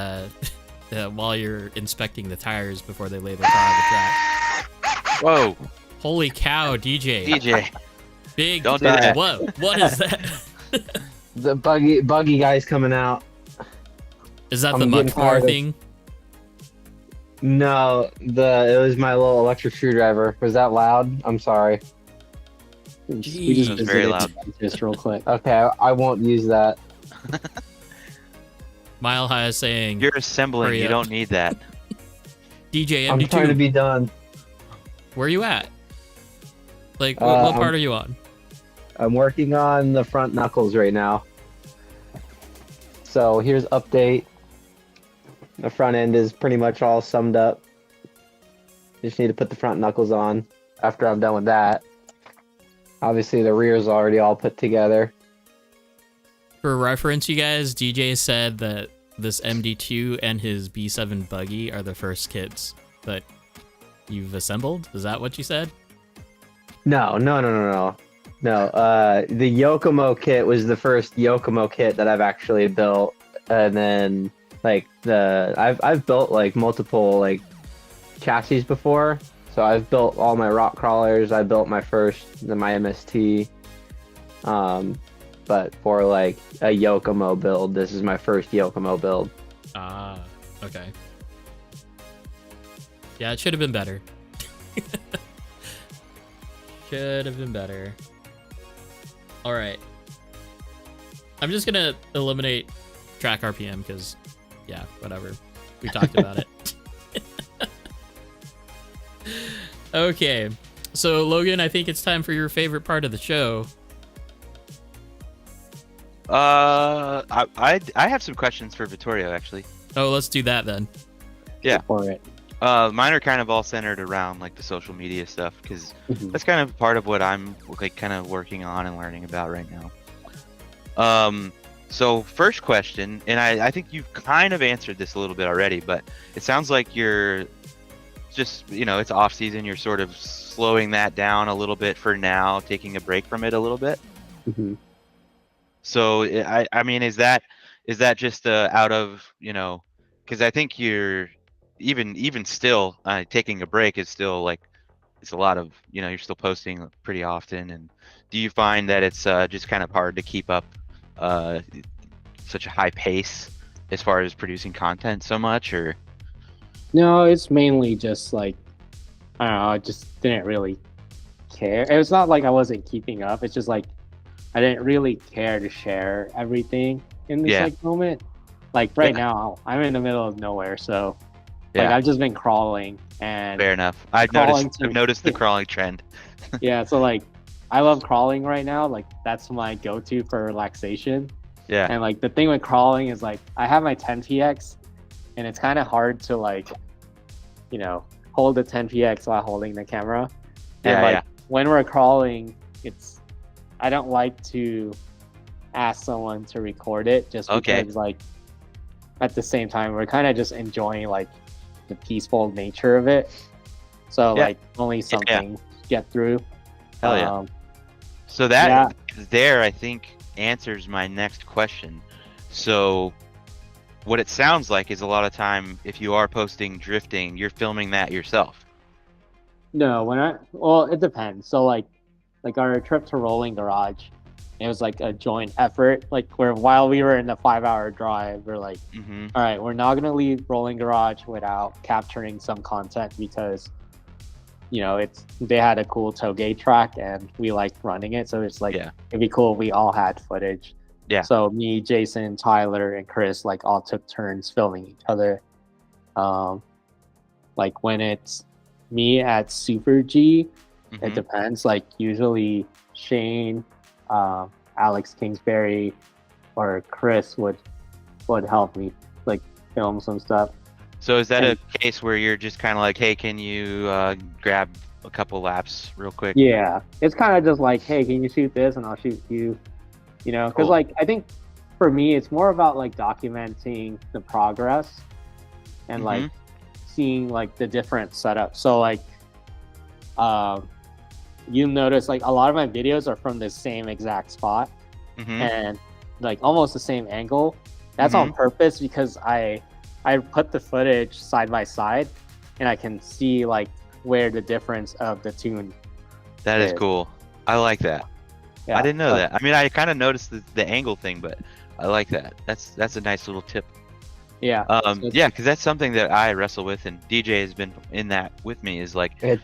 while you're inspecting the tires before they lay their car on the track. Whoa! Holy cow, DJ! Big. Don't do that. Whoa! What is that? The buggy guy's coming out. Is that I'm the getting much more tired of- thing? No, it was my little electric screwdriver. Was that loud? I'm sorry. We Jeez. just That was very visited loud. the dentist real quick. Okay, I won't use that. Mile High is saying, You're assembling. Hurry You up. don't need that. DJ I'm MD2, trying to be done. where are you at? Like, what I'm- part are you on? I'm working on the front knuckles right now. So here's update. The front end is pretty much all summed up. Just need to put the front knuckles on after I'm done with that. Obviously the rear is already all put together. For reference, you guys, DJ said that this MD2 and his B7 buggy are the first kits that you've assembled. Is that what you said? No. The Yokomo kit was the first Yokomo kit that I've actually built, and then like I've built like multiple like chassis before. So I've built all my rock crawlers. I built my MST. But for like a Yokomo build, this is my first Yokomo build. Ah, okay. Yeah, it should have been better. Should have been better. All right. I'm just gonna eliminate track RPM because, yeah, whatever. We talked about it. Okay, so Logan, I think it's time for your favorite part of the show. I have some questions for Vittorio actually. Oh, let's do that then. Yeah. For it. Mine are kind of all centered around like the social media stuff because that's kind of part of what I'm like kind of working on and learning about right now. So first question, and I think you've kind of answered this a little bit already, but it sounds like you're just, it's off season. You're sort of slowing that down a little bit for now, taking a break from it a little bit. Mhm. So I mean, is that just out of, because I think you're even still taking a break is still like, it's a lot of, you're still posting pretty often. And do you find that it's just kind of hard to keep up such a high pace as far as producing content so much, or? No, it's mainly just like, I don't know, I just didn't really care. It's not like I wasn't keeping up. It's just like I didn't really care to share everything in this like moment. Like right now, I'm in the middle of nowhere, so like I've just been crawling and fair enough. I've noticed the crawling trend. Yeah, so like I love crawling right now. Like that's my go-to for relaxation. Yeah. And like the thing with crawling is like I have my 10px, and it's kind of hard to like, hold the 10px while holding the camera. And when we're crawling, I don't like to ask someone to record it just because like at the same time we're kind of just enjoying like the peaceful nature of it. So like only something get through. Hell yeah. So that there I think answers my next question. So what it sounds like is a lot of time if you are posting drifting, you're filming that yourself. No, well, it depends. So like our trip to Rolling Garage, it was like a joint effort. Like while we were in the 5-hour drive, we're like, all right, we're not gonna leave Rolling Garage without capturing some content because, they had a cool tailgate track and we liked running it. So it's like it'd be cool if we all had footage. Yeah. So me, Jason, Tyler, and Chris like all took turns filming each other. Like when it's me at Super G, it depends. Like usually Shane, Alex Kingsbury, or Chris would help me like film some stuff. So is that a case where you're just kind of like, hey, can you grab a couple laps real quick? Yeah, it's kind of just like, hey, can you shoot this and I'll shoot you. Because like I think for me it's more about like documenting the progress and like seeing like the different setups. So like you notice like a lot of my videos are from the same exact spot and like almost the same angle. That's on purpose because I put the footage side by side and I can see like where the difference of the tune that is cool. I like that. Yeah, I didn't know that. I mean, I kind of noticed the angle thing, but I like that. That's a nice little tip. Yeah. Yeah, because that's something that I wrestle with, and DJ has been in that with me. Is like, It's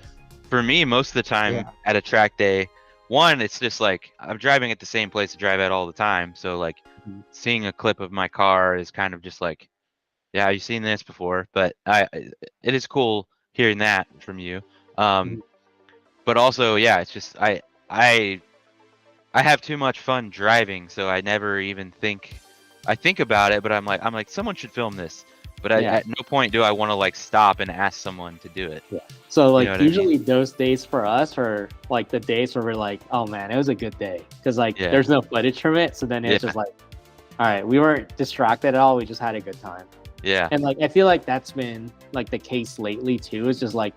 for me, most of the time Yeah. at a track day, one, it's just like I'm driving at the same place to drive at all the time. So like, Mhm. seeing a clip of my car is kind of just like, yeah, you've seen this before, but it is cool hearing that from you. Mhm. But also, yeah, it's just I I have too much fun driving, so I never even think. I think about it, but I'm like someone should film this. But Yeah. at no point do I want to like stop and ask someone to do it. Yeah. So You know like what I mean? usually those days for us are like the days where we're like, oh man, it was a good day because like Yeah. there's no footage from it. So then it's Yeah. just like, all right, we weren't distracted at all. We just had a good time. Yeah. And like I feel like that's been like the case lately too. It's just like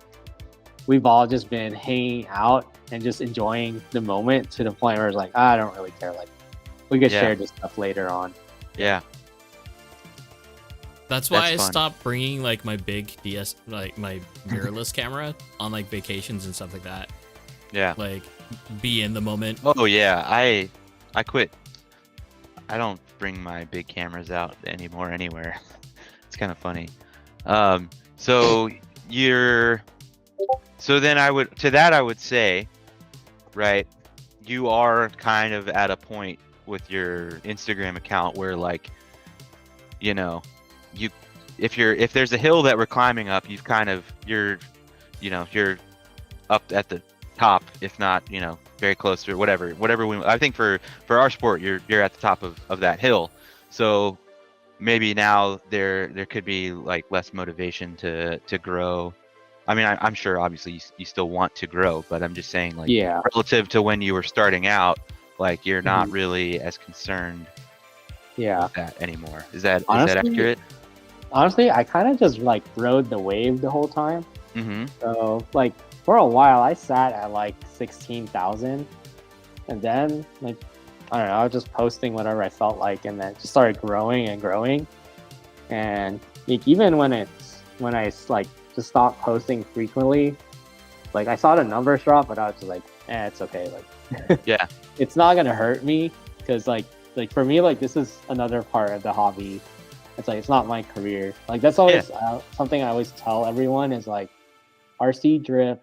we've all just been hanging out and just enjoying the moment to the point where it's like, I don't really care. Like we could Yeah. share this stuff later on. Yeah. That's why That's I fun. stopped bringing like my big DS, like my mirrorless camera on like vacations and stuff like that. Yeah. Like, be in the moment. Oh yeah. I quit. I don't bring my big cameras out anymore anywhere. It's kind of funny. So then I would say, right, you are kind of at a point with your Instagram account where like, you know, if there's a hill that we're climbing up, you're up at the top, if not, very close to whatever I think for our sport, you're at the top of that hill. So maybe now there could be like less motivation to grow. I mean, I'm sure obviously you still want to grow, but I'm just saying like Yeah. relative to when you were starting out, like you're not Mhm. really as concerned Yeah. with that anymore. Is that Honestly, accurate? Honestly, I kind of just like rode the wave the whole time. Mm-hmm. So like for a while, I sat at like 16,000, and then like I don't know, I was just posting whatever I felt like, and then it just started growing and growing. And like even when I like just stopped posting frequently, like I saw the numbers drop, but I was just like, it's okay. Like Yeah. it's not gonna hurt me because like for me, like this is another part of the hobby. It's like it's not my career. Like that's always something I always tell everyone is like RC drift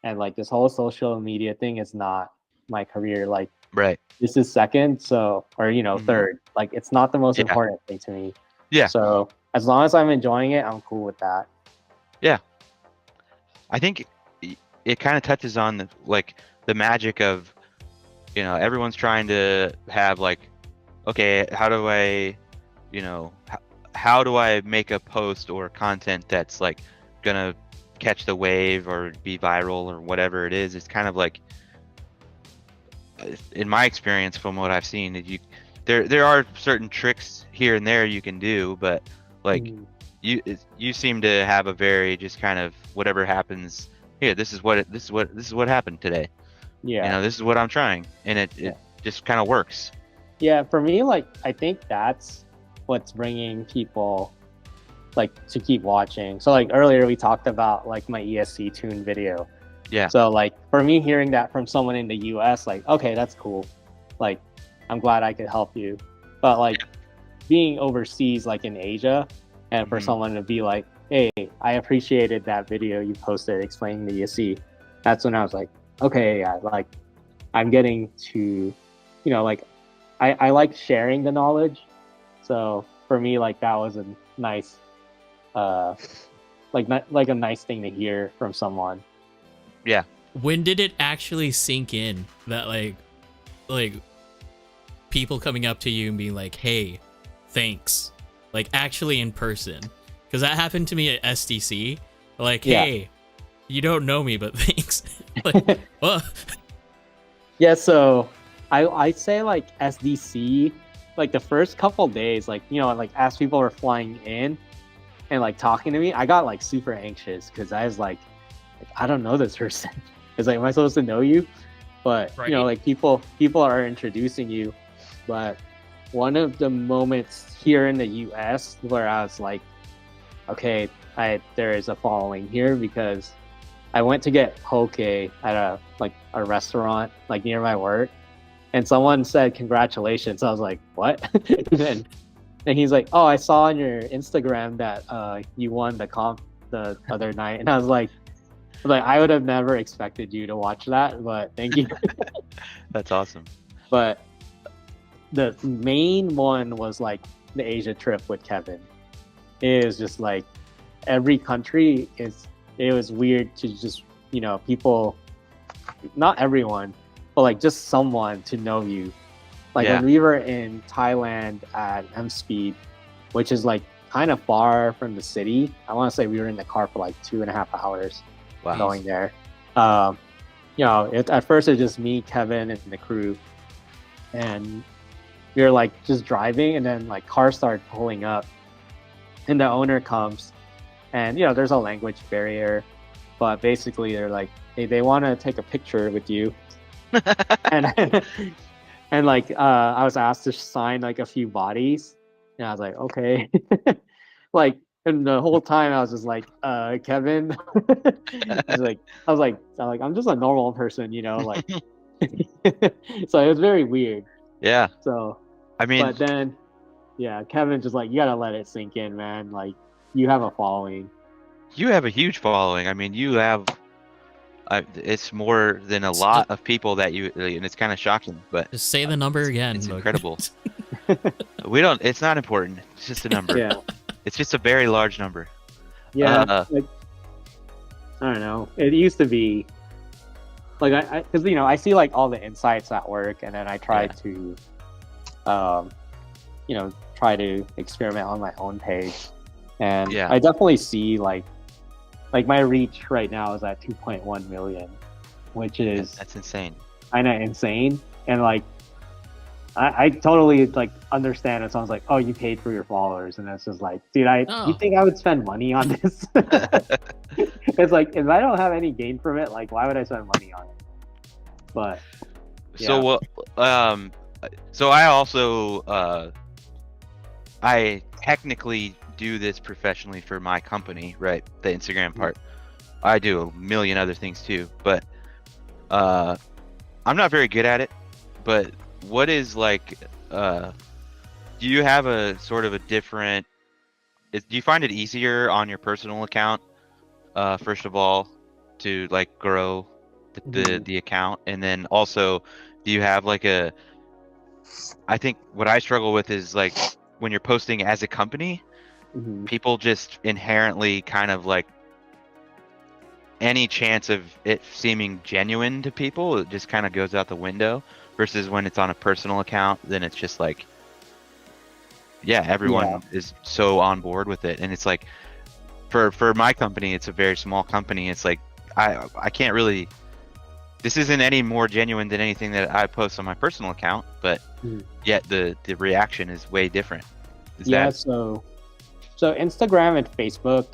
and like this whole social media thing is not my career. Like Right. this is second, so or Mhm. third. Like it's not the most Yeah. important thing to me. Yeah. So as long as I'm enjoying it, I'm cool with that. I think it kind of touches on the magic of, everyone's trying to have like, okay, how do I, how do I make a post or content that's like gonna catch the wave or be viral or whatever it is. It's kind of like, in my experience from what I've seen, there are certain tricks here and there you can do, but like Mm. you seem to have a very just kind of whatever happens here. This is what happened today. Yeah. This is what I'm trying, and it just kind of works. Yeah, for me, like I think that's what's bringing people like to keep watching. So like earlier we talked about like my ESC tune video. Yeah. So like for me hearing that from someone in the US, like okay, that's cool. Like I'm glad I could help you. But like being overseas like in Asia and for Mhm. someone to be like, "Hey, I appreciated that video you posted explaining the ESC." That's when I was like, "Okay, yeah, like I'm getting to, like I like sharing the knowledge." So for me, like that was a nice, like a nice thing to hear from someone. Yeah. When did it actually sink in that like people coming up to you and being like, "Hey, thanks," like actually in person? Because that happened to me at SDC. Like, Yeah. "Hey, you don't know me, but thanks." Like, well, Yeah, so I say like SDC, like the first couple days, like like as people were flying in and like talking to me, I got like super anxious because I was like I don't know this person. It's like, am I supposed to know you? But Right. like people are introducing you. But one of the moments here in the US where I was like, okay, there is a following here because I went to get poke at a restaurant near my work, and someone said congratulations. I was like, what? And then And he's like, "Oh, I saw on your Instagram that you won the comp the other night," and I was like, I would have never expected you to watch that, but thank you. That's awesome. But the main one was like the Asia trip with Kevin. It was just like every country is. It was weird to just people, not everyone, but like just someone to know you. Like Yeah. when we were in Thailand at M Speed, which is like kind of far from the city. I want to say we were in the car for like 2.5 hours Wow. going there. At first it was just me, Kevin, and the crew, and we were like just driving, and then like cars started pulling up, and the owner comes, and there's a language barrier, but basically they're like, hey, they want to take a picture with you, and and like I was asked to sign like a few bodies, and I was like, okay, like. And the whole time I was just like, Kevin. I was like, I'm just a normal person, like. So it was very weird. Yeah. So, I mean, but then, yeah, Kevin just like, you gotta let it sink in, man. Like, you have a following. you have a huge following. I mean, you have. It's more than a lot of people that you, and it's kind of shocking. But Just say the number again. It's Logan. incredible. We don't. It's not important. It's just a number. Yeah, It's just a very large number. yeah. Like, I don't know. It used to be like because I see like all the insights at work, and then I try to, try to experiment on my own page, and I definitely see like my reach right now is at 2.1 million, which is That's insane. kind of insane, and like I totally like understand it. Someone's like, "Oh, you paid for your followers," and it's just like, dude, you think I would spend money on this? It's like, if I don't have any gain from it, like, why would I spend money on it? But So so I also I technically do this professionally for my company, right? The Instagram part. I do a million other things too, but I'm not very good at it. But what is like do you have a sort of a different do you find it easier on your personal account first of all to like grow the account, and then also do you have like I think what I struggle with is like when you're posting as a company, people just inherently kind of like any chance of it seeming genuine to people, it just kind of goes out the window, versus when it's on a personal account, then it's just like, everyone is so on board with it. And it's like, for my company, it's a very small company. It's like, I can't really, this isn't any more genuine than anything that I post on my personal account, but yet the reaction is way different. So Instagram and Facebook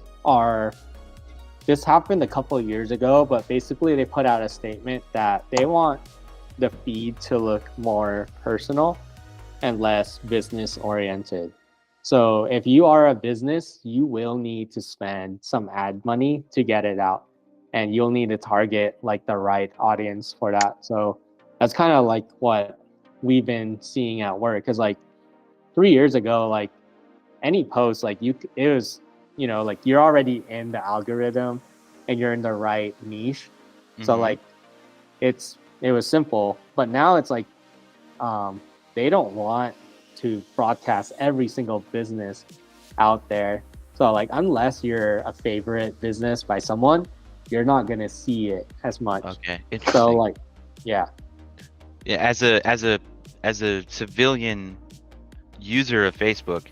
this happened a couple of years ago, but basically they put out a statement that they want the feed to look more personal and less business oriented. So if you are a business, you will need to spend some ad money to get it out, and you'll need to target like the right audience for that. So that's kind of like what we've been seeing at work, because like 3 years ago, like any post, like it was, like you're already in the algorithm and you're in the right niche. So like it was simple, but now it's like they don't want to broadcast every single business out there. So like unless you're a favorite business by someone, you're not gonna see it as much. Okay, interesting. So like, as a civilian user of Facebook,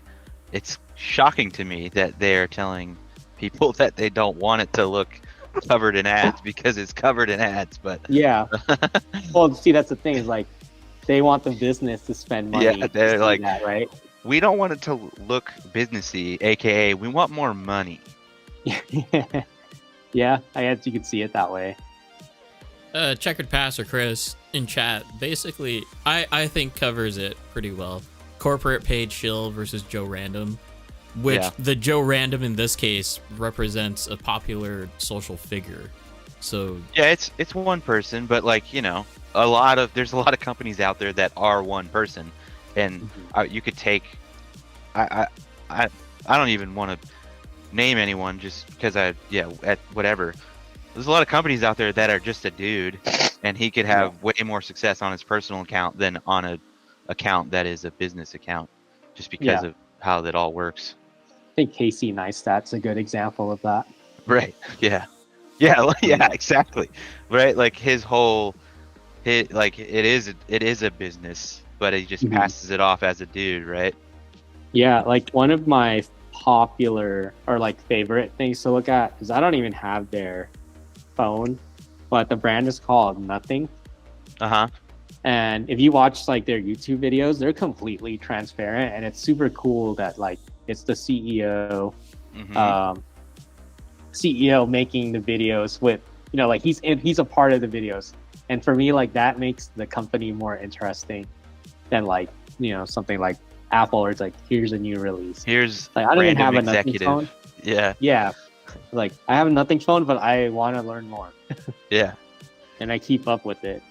it's shocking to me that they're telling people that they don't want it to look covered in ads because it's covered in ads. But well, see, that's the thing, is like they want the business to spend money. Yeah, they're like that, right? We don't want it to look businessy, aka we want more money. Yeah, I guess you could see it that way. Checkered Pass or Chris in chat basically I think covers it pretty well. Corporate paid shill versus Joe Random, which the Joe Random in this case represents a popular social figure. So it's one person, but like there's a lot of companies out there that are one person, and you could take I I don't even want to name anyone just because at whatever. There's a lot of companies out there that are just a dude, and he could have way more success on his personal account than on a account that is a business account, just because of how that all works. I think Casey Neistat's a good example of that. Right. Yeah. Yeah. Yeah. Exactly. Right. Like it is a business, but he just passes it off as a dude, right? Yeah. Like one of my popular or like favorite things to look at is I don't even have their phone, but the brand is called Nothing. And if you watch like their YouTube videos, they're completely transparent, and it's super cool that like it's the CEO CEO making the videos with, you know, like he's a part of the videos. And for me, like that makes the company more interesting than like, you know, something like Apple, or it's like, here's a new release. Here's like I don't even have a Nothing executive phone. Yeah. Yeah. Like I have a Nothing phone, but I want to learn more. Yeah. And I keep up with it.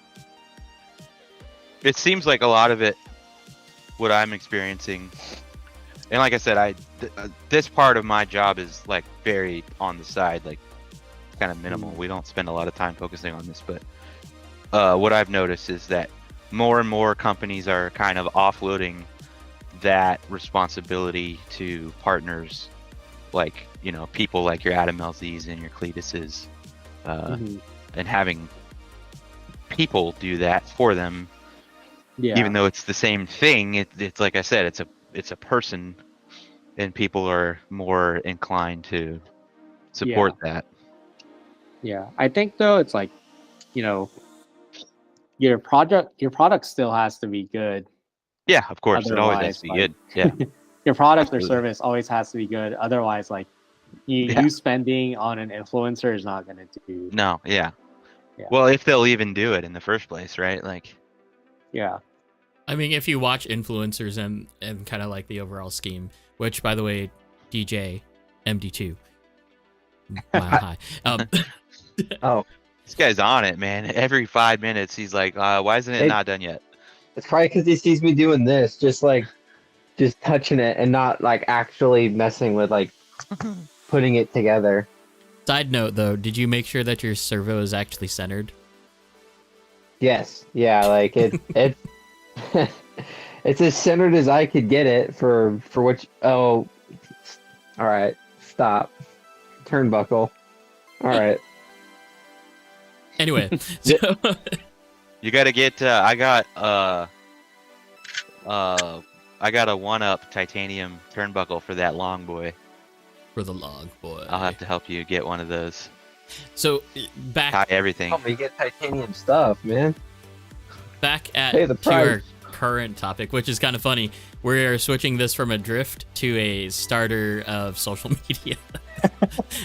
It seems like a lot of it, what I'm experiencing, and like I said, this part of my job is like very on the side, like kind of minimal. We don't spend a lot of time focusing on this, but what I've noticed is that more and more companies are kind of offloading that responsibility to partners, like, you know, people like your Adam LZs and your Cletuses, and having people do that for them. Yeah. Even though it's the same thing, it's like I said, it's a person, and people are more inclined to support that. Yeah, I think though it's like, you know, your product still has to be good. Yeah, of course, it always has to be good. Yeah, your product or service always has to be good. Otherwise, like you spending on an influencer is not going to do. No, yeah. Well, if they'll even do it in the first place, right? Like, yeah. I mean, if you watch influencers and kind of like the overall scheme, which, by the way, DJ MD2, Mile High. Oh, this guy's on it, man. Every 5 minutes, he's like, "Why isn't it not done yet?" it's probably because he sees me doing this, just touching it and not like actually messing with like putting it together. Side note, though, did you make sure that your servo is actually centered? Yes. Yeah. Like it. It's as centered as I could get it for which. Oh, all right. Stop. Turnbuckle. All right. Anyway, so you got to get. I got a 1-up titanium turnbuckle for that long boy. For the long boy, I'll have to help you get one of those. So back. Tie everything. Help me get titanium stuff, man. Back at to our current topic, which is kind of funny. We're switching this from a drift to a starter of social media.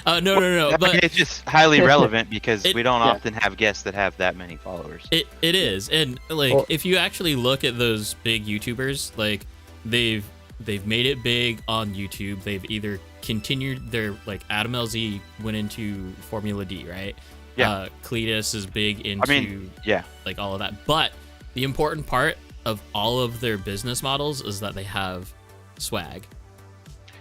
No. But it's just highly relevant because we don't often have guests that have that many followers. It is, and like if you actually look at those big YouTubers, like they've made it big on YouTube. They've either continued their, like Adam LZ went into Formula D, right? Yeah. Cletus is big into like all of that. But the important part of all of their business models is that they have swag.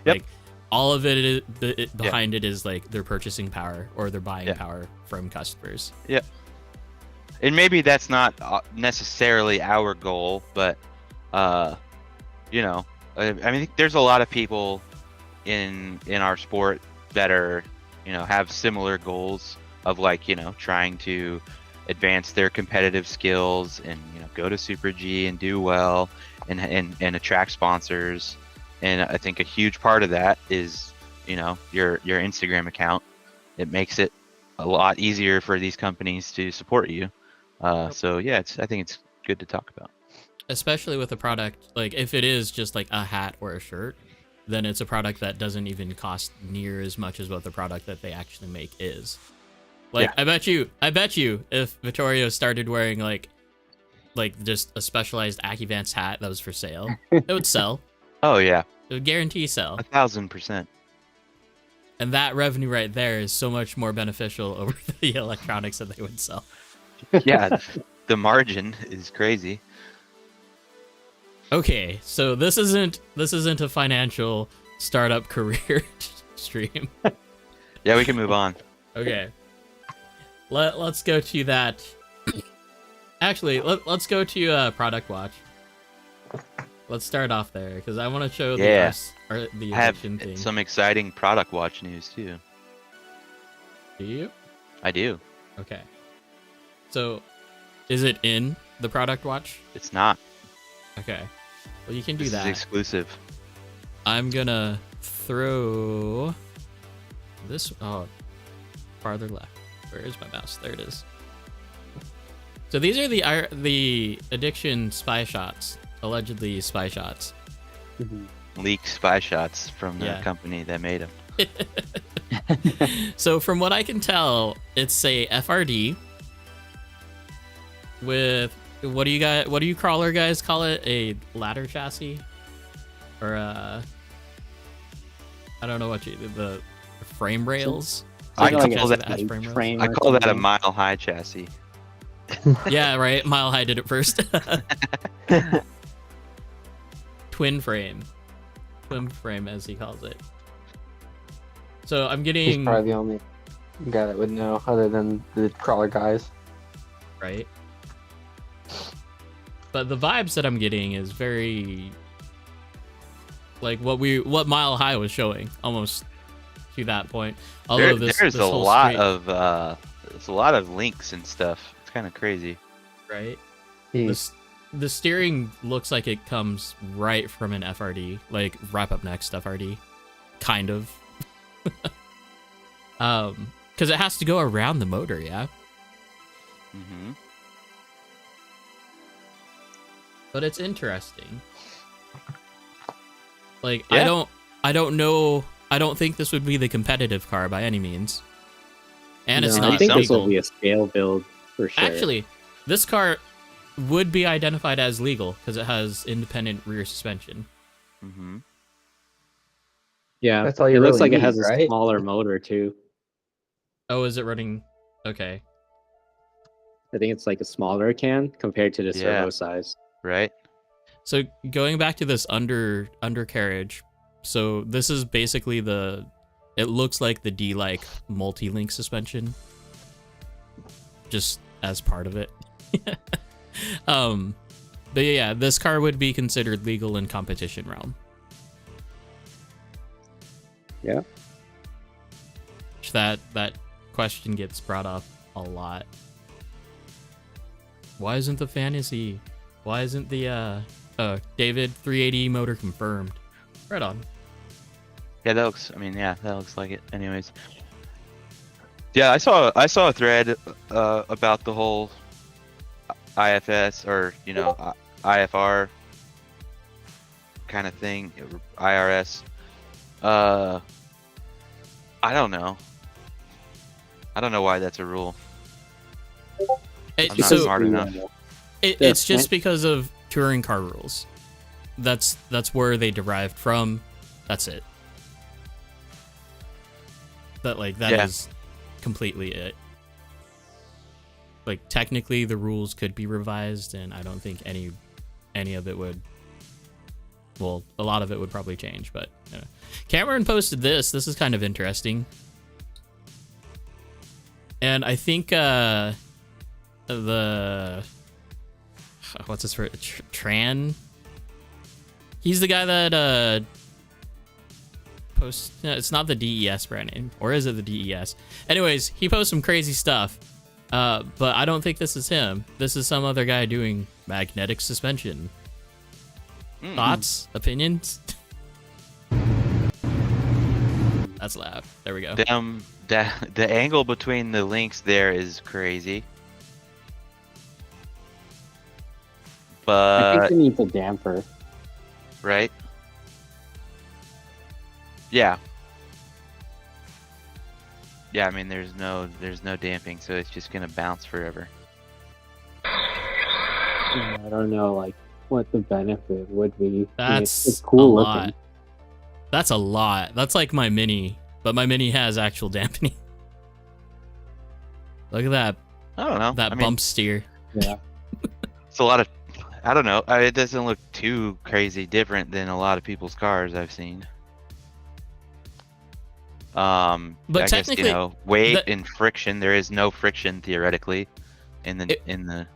Yep. Like all of it behind it is like their purchasing power or their buying power from customers. Yeah. And maybe that's not necessarily our goal, but you know, I mean, there's a lot of people in our sport that are, you know, have similar goals of like, you know, trying to advance their competitive skills and, you know, go to Super G and do well and attract sponsors. And I think a huge part of that is, you know, your Instagram account. It makes it a lot easier for these companies to support you. So yeah, I think it's good to talk about. Especially with a product, like if it is just like a hat or a shirt, then it's a product that doesn't even cost near as much as what the product that they actually make is. Like, I bet you if Vittorio started wearing like just a specialized Acuvance hat that was for sale, it would sell. Oh yeah. It would guarantee sell. 1,000%. And that revenue right there is so much more beneficial over the electronics that they would sell. Yeah, the margin is crazy. Okay, so this isn't a financial startup career stream. Yeah, we can move on. Okay. Let's go to that. Actually, let's go to product watch. Let's start off there because I want to show Yeah. the I have addiction thing. some exciting product watch news too. Do you? I do. Okay. So, is it in the product watch? It's not. Okay. Well, you can do This that. is exclusive. I'm gonna throw this. Oh, farther left. Where is my mouse? There it is. So these are the addiction spy shots, allegedly spy shots. Leaked spy shots from the Yeah. company that made them. So from what I can tell, it's a FRD with what do you crawler guys call it? A ladder chassis, or I don't know what the frame rails. I Like call a that as frame rails? frame I or call that a something. mile high chassis. Yeah, right. Mile High did it first. Twin frame, as he calls it. So I'm He's getting probably the only guy that would know, other than the crawler guys. right. But the vibes that I'm getting is very like what Mile High was showing, almost to that point. Although There's this a whole lot street- of there's a lot of links and stuff. It's kind of crazy. right. He's The steering looks like it comes right from an FRD, like Wrap Up Next FRD, kind of. Because it has to go around the motor, yeah. Hmm. But it's interesting. Like Yeah. I don't know. I don't think this would be the competitive car by any means. And it's No, not I think this legal. will be a scale build for sure. Actually, this car would be identified as legal because it has independent rear suspension. Hmm. yeah, That's all you it looks really like it has need, a right? smaller motor too. Oh, is it running? Okay. I think it's like a smaller can compared to the Yeah. servo size. Right. So going back to this undercarriage, so this is basically it looks like the D-like multi-link suspension, just as part of it. But yeah, this car would be considered legal in competition realm. Yeah. That question gets brought up a lot. Why isn't the fantasy? Why isn't the David 380 motor confirmed? Right on. Yeah, that looks. I mean, yeah, that looks like it. Anyways. Yeah, I saw a thread about the whole IFS or IFR kind of thing, IRS. I don't know. I don't know why that's a rule. I'm not So smart enough. it's just because of touring car rules. That's where they derived from. That's it. That Yeah. is completely it. Like technically the rules could be revised and I don't think any of it would, well, a lot of it would probably change, but Cameron posted this. This is kind of interesting. And I think the what's his first Tran? He's the guy that posts. No, it's not the DES brand name, or is it the DES? Anyways, he posts some crazy stuff. But I don't think this is him. This is some other guy doing magnetic suspension. Thoughts, opinions? That's loud. There we go. Damn, the angle between the links there is crazy. I But think it needs a damper. right? Yeah. Yeah, I mean there's no damping, so it's just gonna bounce forever. Yeah, I don't know, like what the benefit would be. I mean, That's it's cool a looking. lot. That's a lot. That's like my Mini, but my Mini has actual dampening. Look at that I don't know. that I mean, bump steer. Yeah, it's a lot of I don't know. It doesn't look too crazy different than a lot of people's cars I've seen. But I guess, you technically, know, weight and friction. There is no friction theoretically in the.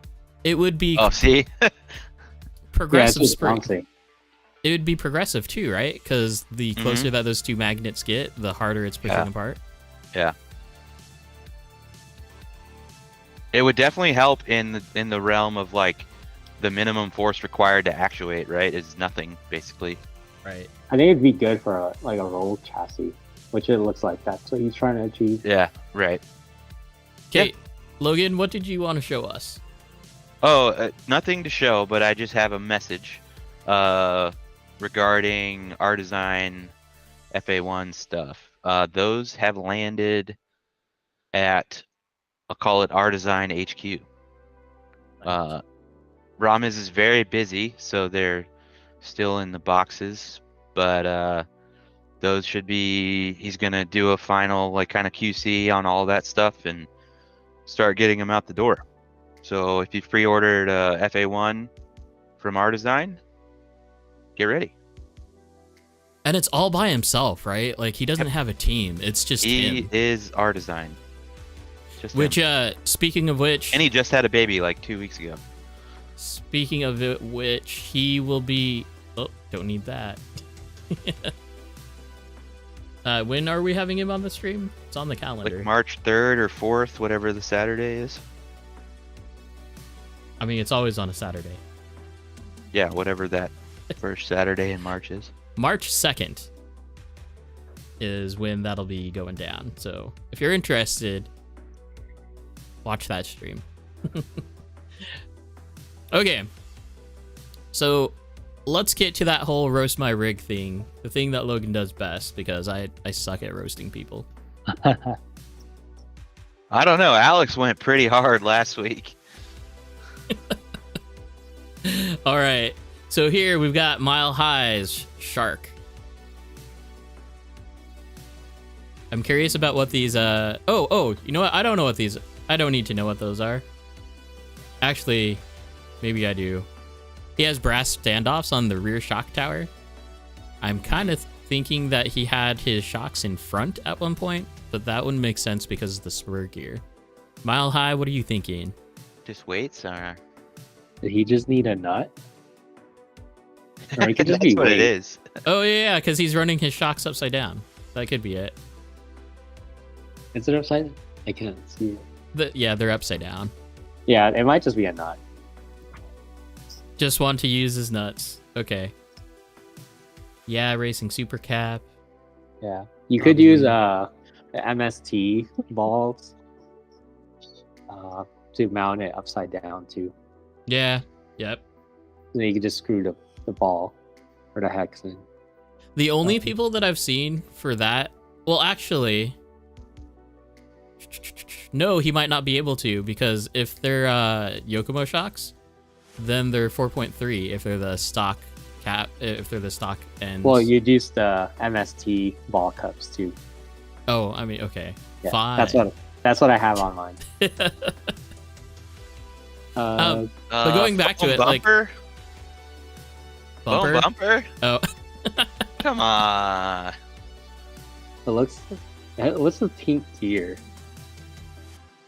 it would be Oh, see. progressive just spring. bouncy. It would be progressive too, right? Because the closer that those two magnets get, the harder it's pushing apart. Yeah. It would definitely help in the realm of like the minimum force required to actuate, right? Is nothing basically. Right. I think it'd be good for a roll chassis, which it looks like that's what he's trying to achieve. Yeah, right. Okay, Logan, what did you want to show us? Oh, nothing to show, but I just have a message regarding our design FA1 stuff. Those have landed at, I'll call it our design HQ. Ramiz is very busy, so they're still in the boxes, but those should be, he's gonna do a final like kind of QC on all that stuff and start getting them out the door. So if you pre-ordered FA1 from our design, get ready. And it's all by himself, right? Like he doesn't have a team. It's just He him. is our design. Just Which, him. speaking of which, And he just had a baby like 2 weeks ago. speaking of it, which he will be. Oh, don't need that. When are we having him on the stream? It's on the calendar. Like March 3rd or 4th, whatever the Saturday is. I mean, it's always on a Saturday. Yeah, whatever that first Saturday in March is. March 2nd is when that'll be going down. So if you're interested, watch that stream. Okay. So let's get to that whole roast my rig thing. The thing that Logan does best, because I suck at roasting people. I don't know. Alex went pretty hard last week. All right. So here we've got Mile High's Shark. I'm curious about what these oh, you know what? I don't know what these, I don't need to know what those are. Actually, maybe I do. He has brass standoffs on the rear shock tower. I'm kind of thinking that he had his shocks in front at one point, but that wouldn't make sense because of the spur gear. Mile High, what are you thinking? Just weights, or Did he just need a nut? Or it could just that's be what it weight. is. Oh yeah, because he's running his shocks upside down. That could be it. Is it upside? I can't see it. Yeah, they're upside down. Yeah, it might just be a nut. Just want to use his nuts. Okay. Yeah, racing super cap. Yeah, you could use the MST balls to mount it upside down too. Yeah. Yep. And then you could just screw the ball or the hex in. The only people that I've seen for that, well, actually, no, he might not be able to, because if they're Yokomo shocks, then they're 4.3. If they're the stock cap, if they're the stock ends. Well, you'd use the MST ball cups too. Oh, I mean, okay, Yeah, fine. that's what I have on mine. But going back to it, bumper? bumper. Bumper? Oh, Come on. It looks the pink gear.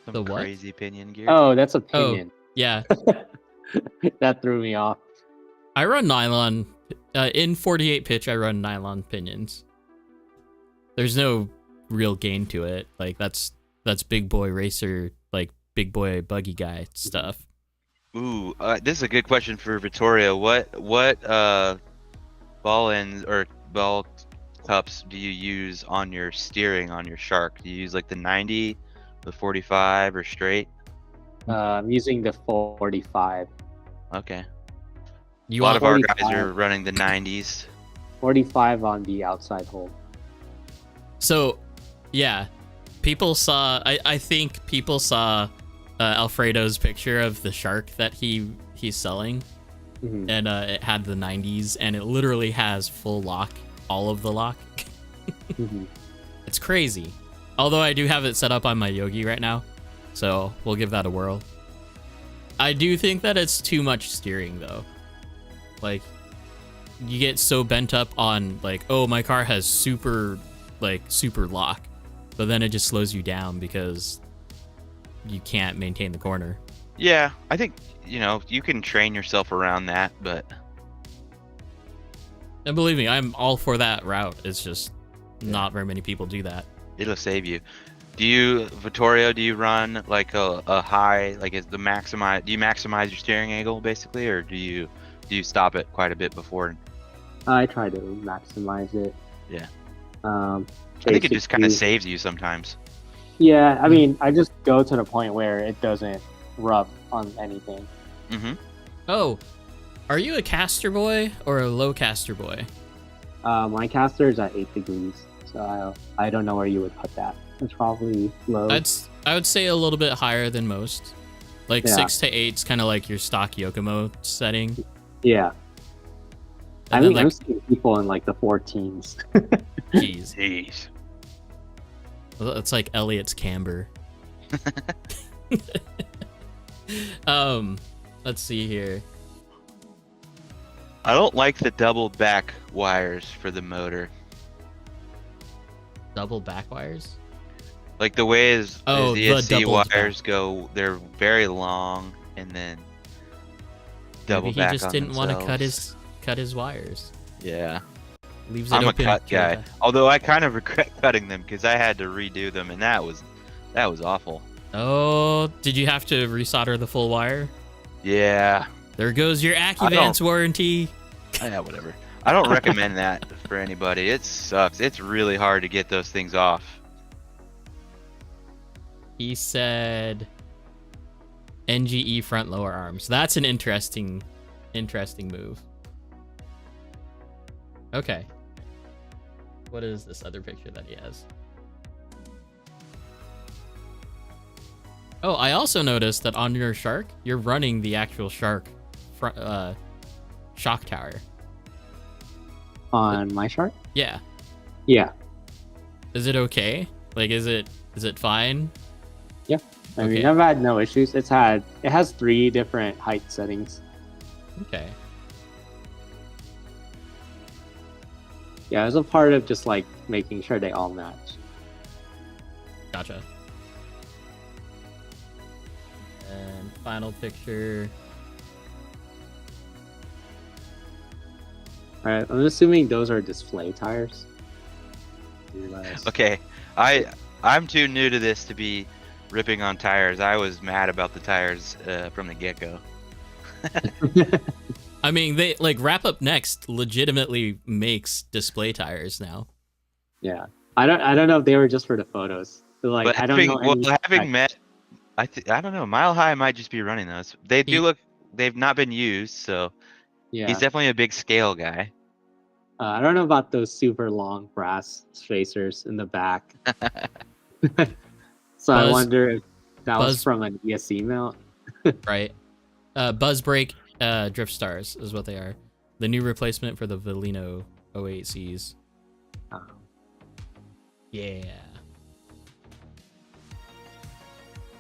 Some The what? crazy pinion gear. Oh, that's a pinion. yeah. That threw me off. I run nylon in 48 pitch. I run nylon pinions. There's no real gain to it. Like that's big boy racer, like big boy buggy guy stuff. Ooh, this is a good question for Vittorio. What ball ends or ball cups do you use on your steering on your Shark? Do you use like the 90, the 45, or straight? I'm using the 45. Okay. You A lot want of our 45. guys are running the 90s. 45 on the outside hole. So, yeah, people saw. I think people saw Alfredo's picture of the Shark that he's selling, Mhm. and it had the 90s, and it literally has full lock, all of the lock. Mhm. It's crazy. Although I do have it set up on my Yogi right now, so we'll give that a whirl. I do think that it's too much steering though. Like, you get so bent up on like, oh, my car has super lock, but then it just slows you down because you can't maintain the corner. Yeah, I think, you can train yourself around that, but... And believe me, I'm all for that route. It's just not very many people do that. It'll save you. Vittorio, do you run like a high, like is the maximize, do you maximize your steering angle basically, or do you stop it quite a bit before? I try to maximize it. Yeah. I think it just kind of saves you sometimes. Yeah, I mean, I just go to the point where it doesn't rub on anything. Mm-hmm. Oh, are you a caster boy or a low caster boy? My caster is at 8 degrees, so I don't know where you would put that. It's probably low. I would say a little bit higher than most. Like 6 to 8 is kind of like your stock Yokomo setting. Yeah. And I mean, like, I'm seeing people in like the 14s. Jeez. Well, it's like Elliot's camber. Let's see here. I don't like the double back wires for the motor. Double back wires? Like the way the ESC wires back. go, they're very long, and then double Maybe back. He just on didn't want to themselves. cut his wires. Yeah. Leaves it I'm open. a cut guy. Although I kind of regret cutting them because I had to redo them, and that was awful. Oh, did you have to resolder the full wire? Yeah. There goes your Acuvance warranty. Yeah, whatever. I don't recommend that for anybody. It sucks. It's really hard to get those things off. He said NGE front lower arms. That's an interesting move. Okay. What is this other picture that he has? Oh, I also noticed that on your Shark, you're running the actual Shark shock tower. On my Shark? Yeah. Yeah. Is it okay? Like, is it fine? Yeah. I mean, I've had no issues. It has 3 different height settings. Okay. Yeah, it was a part of just like making sure they all match. Gotcha. And final picture. Alright, I'm assuming those are display tires. Okay, I'm too new to this to be ripping on tires. I was mad about the tires from the get-go. I mean, they like Wrap Up Next legitimately makes display tires now. Yeah, I don't know if they were just for the photos. So, like, But I don't know. having met, I don't know. Mile High might just be running those. They do look. They've not been used, so Yeah, he's definitely a big scale guy. I don't know about those super long brass spacers in the back. So I wonder if that was from an ESC mount. Right. Buzz Brake Drift Stars is what they are. The new replacement for the Velino 08Cs. Yeah.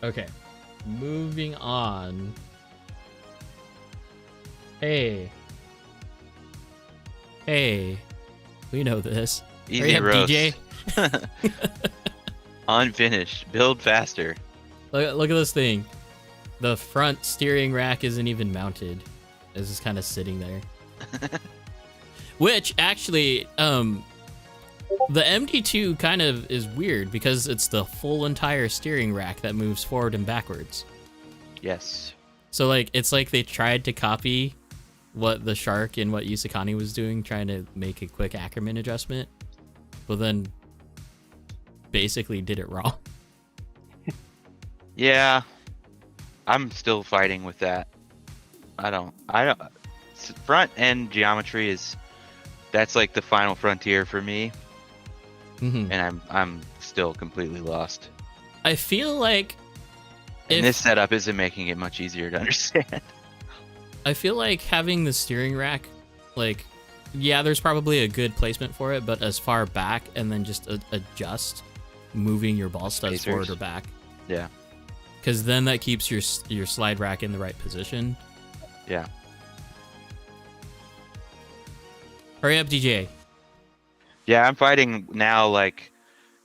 Okay. Moving on. Hey, we know this. Easy Hurry up, roast. DJ. Unfinished. Build faster. Look at this thing. The front steering rack isn't even mounted. It's just kind of sitting there. Which actually, the MD2 kind of is weird because it's the full entire steering rack that moves forward and backwards. Yes. So like, it's like they tried to copy what the Shark and what Yusakani was doing, trying to make a quick Ackerman adjustment, but then basically did it wrong. Yeah. I'm still fighting with that. I don't front end geometry that's like the final frontier for me. Mm-hmm. And I'm still completely lost. I feel like And this setup isn't making it much easier to understand. I feel like having the steering rack, like, yeah, there's probably a good placement for it, but as far back and then just adjust moving your ball studs Spacers. forward or back. Yeah. because then that keeps your slide rack in the right position. Yeah. Hurry up, DJ. Yeah, I'm fighting now, like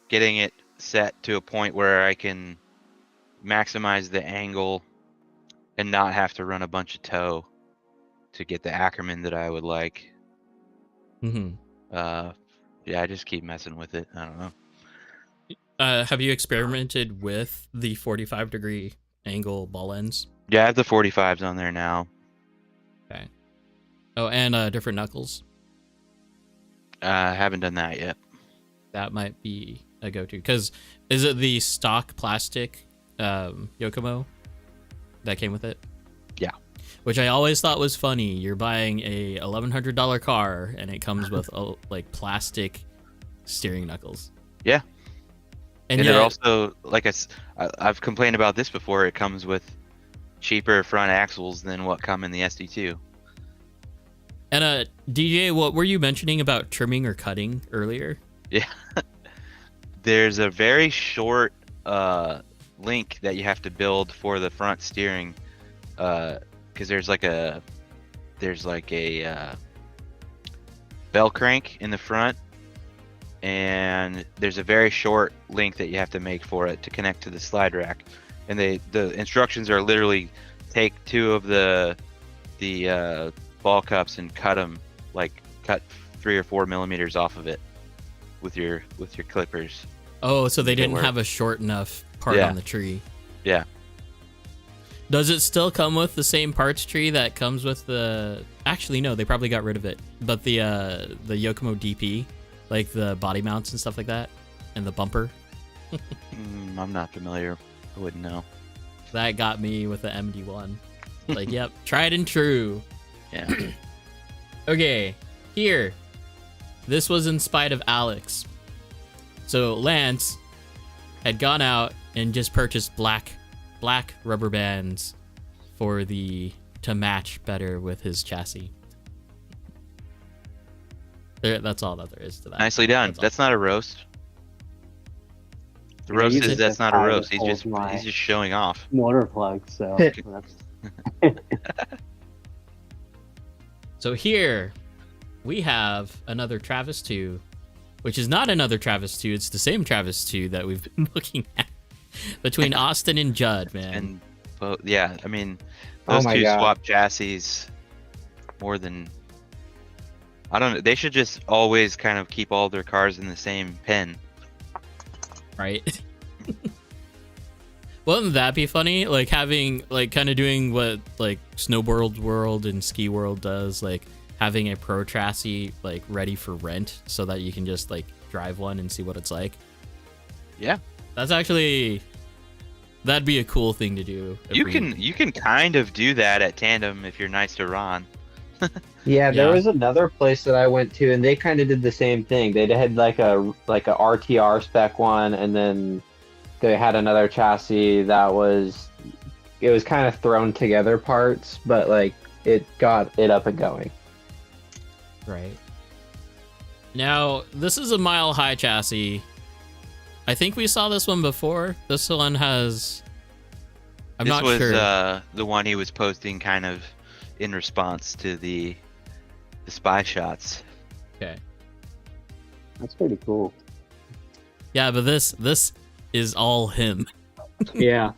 getting it set to a point where I can maximize the angle and not have to run a bunch of toe to get the Ackerman that I would like. Mm-hmm. Yeah, I just keep messing with it. I don't know. Have you experimented with the 45-degree angle ball ends? Yeah, I have the 45s on there now. Okay. Oh, and different knuckles. I haven't done that yet. That might be a go-to. Because is it the stock plastic Yokomo that came with it? Yeah. Which I always thought was funny. You're buying a $1,100 car and it comes with like plastic steering knuckles. Yeah. And it yet, also, like I've complained about this before, it comes with cheaper front axles than what come in the SD2. and DJ, what were you mentioning about trimming or cutting earlier? Yeah. There's a very short link that you have to build for the front steering, because there's like a bell crank in the front, and there's a very short link that you have to make for it to connect to the slide rack. And the instructions are literally take two of the ball cups and cut them, like cut 3 or 4 millimeters off of it with your clippers. Oh, so they didn't have a short enough part on the tree. Yeah. Does it still come with the same parts tree that comes with the... Actually, no, they probably got rid of it. But the Yokomo DP, like the body mounts and stuff like that, and the bumper. I'm not familiar. I wouldn't know. That got me with the MD1. Like, yep, tried and true. Yeah. Okay, here. This was in spite of Alex. So Lance had gone out and just purchased black rubber bands to match better with his chassis. That's all that there is to that. Nicely done. That's not a roast. The roast is that's not a roast. He's just showing off. Motor plug, so that's... So here we have another Travis 2, which is not another Travis 2. It's the same Travis 2 that we've been looking at between Austin and Judd, man. And yeah, I mean, those two swap chassis more than... I don't know. They should just always kind of keep all their cars in the same pen. Right? Wouldn't that be funny? Like having, like, kind of doing what like Snowboard World and Ski World does, like having a pro chassis like ready for rent so that you can just like drive one and see what it's like. Yeah, that's actually, that'd be a cool thing to do. You can kind of do that at Tandem if you're nice to Ron. Yeah, there was another place that I went to, and they kind of did the same thing. They had like a RTR spec one, and then they had another chassis that was kind of thrown together parts, but like it got it up and going. Right. Now, this is a Mile High chassis. I think we saw this one before. This one has... I'm not sure. This was the one he was posting kind of in response to the spy shots. Okay. That's pretty cool. Yeah, but this is all him. Yeah.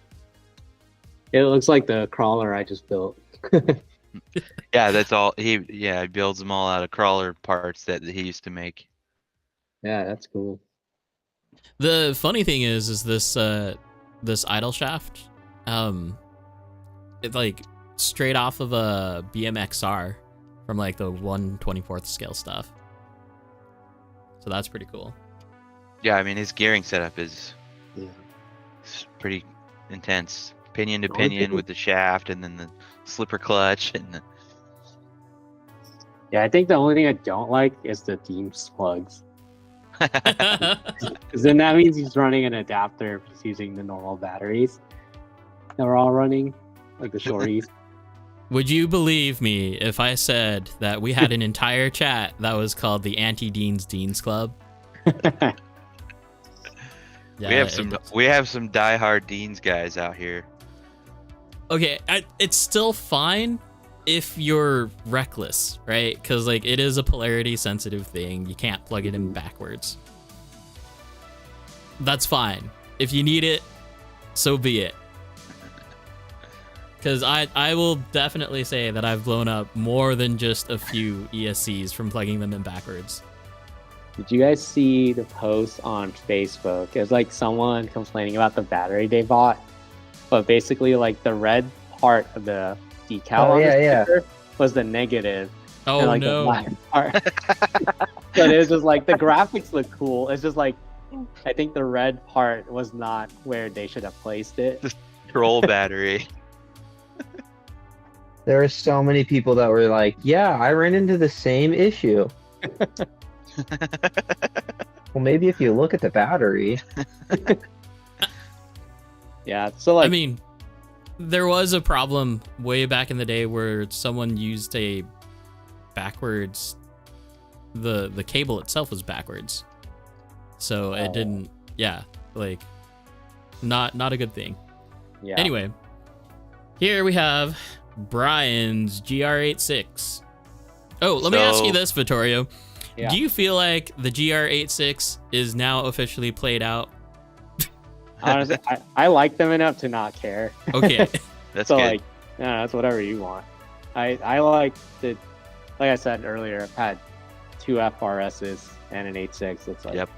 It looks like the crawler I just built. Yeah, that's all. He builds them all out of crawler parts that he used to make. Yeah, that's cool. The funny thing is this idle shaft, it's like straight off of a BMXR from like the 1/24th scale stuff. So that's pretty cool. Yeah, I mean his gearing setup is pretty intense. Pinion to pinion with the shaft, and then the slipper clutch, and yeah, I think the only thing I don't like is the Deems plugs. Because then that means he's running an adapter if he's using the normal batteries that we're all running, like the shorties. Would you believe me if I said that we had an entire chat that was called the Anti-Deans Deans Club? Yeah, we have some diehard Deans guys out here. okay, it's still fine if you're reckless, right? Because like it is a polarity sensitive thing. You can't plug it in backwards. That's fine. If you need it, so be it. Because I will definitely say that I've blown up more than just a few ESCs from plugging them in backwards. Did you guys see the post on Facebook? It was like someone complaining about the battery they bought, but basically like the red part of the decal on the sticker was the negative. Oh, and, like, no. the black part. But it was just like the graphics look cool. It's just like I think the red part was not where they should have placed it. Just troll battery. There are so many people that were like, yeah, I ran into the same issue. Well, maybe if you look at the battery. Yeah, so like I mean, there was a problem way back in the day where someone used a backwards, the cable itself was backwards. So it didn't, like not a good thing. yeah. Anyway, here we have Brian's GR86. Oh, let me ask you this, Vittorio. Yeah. Do you feel like the GR86 is now officially played out? Honestly, I like them enough to not care. Okay. That's So good. like, yeah, that's whatever you want. I like the, like I said earlier, I've had 2 FRSs and an 8.6. It's like, Yep.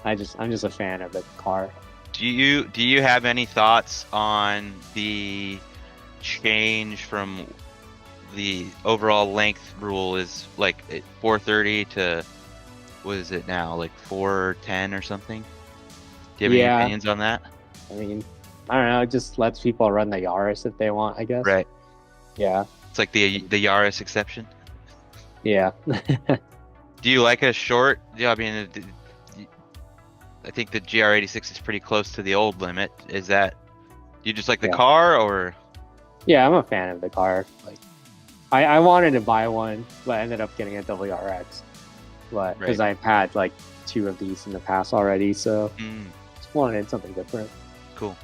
I'm just a fan of the car. Do you have any thoughts on the change from the overall length rule is like 430 to what is it now, like 410 or something? Do you have Yeah. any opinions on that? I mean, I don't know. It just lets people run the Yaris if they want, I guess. Right. Yeah. It's like the Yaris exception. Yeah. Do you like a short? Yeah, I mean, I think the GR86 is pretty close to the old limit. Is that you just like the Yeah. car or? Yeah, I'm a fan of the car. Like, I wanted to buy one, but I ended up getting a WRX. But because Right. I've had like 2 of these in the past already, so Mm, just wanted something different. cool.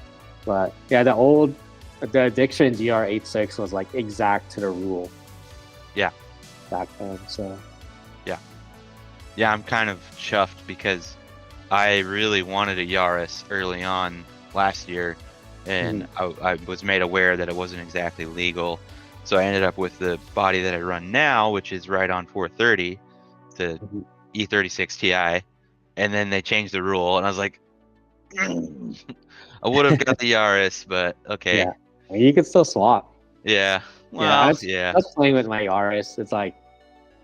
But yeah, the Addiction GR86 was like exact to the rule. Yeah. Back then, so Yeah, I'm kind of chuffed because I really wanted a Yaris early on last year, and I was made aware that it wasn't exactly legal. So I ended up with the body that I run now, which is right on 430, the Mhm. E36 Ti, and then they changed the rule, and I was like, I would have got the Yaris, but okay. yeah, I mean, you could still swap. Yeah. Yeah, Well, I yeah. was playing with my Yaris. It's like,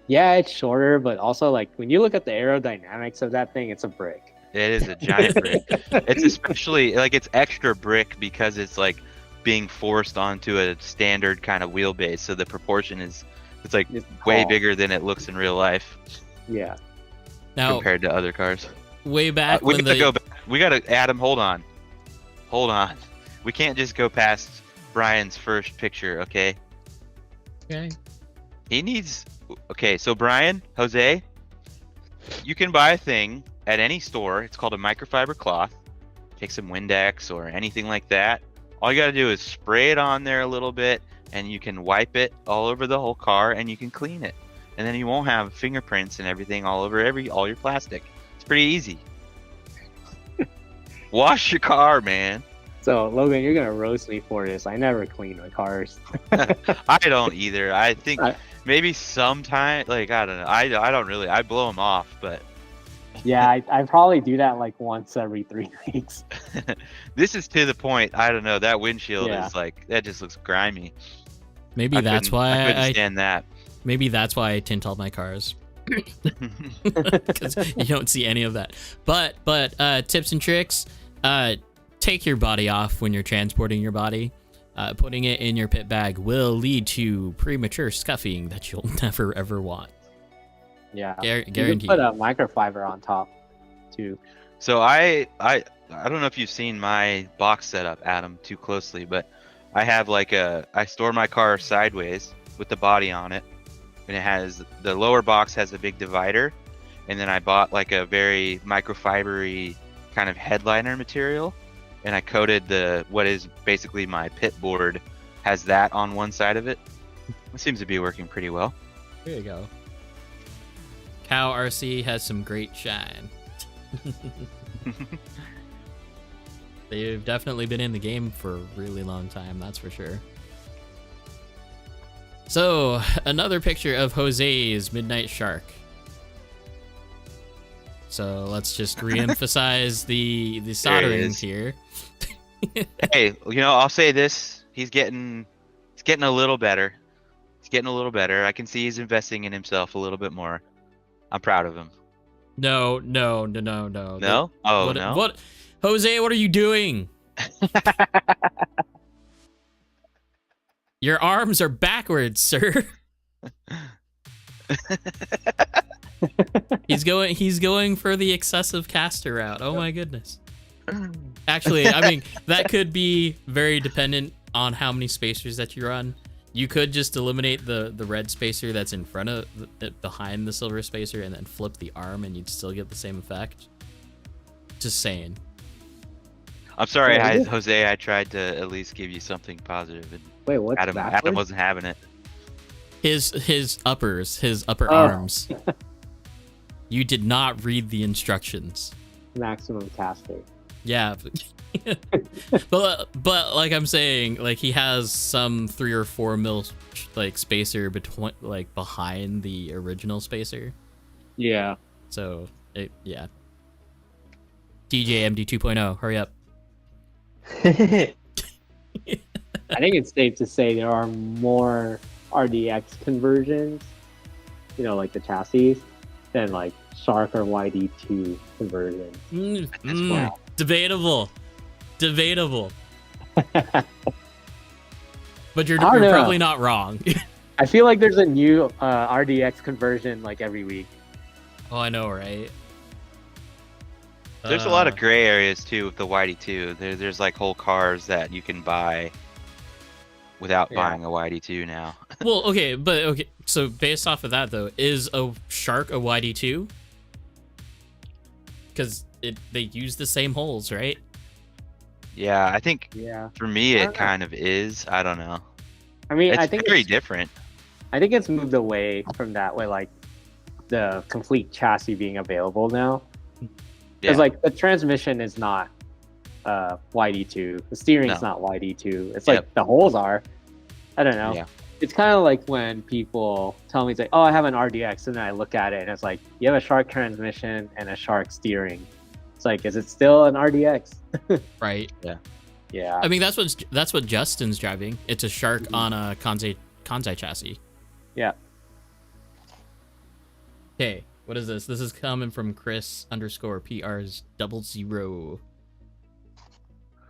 yeah, it's shorter, but also like when you look at the aerodynamics of that thing, it's a brick. It is a giant brick. It's especially like it's extra brick because it's like being forced onto a standard kind of wheelbase, so the proportion is it's like It's way tall. bigger than it looks in real life Yeah. Now, compared to other cars. way back we when gotta go back. We gotta Adam. Hold on. We can't just go past Brian's first picture, okay? Okay. He needs. Okay, so Brian, Jose, you can buy a thing at any store. It's called a microfiber cloth. Take some Windex or anything like that. All you got to do is spray it on there a little bit, and you can wipe it all over the whole car, and you can clean it. And then you won't have fingerprints and everything all over all your plastic. It's pretty easy. Wash your car, man. So Logan, you're gonna roast me for this. I never clean my cars. I don't either. I think I- maybe sometime, like I don't know. I don't really. I blow them off, but Yeah, I probably do that like once every 3 weeks. this is to the point. I don't know. That windshield Yeah. is like that. Just looks grimy. Maybe I that's couldn't- why I couldn't I stand that. maybe that's why I tint all my cars. Because you don't see any of that. But tips and tricks. Take your body off when you're transporting your body. Putting it in your pit bag will lead to premature scuffing that you'll never ever want. Yeah. You can Guaranteed. put a microfiber on top too. So I don't know if you've seen my box setup, Adam, too closely, but I have like I store my car sideways with the body on it, and it has the lower box has a big divider, and then I bought like a very microfibery kind of headliner material, and I coated what is basically my pit board has that on one side of it. It seems to be working pretty well. There you go. Cow RC has some great shine. They've definitely been in the game for a really long time, that's for sure. So, another picture of Jose's Midnight Shark. So let's just re-emphasize the soldering here. Hey, I'll say this: he's getting a little better. He's getting a little better. I can see he's investing in himself a little bit more. I'm proud of him. No. No? Oh, no. What, Jose? What are you doing? Your arms are backwards, sir. He's going for the excessive caster route. Oh my goodness. Actually, I mean, that could be very dependent on how many spacers that you run. You could just eliminate the red spacer that's in front of behind the silver spacer and then flip the arm and you'd still get the same effect. Just saying. I'm sorry, Jose. I tried to at least give you something positive. And Wait, what's Adam wasn't having it. His upper arms. You did not read the instructions. Maximum caster. Yeah. but like I'm saying, like he has some 3 or 4 mil like spacer between like behind the original spacer. Yeah. So yeah. DJ MD 2.0, hurry up. I think it's safe to say there are more RDX conversions, like the chassis, than like Shark or YD2 conversions. Debatable. But you're I don't know. probably not wrong. I feel like there's a new RDX conversion like every week. Oh, I know, right? There's a lot of gray areas too with the YD2. There's like whole cars that you can buy without buying a YD2 now. Well, okay. So based off of that though, is a Shark a YD2? Because they use the same holes, right? Yeah, I think for me it know. kind of is. I don't know. I mean, I think very different. I think it's moved away from that way, like the complete chassis being available now. Because like the transmission is not YD2, the steering's not YD2. It's like the holes are. I don't know. Yeah. It's kind of like when people tell me, it's like, oh, I have an RDX, and then I look at it and it's like, you have a Shark transmission and a Shark steering. It's like, is it still an RDX? Right. Yeah. I mean, that's what Justin's driving. It's a Shark on a Kansai chassis. Yeah. Okay, what is this? This is coming from Chris_PRs00.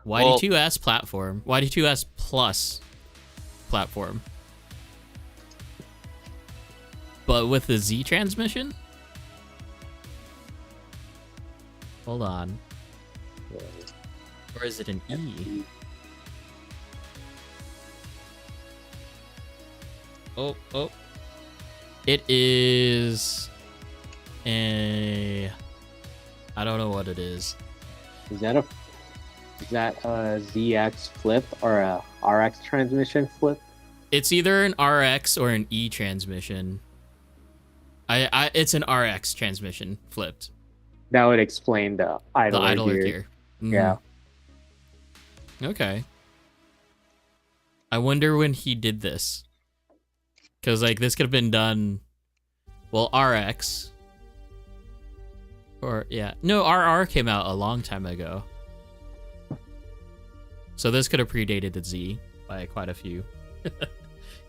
YD2S platform. YD2S plus platform. But with the Z transmission? Hold on. Or is it an E? Oh. It is I don't know what it is. Is that a ZX flip or a RX transmission flip? It's either an RX or an E transmission. It's an RX transmission flipped. That would explain the idler gear. Yeah. Okay. I wonder when he did this. Because, like, this could have been done... Well, RX... Or, yeah. No, RR came out a long time ago. So this could have predated the Z by quite a few.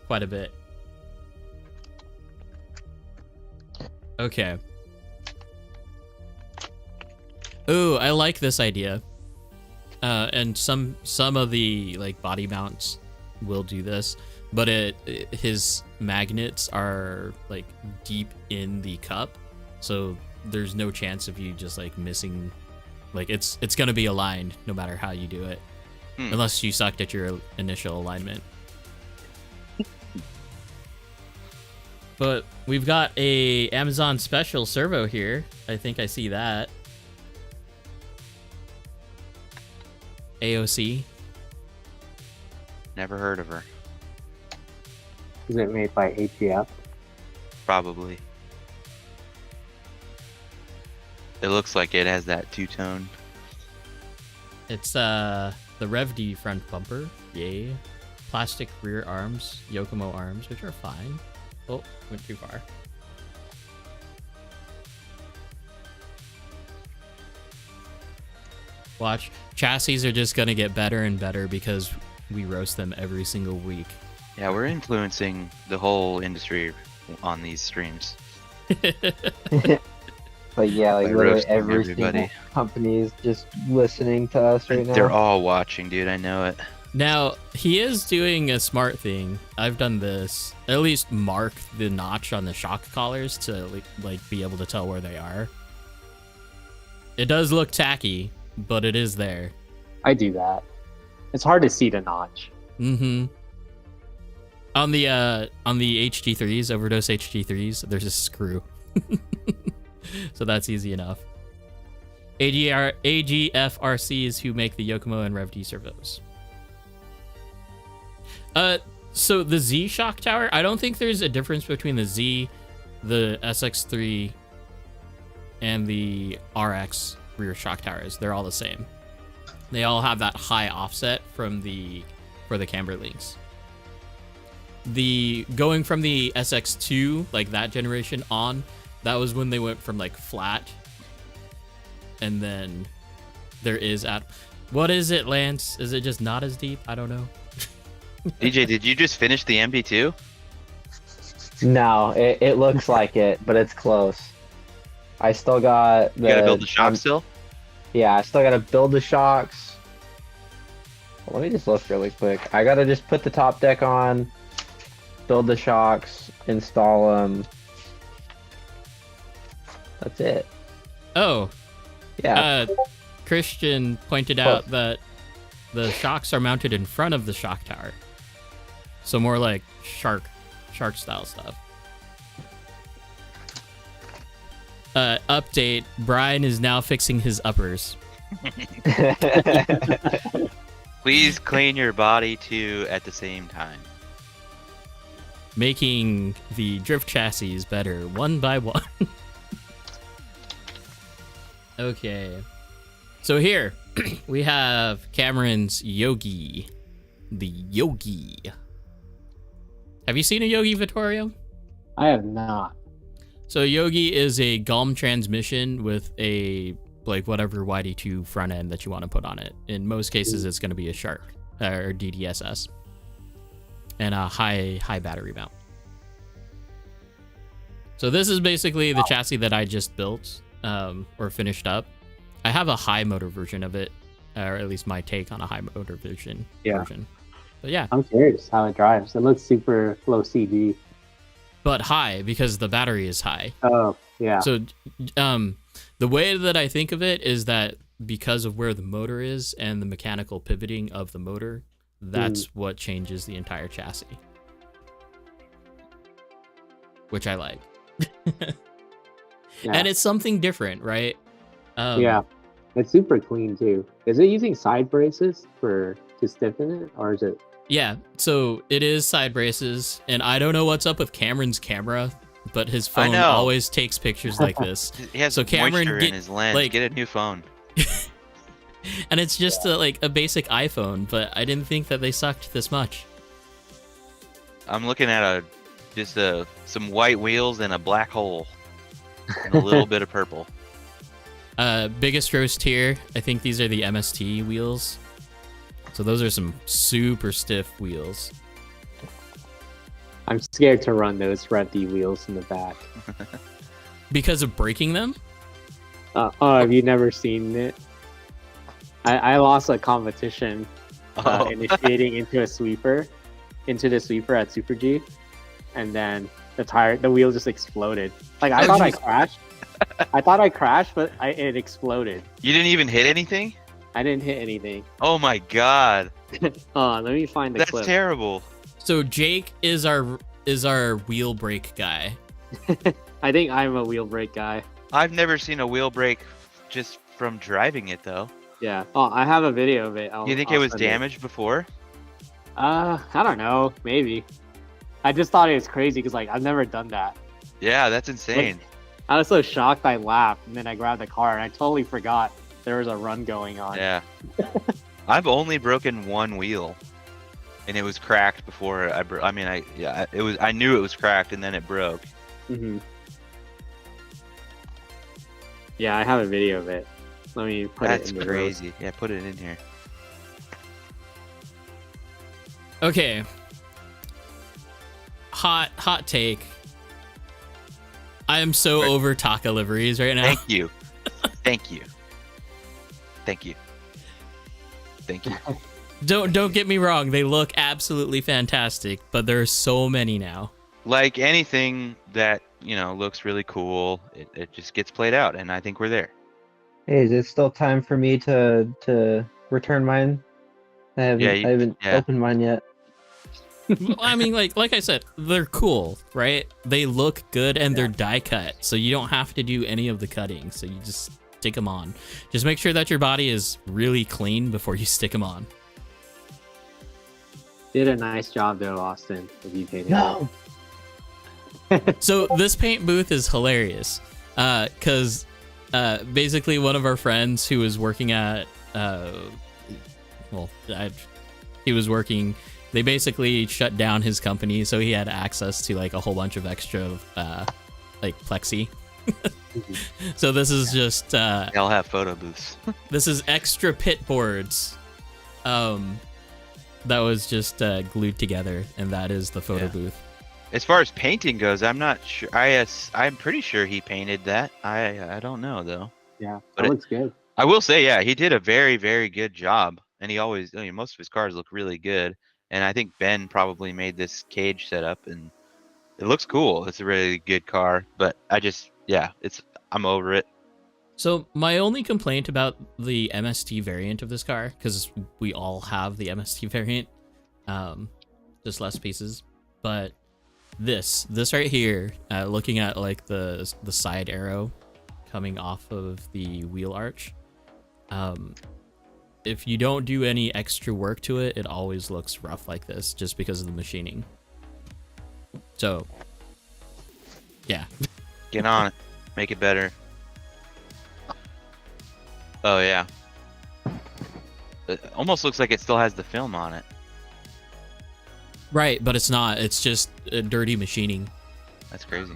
Quite a bit. Okay. Ooh, I like this idea. And some of the like body mounts will do this, but his magnets are like deep in the cup, so there's no chance of you just like missing. Like it's gonna be aligned no matter how you do it, unless you sucked at your initial alignment. But we've got a Amazon special servo here. I think I see that. AOC. Never heard of her. Is it made by AGF? Probably. It looks like it has that two-tone. It's the Rev D front bumper, yay. Plastic rear arms, Yokomo arms, which are fine. Oh, went too far. Watch, chassis are just gonna get better and better because we roast them every single week. Yeah, we're influencing the whole industry on these streams. But yeah, like By literally roasting every everybody. single company is just listening to us right now. They're all watching, dude. I know it. Now, he is doing a smart thing. I've done this. At least mark the notch on the shock collars to like be able to tell where they are. It does look tacky, but it is there. I do that. It's hard to see the notch. Mm-hmm. On the HG3s, Overdose HG3s, there's a screw. So that's easy enough. AGFRCs who make the Yokomo and Rev D servos. So the Z shock tower, I don't think there's a difference between the Z, the SX3, and the RX rear shock towers. They're all the same. They all have that high offset for the camber links. The going from the SX2, like that generation on, that was when they went from like flat, and then there is what is it, Lance? Is it just not as deep? I don't know. DJ, did you just finish the MB2? No, it looks like it, but it's close. I still got the. You gotta build the shock still? Yeah, I still gotta build the shocks. Let me just look really quick. I gotta just put the top deck on, build the shocks, install them. That's it. Oh, Yeah. Christian pointed out that the shocks are mounted in front of the shock tower. So more like shark style stuff. Update, Brian is now fixing his uppers. Please clean your body too at the same time. Making the drift chassis better one by one. Okay. So here we have Cameron's Yogi. The Yogi. Have you seen a Yogi, Vittorio? I have not. So Yogi is a GOM transmission with a like whatever YD2 front end that you want to put on it. In most cases, it's going to be a Shark or DDSS, and a high battery mount. So this is basically the chassis that I just built or finished up. I have a high motor version of it, or at least my take on a high motor version. But yeah, I'm curious how it drives. It looks super low CG. but high because the battery is high. Oh, yeah. So the way that I think of it is that because of where the motor is and the mechanical pivoting of the motor, that's what changes the entire chassis. Which I like. Yeah. And it's something different, right? Yeah. It's super clean too. Is it using side braces to stiffen it, or is it? Yeah, so it is side braces, and I don't know what's up with Cameron's camera, but his phone always takes pictures like this. He has So Cameron moisture in his lens. like- Get a new phone. And it's just like a basic iPhone, but I didn't think that they sucked this much. I'm looking at some white wheels and a black hole, and a little bit of purple. Biggest roast here, I think these are the MST wheels. So those are some super stiff wheels. I'm scared to run those Rev D wheels in the back. Because of breaking them? Oh, have you never seen it? I lost a competition initiating into the sweeper at Super G, and then the wheel just exploded. Like I thought I crashed. I thought I crashed, but it exploded. You didn't even hit anything? I didn't hit anything. Oh my god. Let me find the That's clip. terrible. So Jake is our wheel brake guy. I think I'm a wheel brake guy. I've never seen a wheel brake just from driving it though. Yeah. Oh, I have a video of it. You think it was damaged before? I don't know. Maybe. I just thought it was crazy because like I've never done that. Yeah, that's insane. I was so shocked I laughed, and then I grabbed the car and I totally forgot there was a run going on. Yeah. I've only broken one wheel, and it was cracked before I mean, I knew it was cracked, and then it broke. Hmm. Yeah, I have a video of it. Let me put That's it in the crazy. Yeah, put it in here. Okay. Hot take. I am so over Taka liveries right now. Thank you. Thank you. Thank you. Thank you. Don't get me wrong, they look absolutely fantastic, but there are so many now. Like anything that, looks really cool, it just gets played out, and I think we're there. Hey, is it still time for me to return mine? I haven't opened mine yet. Well, I mean, like I said, they're cool, right? They look good and they're die cut, so you don't have to do any of the cutting. So you just stick them on. Just make sure that your body is really clean before you stick them on. Did a nice job though, Austin. If you painted No. So this paint booth is hilarious, because basically one of our friends who was working at, he was working. They basically shut down his company, so he had access to like a whole bunch of extra, like plexi. So this is just. They'll have photo booths. This is extra pit boards, that was just glued together, and that is the photo booth. As far as painting goes, I'm not sure. I'm pretty sure he painted that. I don't know though. Yeah, But that looks good. I will say, yeah, he did a very, very good job, and he always, most of his cars look really good. And I think Ben probably made this cage setup, and it looks cool. It's a really good car, but I'm over it. So my only complaint about the MST variant of this car, because we all have the MST variant, just less pieces, but this right here, looking at like the side arrow coming off of the wheel arch, if you don't do any extra work to it, it always looks rough like this just because of the machining. So yeah. Get on it. Make it better. Oh, yeah. It almost looks like it still has the film on it. Right, but it's not. It's just a dirty machining. That's crazy.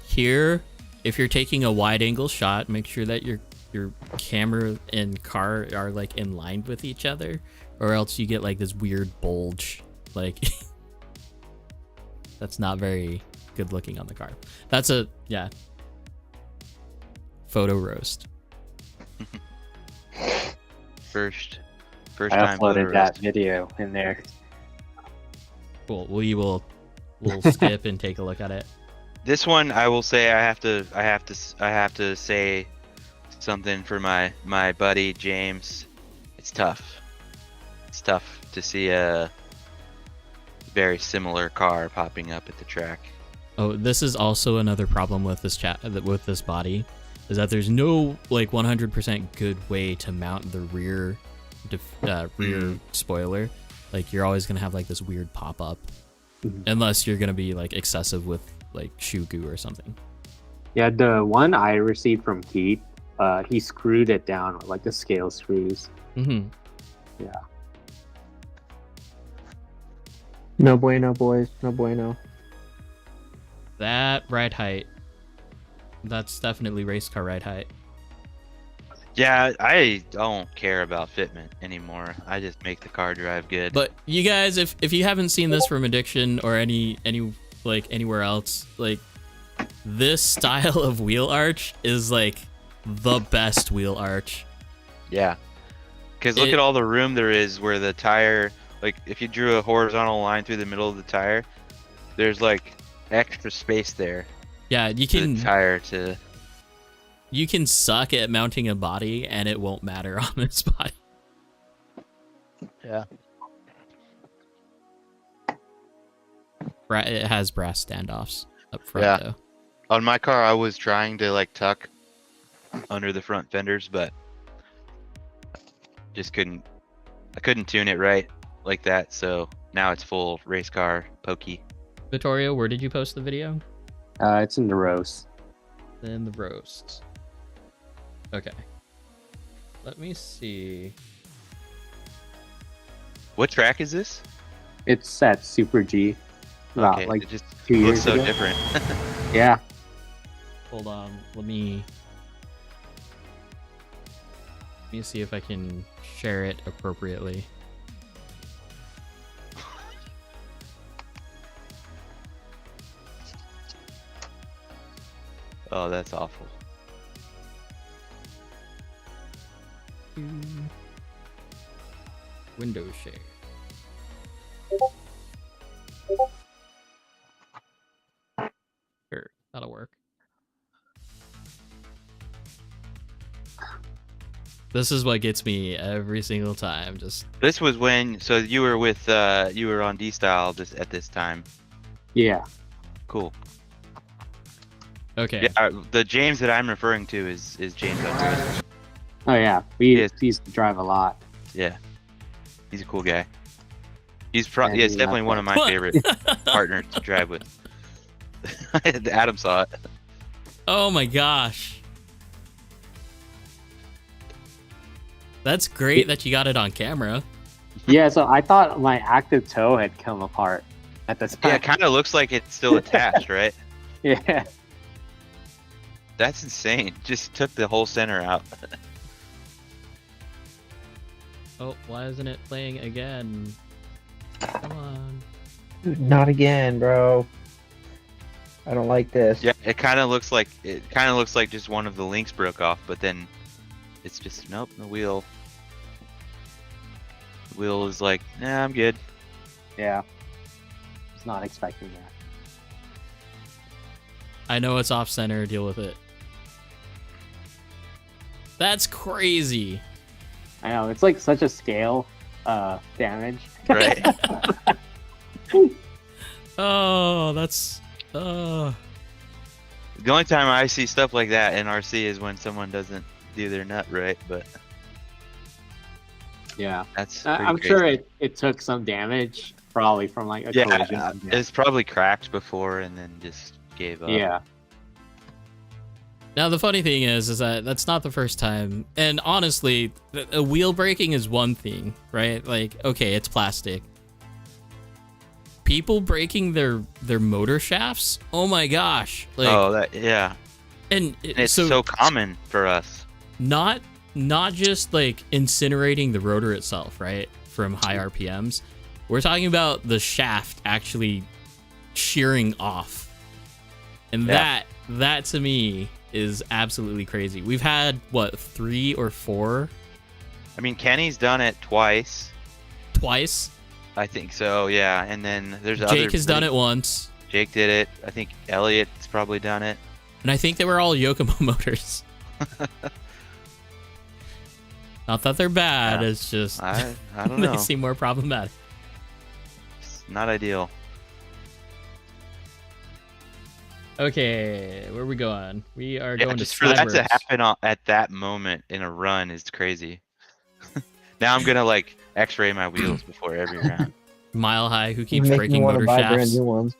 Here, if you're taking a wide angle shot, make sure that your camera and car are like in line with each other, or else you get like this weird bulge. Like that's not very good looking on the car. That's a photo roast. First I time photo uploaded that roast. video in there. Cool. We'll skip and take a look at it. This one, I will say, I have to say something for my buddy James. It's tough. It's tough to see a very similar car popping up at the track. Oh, this is also another problem with this body, is that there's no like 100% good way to mount the rear spoiler. Like you're always gonna have like this weird pop up, unless you're gonna be like excessive with like shoe goo or something. Yeah, the one I received from Keith, he screwed it down with like the scale screws. Mm-hmm. Yeah. No bueno, boys. No bueno. That ride height. That's definitely race car ride height. Yeah, I don't care about fitment anymore. I just make the car drive good. But you guys, if you haven't seen this from Addiction or any like anywhere else, like this style of wheel arch is like the best wheel arch. Yeah, because look at all the room there is where the tire, like if you drew a horizontal line through the middle of the tire, there's like extra space there. Yeah, you For can the tire to. You can suck at mounting a body and it won't matter on this body. Yeah. It has brass standoffs up front Yeah. though. On my car, I was trying to like tuck under the front fenders, but just couldn't. I couldn't tune it right like that, so now it's full race car pokey. Vittorio, where did you post the video? It's in the roast. In the roast. Okay. Let me see. What track is this? It's at Super G. About Okay, like it just 2 years looks so ago. different. Yeah. Hold on. Let me see if I can share it appropriately. Oh, that's awful. Windows share. Sure, that'll work. This is what gets me every single time. Just This was when, so you were with, you were on D-Style at this time. Yeah. Cool. okay. Yeah, the James that I'm referring to is James on Twitter. Oh yeah. We Yes. used to drive a lot. Yeah, he's a cool guy. He's And probably, yeah, it's he definitely left one of my What? favorite partners to drive with. Adam saw it. Oh my gosh. That's great that you got it on camera. Yeah, so I thought my active toe had come apart at the Yeah, time. it kind of looks like it's still attached, right? Yeah. That's insane. Just took the whole center out. Oh, why isn't it playing again? Come on. Not again, bro. I don't like this. Yeah, it kind of looks like just one of the links broke off, but then it's just nope. The wheel is like, nah, I'm good. Yeah. Was not expecting that. I know it's off center. Deal with it. That's crazy. I know, it's like such a scale damage. Right? Oh, that's. The only time I see stuff like that in RC is when someone doesn't do their nut right, but Yeah. that's I'm pretty sure crazy. it took some damage, probably from like a Yeah, collision. it's probably cracked before and then just gave up. Yeah. Now the funny thing is that that's not the first time. And honestly, a wheel breaking is one thing, right? Like, okay, it's plastic. People breaking their motor shafts. Oh my gosh! Like, Oh, that yeah. and And it's so common for us. not just like incinerating the rotor itself, right? From high RPMs. We're talking about the shaft actually shearing off. And Yeah. that to me is absolutely crazy. We've had what, 3 or 4 I mean, Kenny's done it twice. twice. I think so, yeah. And then there's Jake has done it once. Jake did it. I think Elliot's probably done it. And I think they were all Yokomo motors. Not that they're bad, Yeah. it's just I don't they know. seem more problematic. It's not ideal. Okay, where are we going? We are Yeah, going to just for that to Skyburst. happen at that moment in a run is crazy. Now I'm gonna like X-ray my wheels before every round. Mile High, who You keeps make me breaking want motor to buy brand shafts. new ones.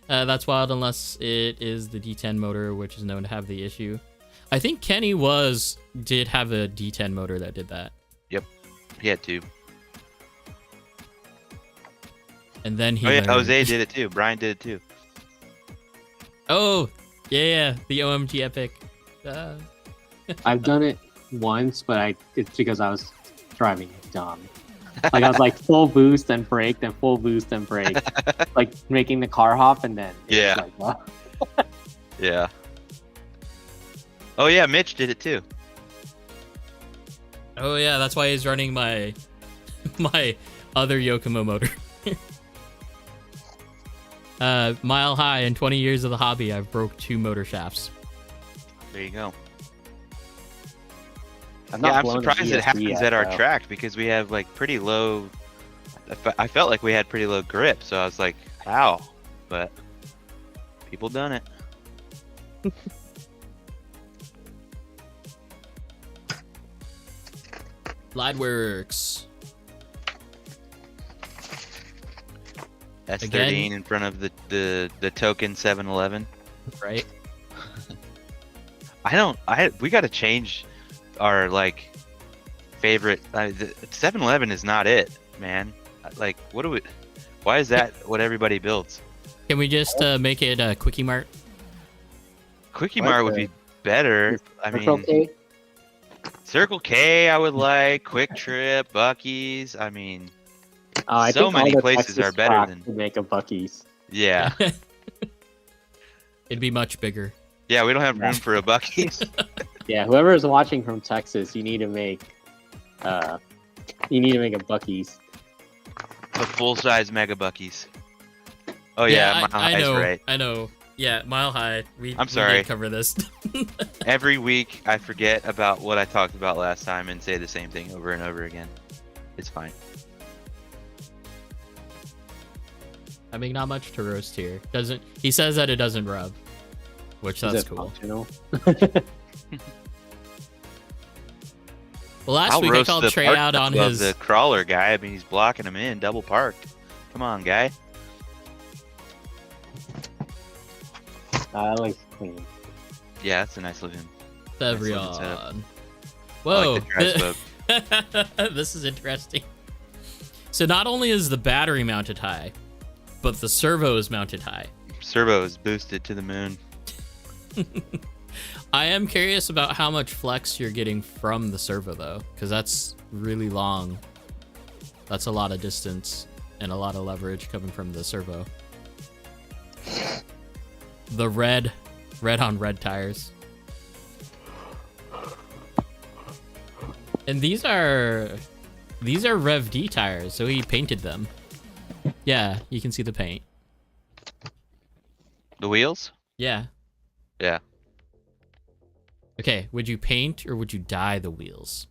That's wild unless it is the D10 motor, which is known to have the issue. I think Kenny did have a D10 motor that did that. Yep, he had two. And then he Oh yeah, learned. Jose did it too. Brian did it too. Oh, yeah, the OMG Epic. I've done it once, but it's because I was driving it dumb. Like I was like full boost and brake, then full boost and brake, like making the car hop, and then it was Yeah. like, well, Yeah. Oh yeah, Mitch did it too. Oh yeah, that's why he's running my other Yokomo motor. Mile High, in 20 years of the hobby, I've broke 2 motor shafts. There you go. I've Yeah, not I'm blown an surprised it ESP happens yet, at our though. track because we have like pretty low. I felt like we had pretty low grip, so I was like, "How?" But people done it. Glideworks. S13 in front of the token 7-Eleven. Right? We got to change our like favorite. The 7-Eleven is not it, man. Like, why is that what everybody builds? Can we just make it a Quickie Mart? Quickie Mart would be better. I mean, K? Circle K, I would like. Quick Trip, Bucky's. I mean, I so think all many the places Texas are better crack than. to make a Buc-ee's. Yeah, It'd be much bigger. yeah. We don't have room for a Bucky's. Yeah, whoever is watching from Texas, you need to make a Buc-ee's. A full-size Mega Bucky's. Oh yeah, Mile I High's know. right. I know. Yeah, Mile High. I'm sorry. We did cover this. Every week I forget about what I talked about last time and say the same thing over and over again. It's fine. I mean, not much to roast here. He says that it doesn't rub, which Is that's it cool. functional? Well, last I'll week I roast called the Trey park out on of his. the crawler guy. I mean, he's blocking him in, double parked. Come on, guy. I like clean. Yeah, that's a nice looking. Every looking setup. on. I Whoa, like the dry smoke. this is interesting. So not only is the battery mounted high, but the servo is mounted high. Servo is boosted to the moon. I am curious about how much flex you're getting from the servo though, because that's really long. That's a lot of distance and a lot of leverage coming from the servo. The red on red tires. And these are Rev D tires, so he painted them. Yeah, you can see the paint. The wheels? Yeah. Yeah. Okay, would you paint or would you dye the wheels?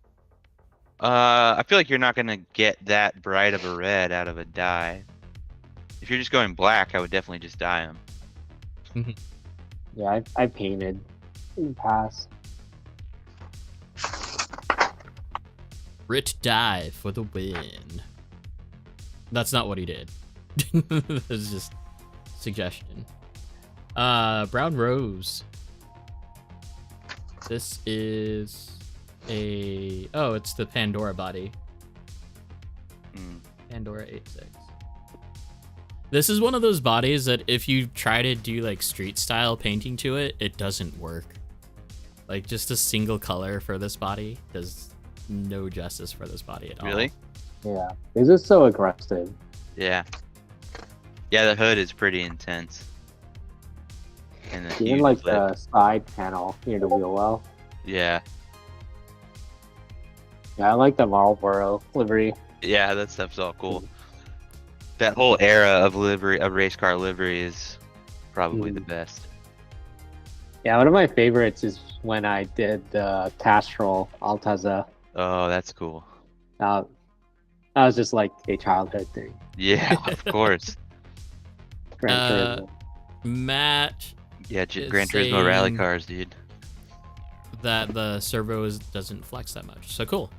I feel like you're not gonna get that bright of a red out of a dye. If you're just going black, I would definitely just dye them. Yeah, I painted in the past. Rit dye for the win. That's not what he did. It's just suggestion. Brown Rose. This is it's the Pandora body. Pandora 86. This is one of those bodies that if you try to do like street style painting to it, it doesn't work. Like just a single color for this body does no justice for this body at all. Really? Yeah, it's just so aggressive. Yeah. Yeah, the hood is pretty intense. And the Even huge like flip. the side panel near the wheel well. Yeah. Yeah, I like the Marlboro livery. Yeah, that stuff's all cool. That whole era of race car livery is probably the best. Yeah, one of my favorites is when I did the Castrol Altezza. Oh, that's cool. That was just like a childhood thing. Yeah, of course. Gran Turismo. Matt, Yeah, It's Gran Turismo rally saying- cars, dude. that the servo doesn't flex that much. So cool.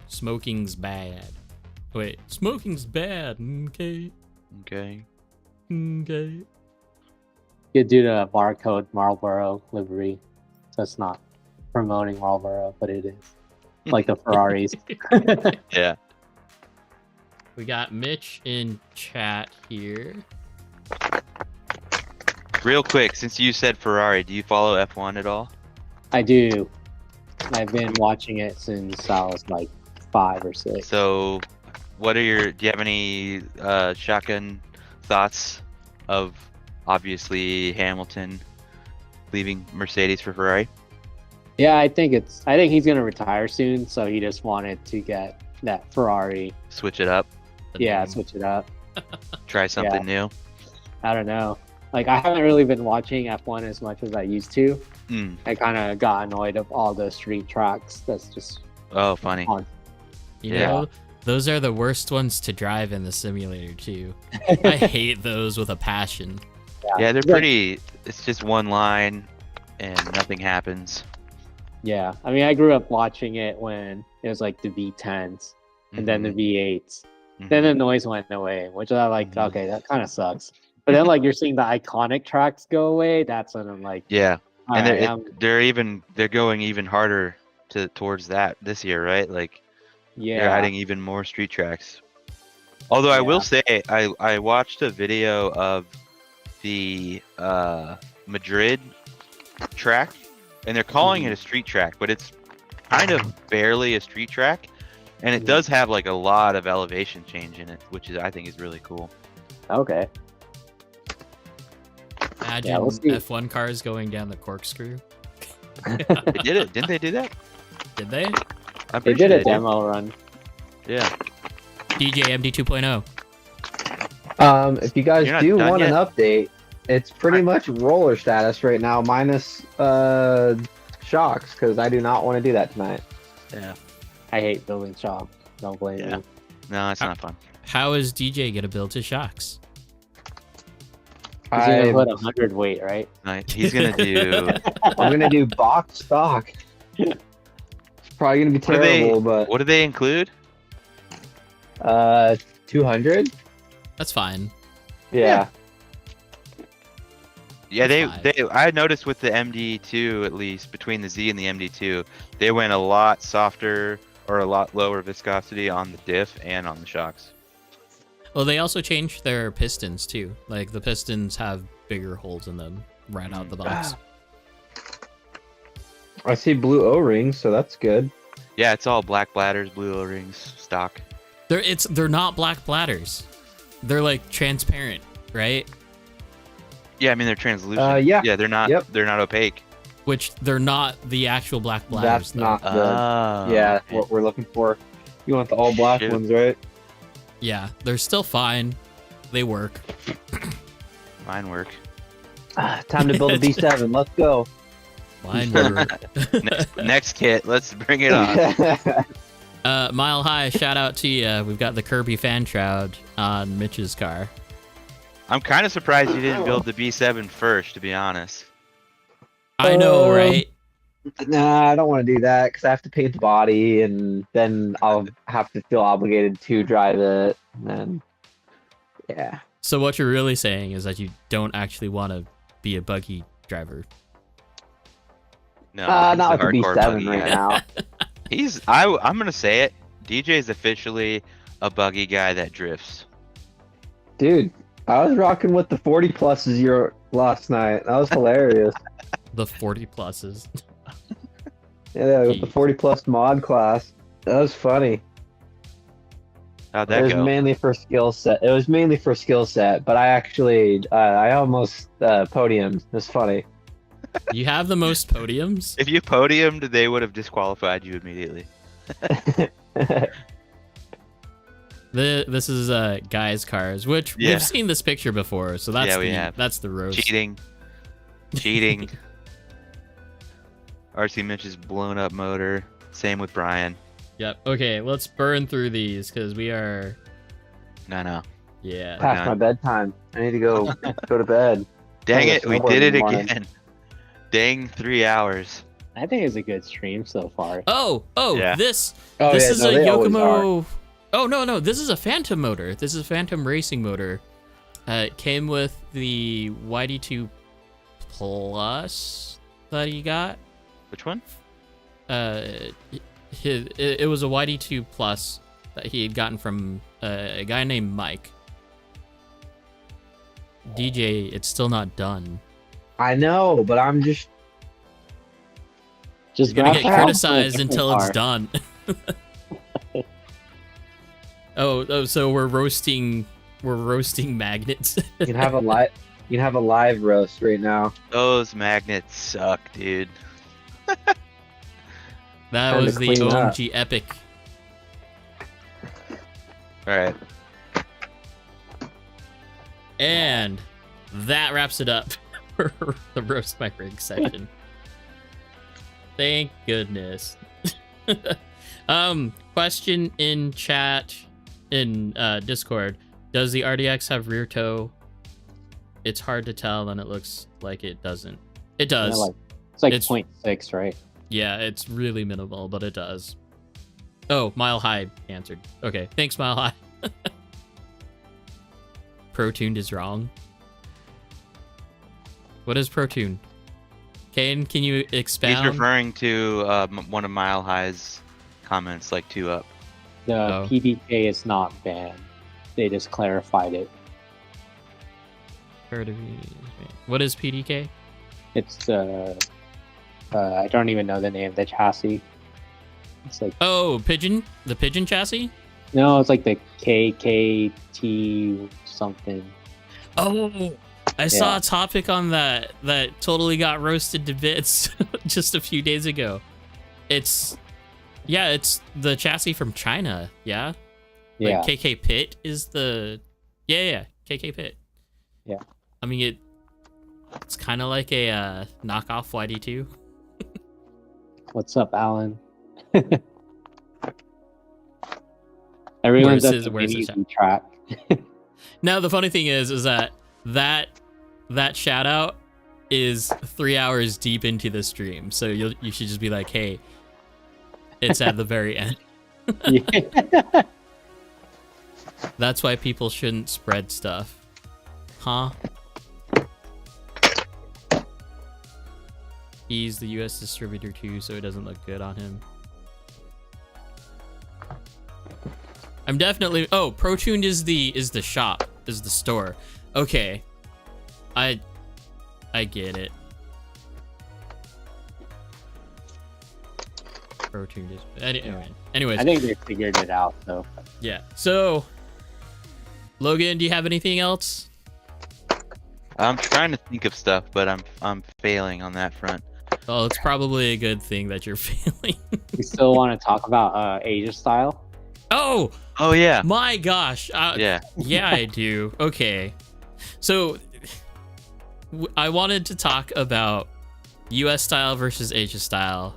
Smoking's bad. Wait, smoking's bad. Okay. Okay. Okay. You do the barcode Marlboro livery. So it's not promoting Marlboro, but it is. Like the Ferraris. Yeah. We got Mitch in chat here. Real quick, since you said Ferrari, do you follow F1 at all? I do. I've been watching it since I was like 5 or 6. So, do you have any shotgun thoughts of obviously Hamilton leaving Mercedes for Ferrari? Yeah, I think he's gonna retire soon, so he just wanted to get that Ferrari. Switch it up, Yeah, switch it up. try something new. I don't know. Like I haven't really been watching F1 as much as I used to. Mm. I kind of got annoyed of all the street tracks. That's just Oh, funny. on. You Yeah. know, those are the worst ones to drive in the simulator too. I hate those with a passion. Yeah, they're Yeah. pretty. It's just one line, and nothing happens. Yeah, I mean, I grew up watching it when it was like the V10s and then the V8s. Then the noise went away, which I like. Okay, that kind of sucks. But then like you're seeing the iconic tracks go away. That's when I'm like, Yeah, all and right, they're going even harder towards that this year, right? Like they're yeah. adding even more street tracks. Although I will say, I watched a video of the Madrid track, and they're calling it a street track, but it's kind of barely a street track, and it does have like a lot of elevation change in it, which I think is really cool. Okay. Imagine we'll see. F1 cars going down the corkscrew. They did it, didn't they do that? Did they? I'm They pretty did sure a demo run. Yeah. DJ MD 2.0. If you guys You're not do done want yet? an update, it's pretty much roller status right now, minus shocks, because I do not want to do that tonight. Yeah. I hate building shop. Don't blame Yeah. me. No, it's not fun. How is DJ gonna build his shocks? He's gonna I'm put 100 weight, right? He's gonna do. gonna do box stock. It's probably gonna be What do they- terrible, but What do they include? 200. That's fine. Yeah. Yeah, That's they. I noticed with the MD2, at least between the Z and the MD2, they went a lot softer or a lot lower viscosity on the diff and on the shocks. Well, they also changed their pistons too. Like the pistons have bigger holes in them right out the box. I see blue O-rings, so that's good. Yeah, it's all black bladders, blue O-rings, stock. They're not black bladders. They're like transparent, right? Yeah, I mean they're translucent. Yeah. Yeah, they're not. Yep. They're not opaque. Which they're not the actual black bladders. That's not the Yeah. what we're looking for. You want the all black Shoot. ones, right? Yeah, they're still fine. They work. Mine work. Time to build a B7. Let's go. Mine work. Next kit, let's bring it on. Mile High, shout out to you. We've got the Kirby fan shroud on Mitch's car. I'm kind of surprised you didn't build the B7 first, to be honest. I know, right? Nah, I don't want to do that because I have to paint the body, and then I'll have to feel obligated to drive it. And then, yeah. So what you're really saying is that you don't actually want to be a buggy driver. No, Not he's a with the hardcore B7 buggy right guy. now. I'm gonna say it. DJ is officially a buggy guy that drifts. Dude, I was rocking with the 40 pluses last night. That was hilarious. The 40 pluses. Yeah, with the 40 plus mod class. That was funny. How'd It that was go? mainly for skill set. It was mainly for skill set, but I actually, I almost podiumed. It was funny. You have the most podiums? If you podiumed, they would have disqualified you immediately. This is guys' cars, which Yeah. we've seen this picture before, so that's Yeah, we have. that's the roast. Cheating. RC Mitch's blown up motor. Same with Brian. Yep. Okay, let's burn through these because we are. No. Yeah. Past my bedtime. I need to go to bed. Dang Oh, it, we snowboard did in it the morning. again. Dang 3 hours. I think it's a good stream so far. Oh, Yeah. this Oh, this yeah, is no, a they always Yokomo. Oh no, this is a Phantom motor. This is a Phantom racing motor. It came with the YD2 Plus that he got. Which one? It was a YD2 Plus that he had gotten from a guy named Mike. DJ, it's still not done. I know, but I'm just. You're gonna get back out to a criticized different until it's car. done. oh, so we're roasting magnets. You can have a live. You can have a live roast right now. Those magnets suck, dude. That Time was to the clean up. OMG epic. Alright. And that wraps it up for the roast my rig section. Thank goodness. Question in chat in Discord. Does the RDX have rear toe? It's hard to tell and it looks like it doesn't. It does. Yeah, it's like It's- 0.6, right? Yeah, it's really minimal, but it does. Oh, Mile High answered. Okay, thanks, Mile High. pro-tuned is wrong? What is pro-tuned? Kane, can you expound? He's referring to one of Mile High's comments, like 2 up. The PDK is not banned. They just clarified it. What is PDK? It's I don't even know the name of the chassis. It's like Pigeon, the Pigeon chassis. no, it's like the KKT something. Oh, I saw a topic on that totally got roasted to bits just a few days ago. It's the chassis from China. Yeah. Yeah. Like KK Pit is the KK Pit. Yeah. I mean it's kind of like a knockoff YD2. What's up, Alan? Everyone's at the mini track. Now the funny thing is that shout out is 3 hours deep into the stream, so you should just be like, hey, it's at the very end. Yeah. That's why people shouldn't spread stuff, huh? He's the US distributor too, so it doesn't look good on him. I'm definitely ProTuned is the shop, is the store. Okay. I get it. ProTuned is anyways. I think they figured it out though. Yeah. So Logan, do you have anything else? I'm trying to think of stuff, but I'm failing on that front. Oh, it's probably a good thing that you're failing. We still want to talk about Asia style. Oh yeah. My gosh. Yeah, I do. Okay. So I wanted to talk about US style versus Asia style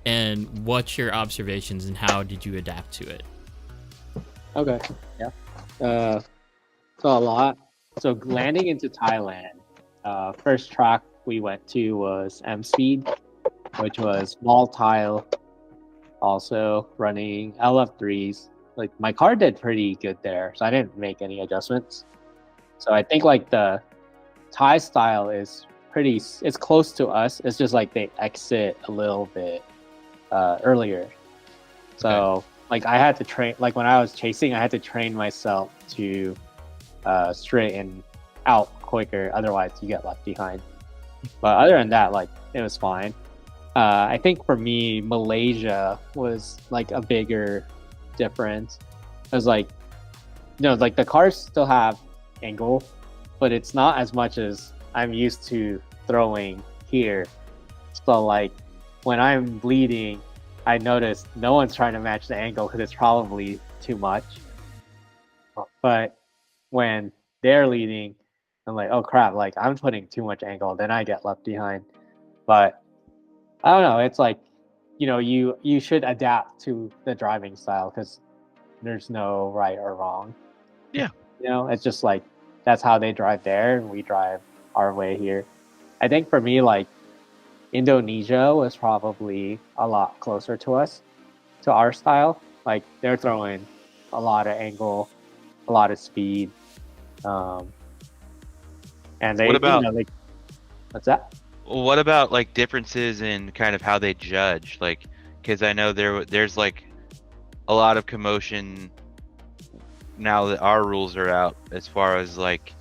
and what's your observations and how did you adapt to it? Okay. Yeah. So a lot. So landing into Thailand, first track we went to was M Speed, which was small tile, also running LF3s. Like my car did pretty good there, so I didn't make any adjustments. So I think like the Thai style is it's close to us. It's just like they exit a little bit earlier. So like I had to train, like when I was chasing, I had to train myself to straighten out quicker. Otherwise you get left behind. But other than that, like it was fine. I think for me, Malaysia was like a bigger difference. It was like, like the cars still have angle, but it's not as much as I'm used to throwing here. So like when I'm bleeding, I noticed no one's trying to match the angle because it's probably too much. But when they're leading, I'm like, oh crap, like I'm putting too much angle, then I get left behind. But I don't know, it's like, you should adapt to the driving style because there's no right or wrong. Yeah. It's just like, that's how they drive there and we drive our way here. I think for me, like Indonesia was probably a lot closer to us, to our style. Like they're throwing a lot of angle, a lot of speed. And they, what about, what's that? What about like differences in kind of how they judge? Like, because I know there's like a lot of commotion now that our rules are out as far as like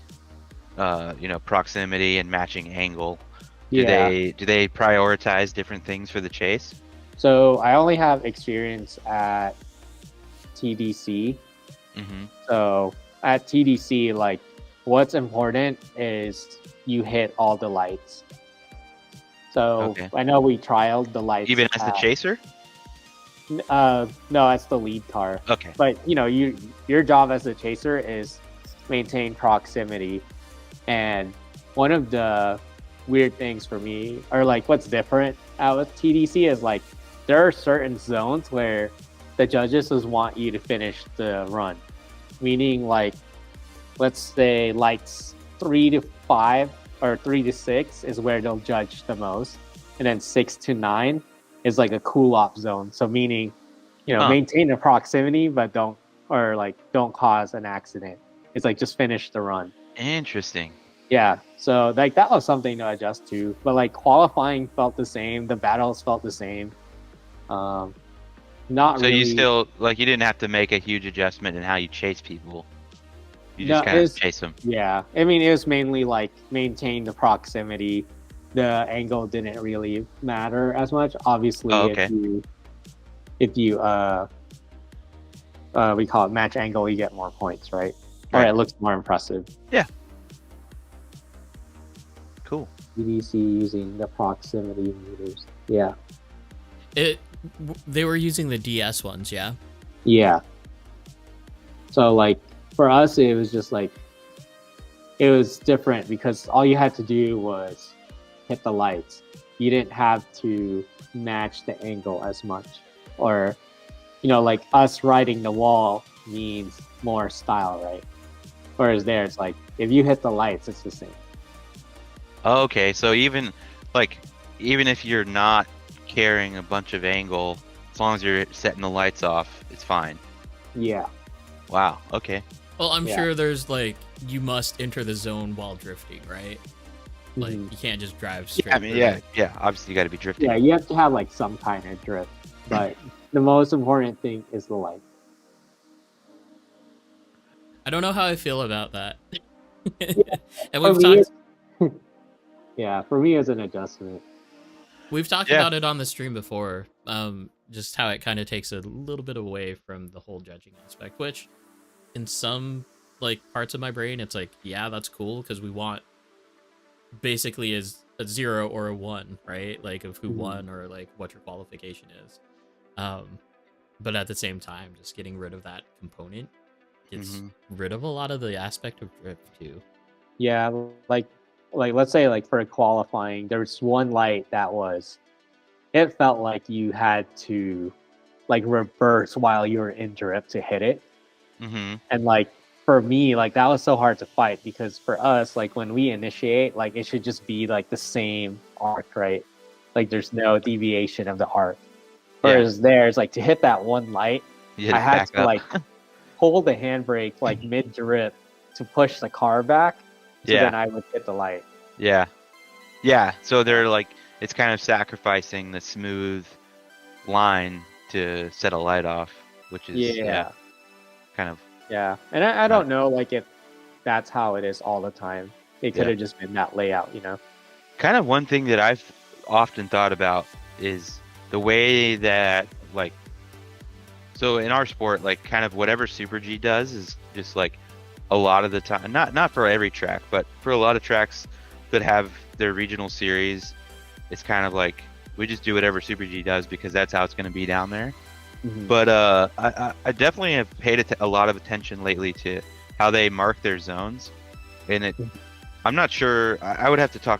proximity and matching angle. Do they prioritize different things for the chase? So I only have experience at TDC. Mm-hmm. So at TDC, like what's important is you hit all the lights. So I know we trialed the lights. Even as the chaser? No, it's the lead car. Okay. But your job as a chaser is maintain proximity. And one of the weird things for me, or like what's different out with TDC is like there are certain zones where the judges just want you to finish the run. Meaning like, let's say lights 3 to 5 or 3 to 6 is where they'll judge the most. And then 6 to 9 is like a cool off zone. So meaning, maintain the proximity, but don't cause an accident It's like just finish the run. Interesting. Yeah, so like that was something to adjust to. But like qualifying felt the same. The battles felt the same. Not So really. you still like you didn't have to make a huge adjustment in how you chase people. You No, just kind of chase them. Yeah, I mean it was mainly like maintain the proximity. The angle didn't really matter as much. Obviously, Oh, okay. if you we call it match angle, you get more points, right? Or Right. it looks more impressive. Cool. EDC using the proximity meters. Yeah. They were using the DS ones, yeah. Yeah. So like for us, it was just like it was different because all you had to do was hit the lights. You didn't have to match the angle as much, or like us riding the wall needs more style, right? Whereas there, it's like if you hit the lights, it's the same. Okay, so even if you're not carrying a bunch of angle, as long as you're setting the lights off, it's fine. Yeah. Wow. Okay. Well, I'm Yeah. sure there's like you must enter the zone while drifting, right? Like Mhm. you can't just drive straight. I mean, through yeah, it. yeah. Obviously, you got to be drifting. Yeah, you have to have like some kind of drift, but the most important thing is the light. I don't know how I feel about that. And For we've me, talked yeah, for me as an adjustment. yeah. Yeah. about it on the stream before. Just how it kind of takes a little bit away from the whole judging aspect, which in some like parts of my brain, it's like, yeah, that's cool because we want basically is a 0 or a 1, right? Like of who won or like what your qualification is. But at the same time, just getting rid of that component gets rid of a lot of the aspect of drift too. Yeah, like let's say like for qualifying, there was one light that it felt like you had to like reverse while you were in drift to hit it. Mm-hmm. And like for me, like that was so hard to fight because for us, like when we initiate, like it should just be like the same arc, right? Like there's no deviation of the arc. Whereas there's like to hit that one light, You I had back to up. like pull the handbrake like mid drift to push the car back. So Yeah. then I would hit the light. Yeah. Yeah. So they're like, it's kind of sacrificing the smooth line to set a light off, which is kind of. Yeah, and I don't know like if that's how it is all the time. It could have just been that layout, Kind of one thing that I've often thought about is the way that like, so in our sport, like kind of whatever Super G does is just like a lot of the time, not for every track, but for a lot of tracks that have their regional series, it's kind of like we just do whatever Super G does because that's how it's going to be down there. Mm-hmm. But I definitely have paid a lot of attention lately to how they mark their zones, and I'm not sure. I would have to talk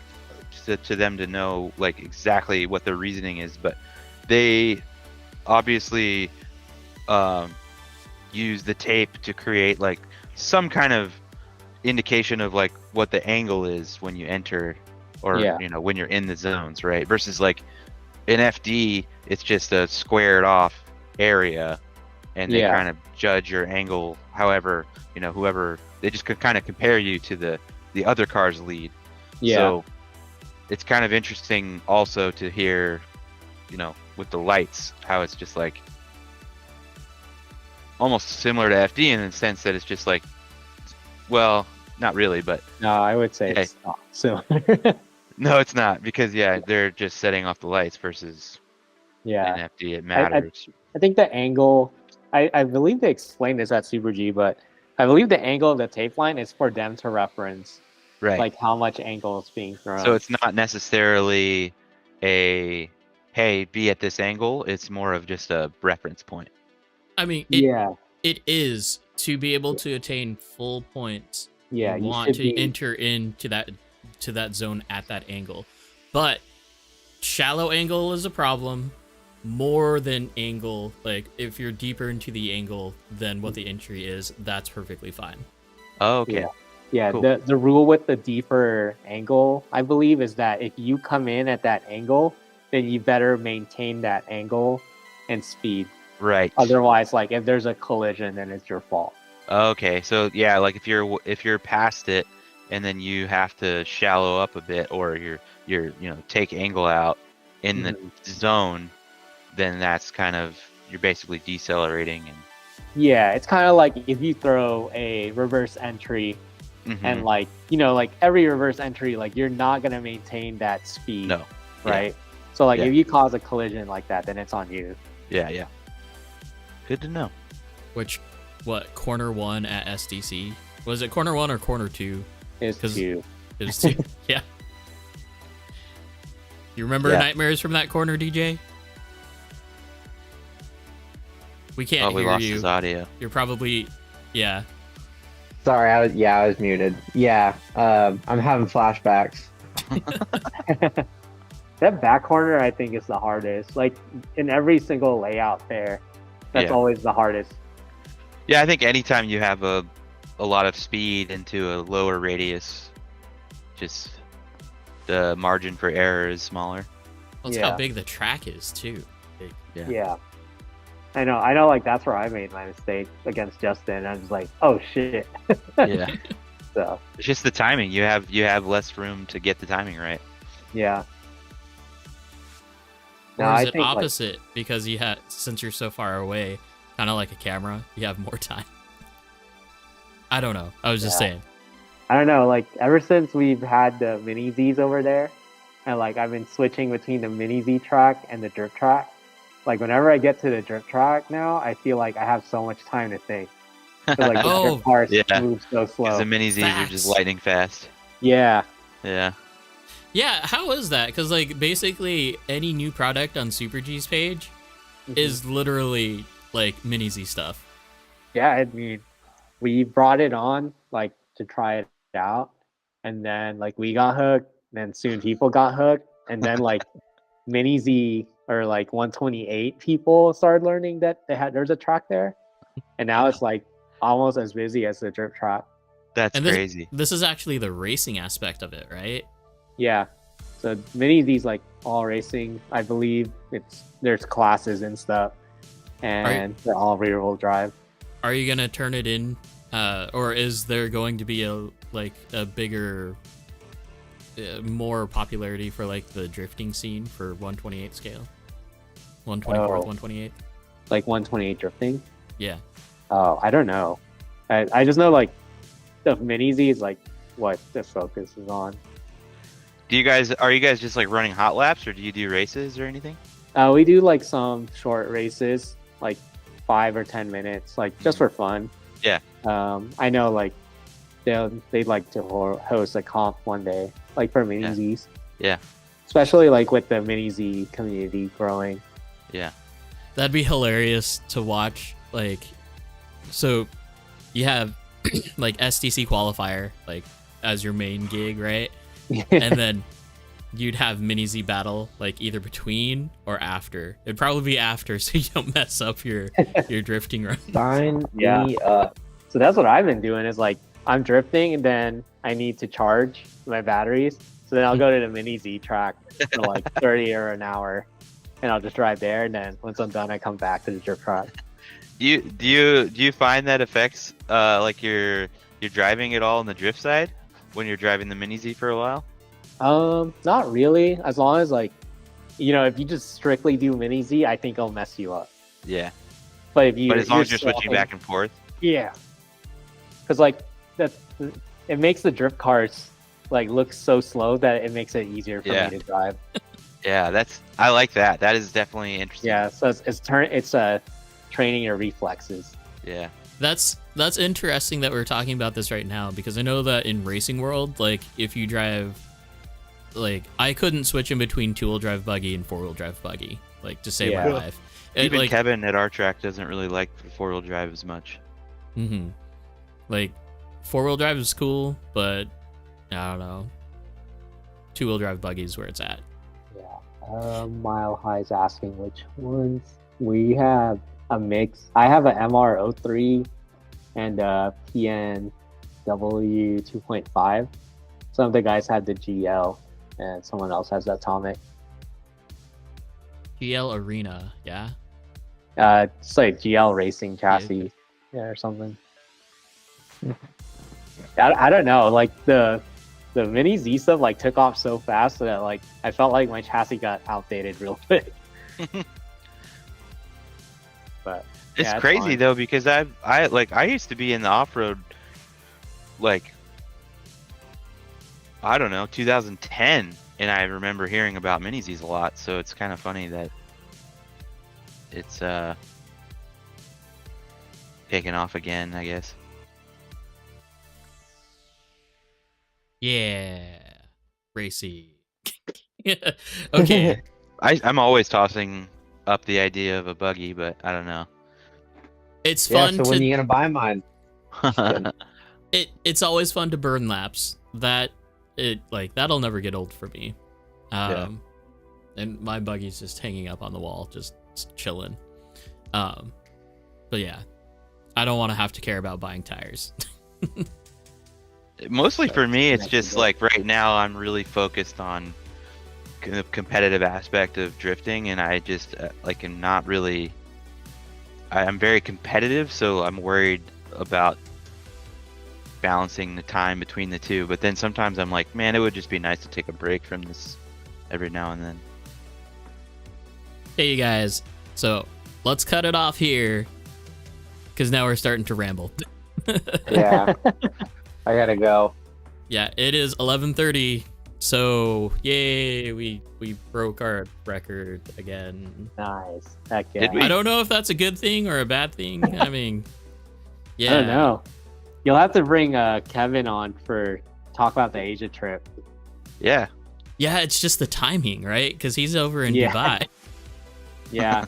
to them to know like exactly what their reasoning is, but they obviously use the tape to create like some kind of indication of like what the angle is when you enter or when you're in the zones, right? Versus like in FD, it's just a squared off area, and they kind of judge your angle however whoever they just could kind of compare you to the other car's lead. So it's kind of interesting also to hear with the lights how it's just like almost similar to FD in the sense that it's just like, well, not really, but no, I would say it's not similar. No, it's not because they're just setting off the lights versus in FD it matters. I think the angle, I believe they explained this at Super G, but I believe the angle of the tape line is for them to reference, like how much angle is being thrown. So it's not necessarily a, hey, be at this angle. It's more of just a reference point. I mean, it is to be able to attain full points. Yeah, you want to enter into that zone at that angle, but shallow angle is a problem. More than angle, like if you're deeper into the angle than what the entry is, that's perfectly fine. Oh, okay. Yeah, cool. The rule with the deeper angle, I believe, is that if you come in at that angle, then you better maintain that angle and speed. Right. Otherwise, like if there's a collision, then it's your fault. Okay, so yeah, like if you're past it, and then you have to shallow up a bit, or you're take angle out in the Mhm. zone, then that's kind of you're basically decelerating and. Yeah, it's kind of like if you throw a reverse entry and Mhm. like like every reverse entry, like you're not gonna maintain that speed, No. Yeah. right? So like Yeah. if you cause a collision like that, then it's on you. Yeah. Yeah. Good to know. What corner 1 at SDC? Was it corner 1 or corner 2? It's 'Cause you. It was 2. Yeah. You remember Yeah. nightmares from that corner, DJ? We can't Oh, we hear lost you. his audio. You're probably, yeah. Sorry, I was muted. Yeah, I'm having flashbacks. That back corner, I think, is the hardest. Like in every single layout there, that's Yeah. always the hardest. Yeah, I think anytime you have a lot of speed into a lower radius, just the margin for error is smaller. Well, it's how big the track is too. Big. Yeah. I know, like that's where I made my mistake against Justin. I was like, oh shit. Yeah. So It's just the timing. You have less room to get the timing right. yeah. Or No, is I it think, like- opposite because since you're so far away, kind of like a camera, you have more time. I don't know. I was just saying. I don't know, like ever since we've had the mini Z's over there, and like I've been switching between the mini Z track and the drip track. Like whenever I get to the drip track now, I feel like I have so much time to think. 'Cause, like the drip cars yeah. move so Because slow. the mini Z's are just Facts. lightning fast. Yeah. Yeah. Yeah, how is that? Because like basically any new product on Super G's page is literally like mini Z stuff. Yeah, I mean, we brought it on like to try it out, and then like we got hooked, then soon people got hooked, and then like mini Z or like 128 people started learning that there's a track there, and now it's like almost as busy as the drip track. That's And crazy. This is actually the racing aspect of it, right? Yeah, so mini Z's like all racing. I believe there's classes and stuff, and they're all rear wheel drive. Are you gonna turn it in, or is there going to be a bigger, more popularity for like the drifting scene for 128 scale, 124th, 128? Like 128 drifting. Yeah. Oh, I don't know. I just know like the mini Z is like what the focus is on. Are you guys just like running hot laps, or do you do races or anything? We do like some short races, like 5 or 10 minutes, like just for fun. Yeah. I know like they'd like to host a comp one day, like for mini Z's. Yeah. Especially like with the mini Z community growing. Yeah. That'd be hilarious to watch. Like, so you have like STC qualifier like as your main gig, right? And then you'd have mini Z battle like either between or after. It'd probably be after, so you don't mess up your drifting run. Sign Yeah. me up. So that's what I've been doing is like I'm drifting and then I need to charge my batteries. So then I'll go to the mini Z track for like 30 or an hour, and I'll just drive there. And then once I'm done, I come back to the drift track. Do you find that affects like your driving at all on the drift side when you're driving the mini Z for a while? Not really. As long as like, if you just strictly do mini Z, I think it'll mess you up. Yeah. But if But as long as you're swapping- switching back and forth. yeah, because like it makes the drift cars like look so slow that it makes it easier for Yeah. me to drive. Yeah, I like that. That is definitely interesting. Yeah, so it's training your reflexes. Yeah. That's interesting that we're talking about this right now, because I know that in racing world, like if you drive, like I couldn't switch in between 2-wheel drive buggy and 4-wheel drive buggy, like to save my Yeah. life. Even like, Kevin at our track doesn't really like 4-wheel drive as much. like 4-wheel drive is cool, but I don't know. 2-wheel drive buggy is where it's at. Yeah. Mile High's asking which ones. We have a mix. I have a MR03 and a PNW 2.5. Some of the guys had the GL, and someone else has the Atomic. GL Arena, yeah. It's like GL Racing chassis, or something. I don't know. Like the mini Z stuff like took off so fast that like I felt like my chassis got outdated real quick. But It's yeah, crazy fine. though because I used to be in the off road like I don't know 2010, and I remember hearing about mini Z's a lot. So it's kind of funny that it's taking off again, I guess. Yeah, racy. Okay. I'm always tossing up the idea of a buggy, but I don't know. It's Yeah, fun so when to are you gonna buy mine? it's always fun to burn laps. That'll never get old for me. Yeah. And my buggy's just hanging up on the wall, just chilling. But yeah, I don't want to have to care about buying tires. Mostly for me, it's That's just good. like right now I'm really focused on the competitive aspect of drifting, and I just like am not really. I'm very competitive, so I'm worried about balancing the time between the two. But then sometimes I'm like, man, it would just be nice to take a break from this every now and then. Hey, you guys. So let's cut it off here, because now we're starting to ramble. Yeah, I gotta go. Yeah, it is 11:30. So yay, we broke our record again. Nice. Heck yeah. Did we? I don't know if that's a good thing or a bad thing. I mean, yeah. I don't know. You'll have to bring Kevin on for talk about the Asia trip. Yeah. Yeah, it's just the timing, right? Because he's over in Yeah. Dubai. Yeah.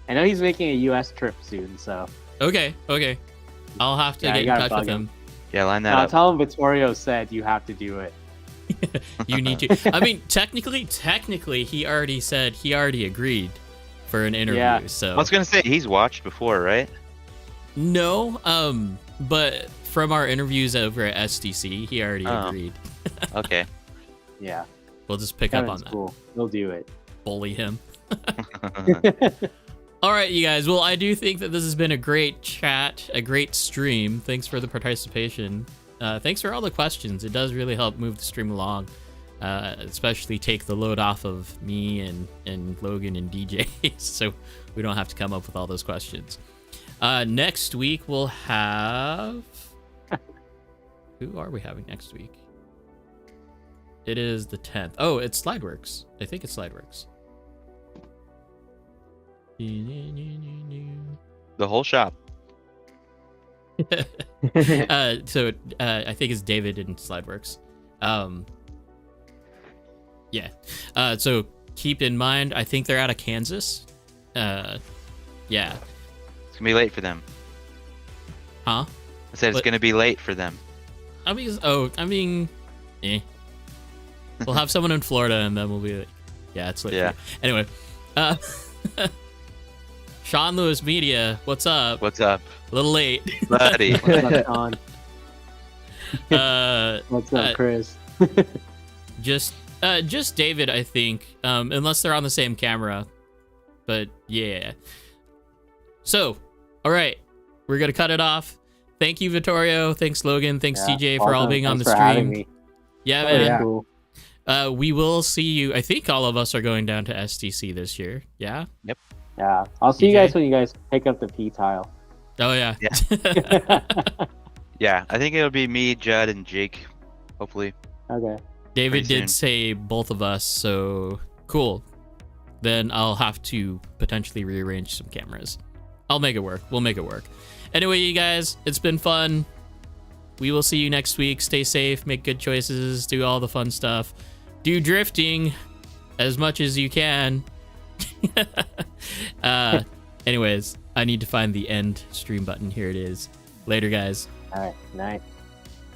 I know he's making a US trip soon, so Okay. I'll have to Yeah, you get in gotta touch with bug him. Yeah, line that I'll up. tell him Vittorio said you have to do it. You need to. I mean, technically, he already agreed for an interview. Yeah. So I was gonna say he's watched before, right? no, but from our interviews over at SDC, he already Oh. agreed. Okay. Yeah. We'll just pick up on Kevin's that. cool. He'll do it. Bully him. All right, you guys. Well, I do think that this has been a great chat, a great stream. Thanks for the participation. Thanks for all the questions. It does really help move the stream along, especially take the load off of me and Logan and DJ, so we don't have to come up with all those questions. Next week we'll have. Who are we having next week? It is the 10th. Oh, it's Slideworks. I think it's Slideworks. The whole shop. So I think it's David in Slideworks. Yeah. So keep in mind, I think they're out of Kansas. Yeah. It's gonna be late for them. Huh? I said it's What? gonna be late for them. I mean, we'll have someone in Florida, and then we'll be like, yeah, it's late. Yeah. Anyway, Sean Lewis Media, what's up? What's up, A little late. buddy? What's up, Sean? uh, What's up, Chris? just David, I think, unless they're on the same camera. But yeah. So, all right, we're gonna cut it off. Thank you, Vittorio. Thanks, Logan. Thanks, Yeah, TJ, for all awesome. being on Thanks the for having stream. me. Yeah, Oh, man. yeah. Cool. We will see you. I think all of us are going down to SDC this year. Yeah. Yeah. I'll see you TJ? guys when you guys pick up the P tile. Oh yeah. Yeah, I think it'll be me, Judd, and Jake. Hopefully. Okay. David Pretty soon. did say both of us, so cool. Then I'll have to potentially rearrange some cameras. I'll make it work. We'll make it work. Anyway, you guys, it's been fun. We will see you next week. Stay safe, make good choices, do all the fun stuff. Do drifting as much as you can. Anyways, I need to find the end stream button. Here it is. Later, guys. All right. Night.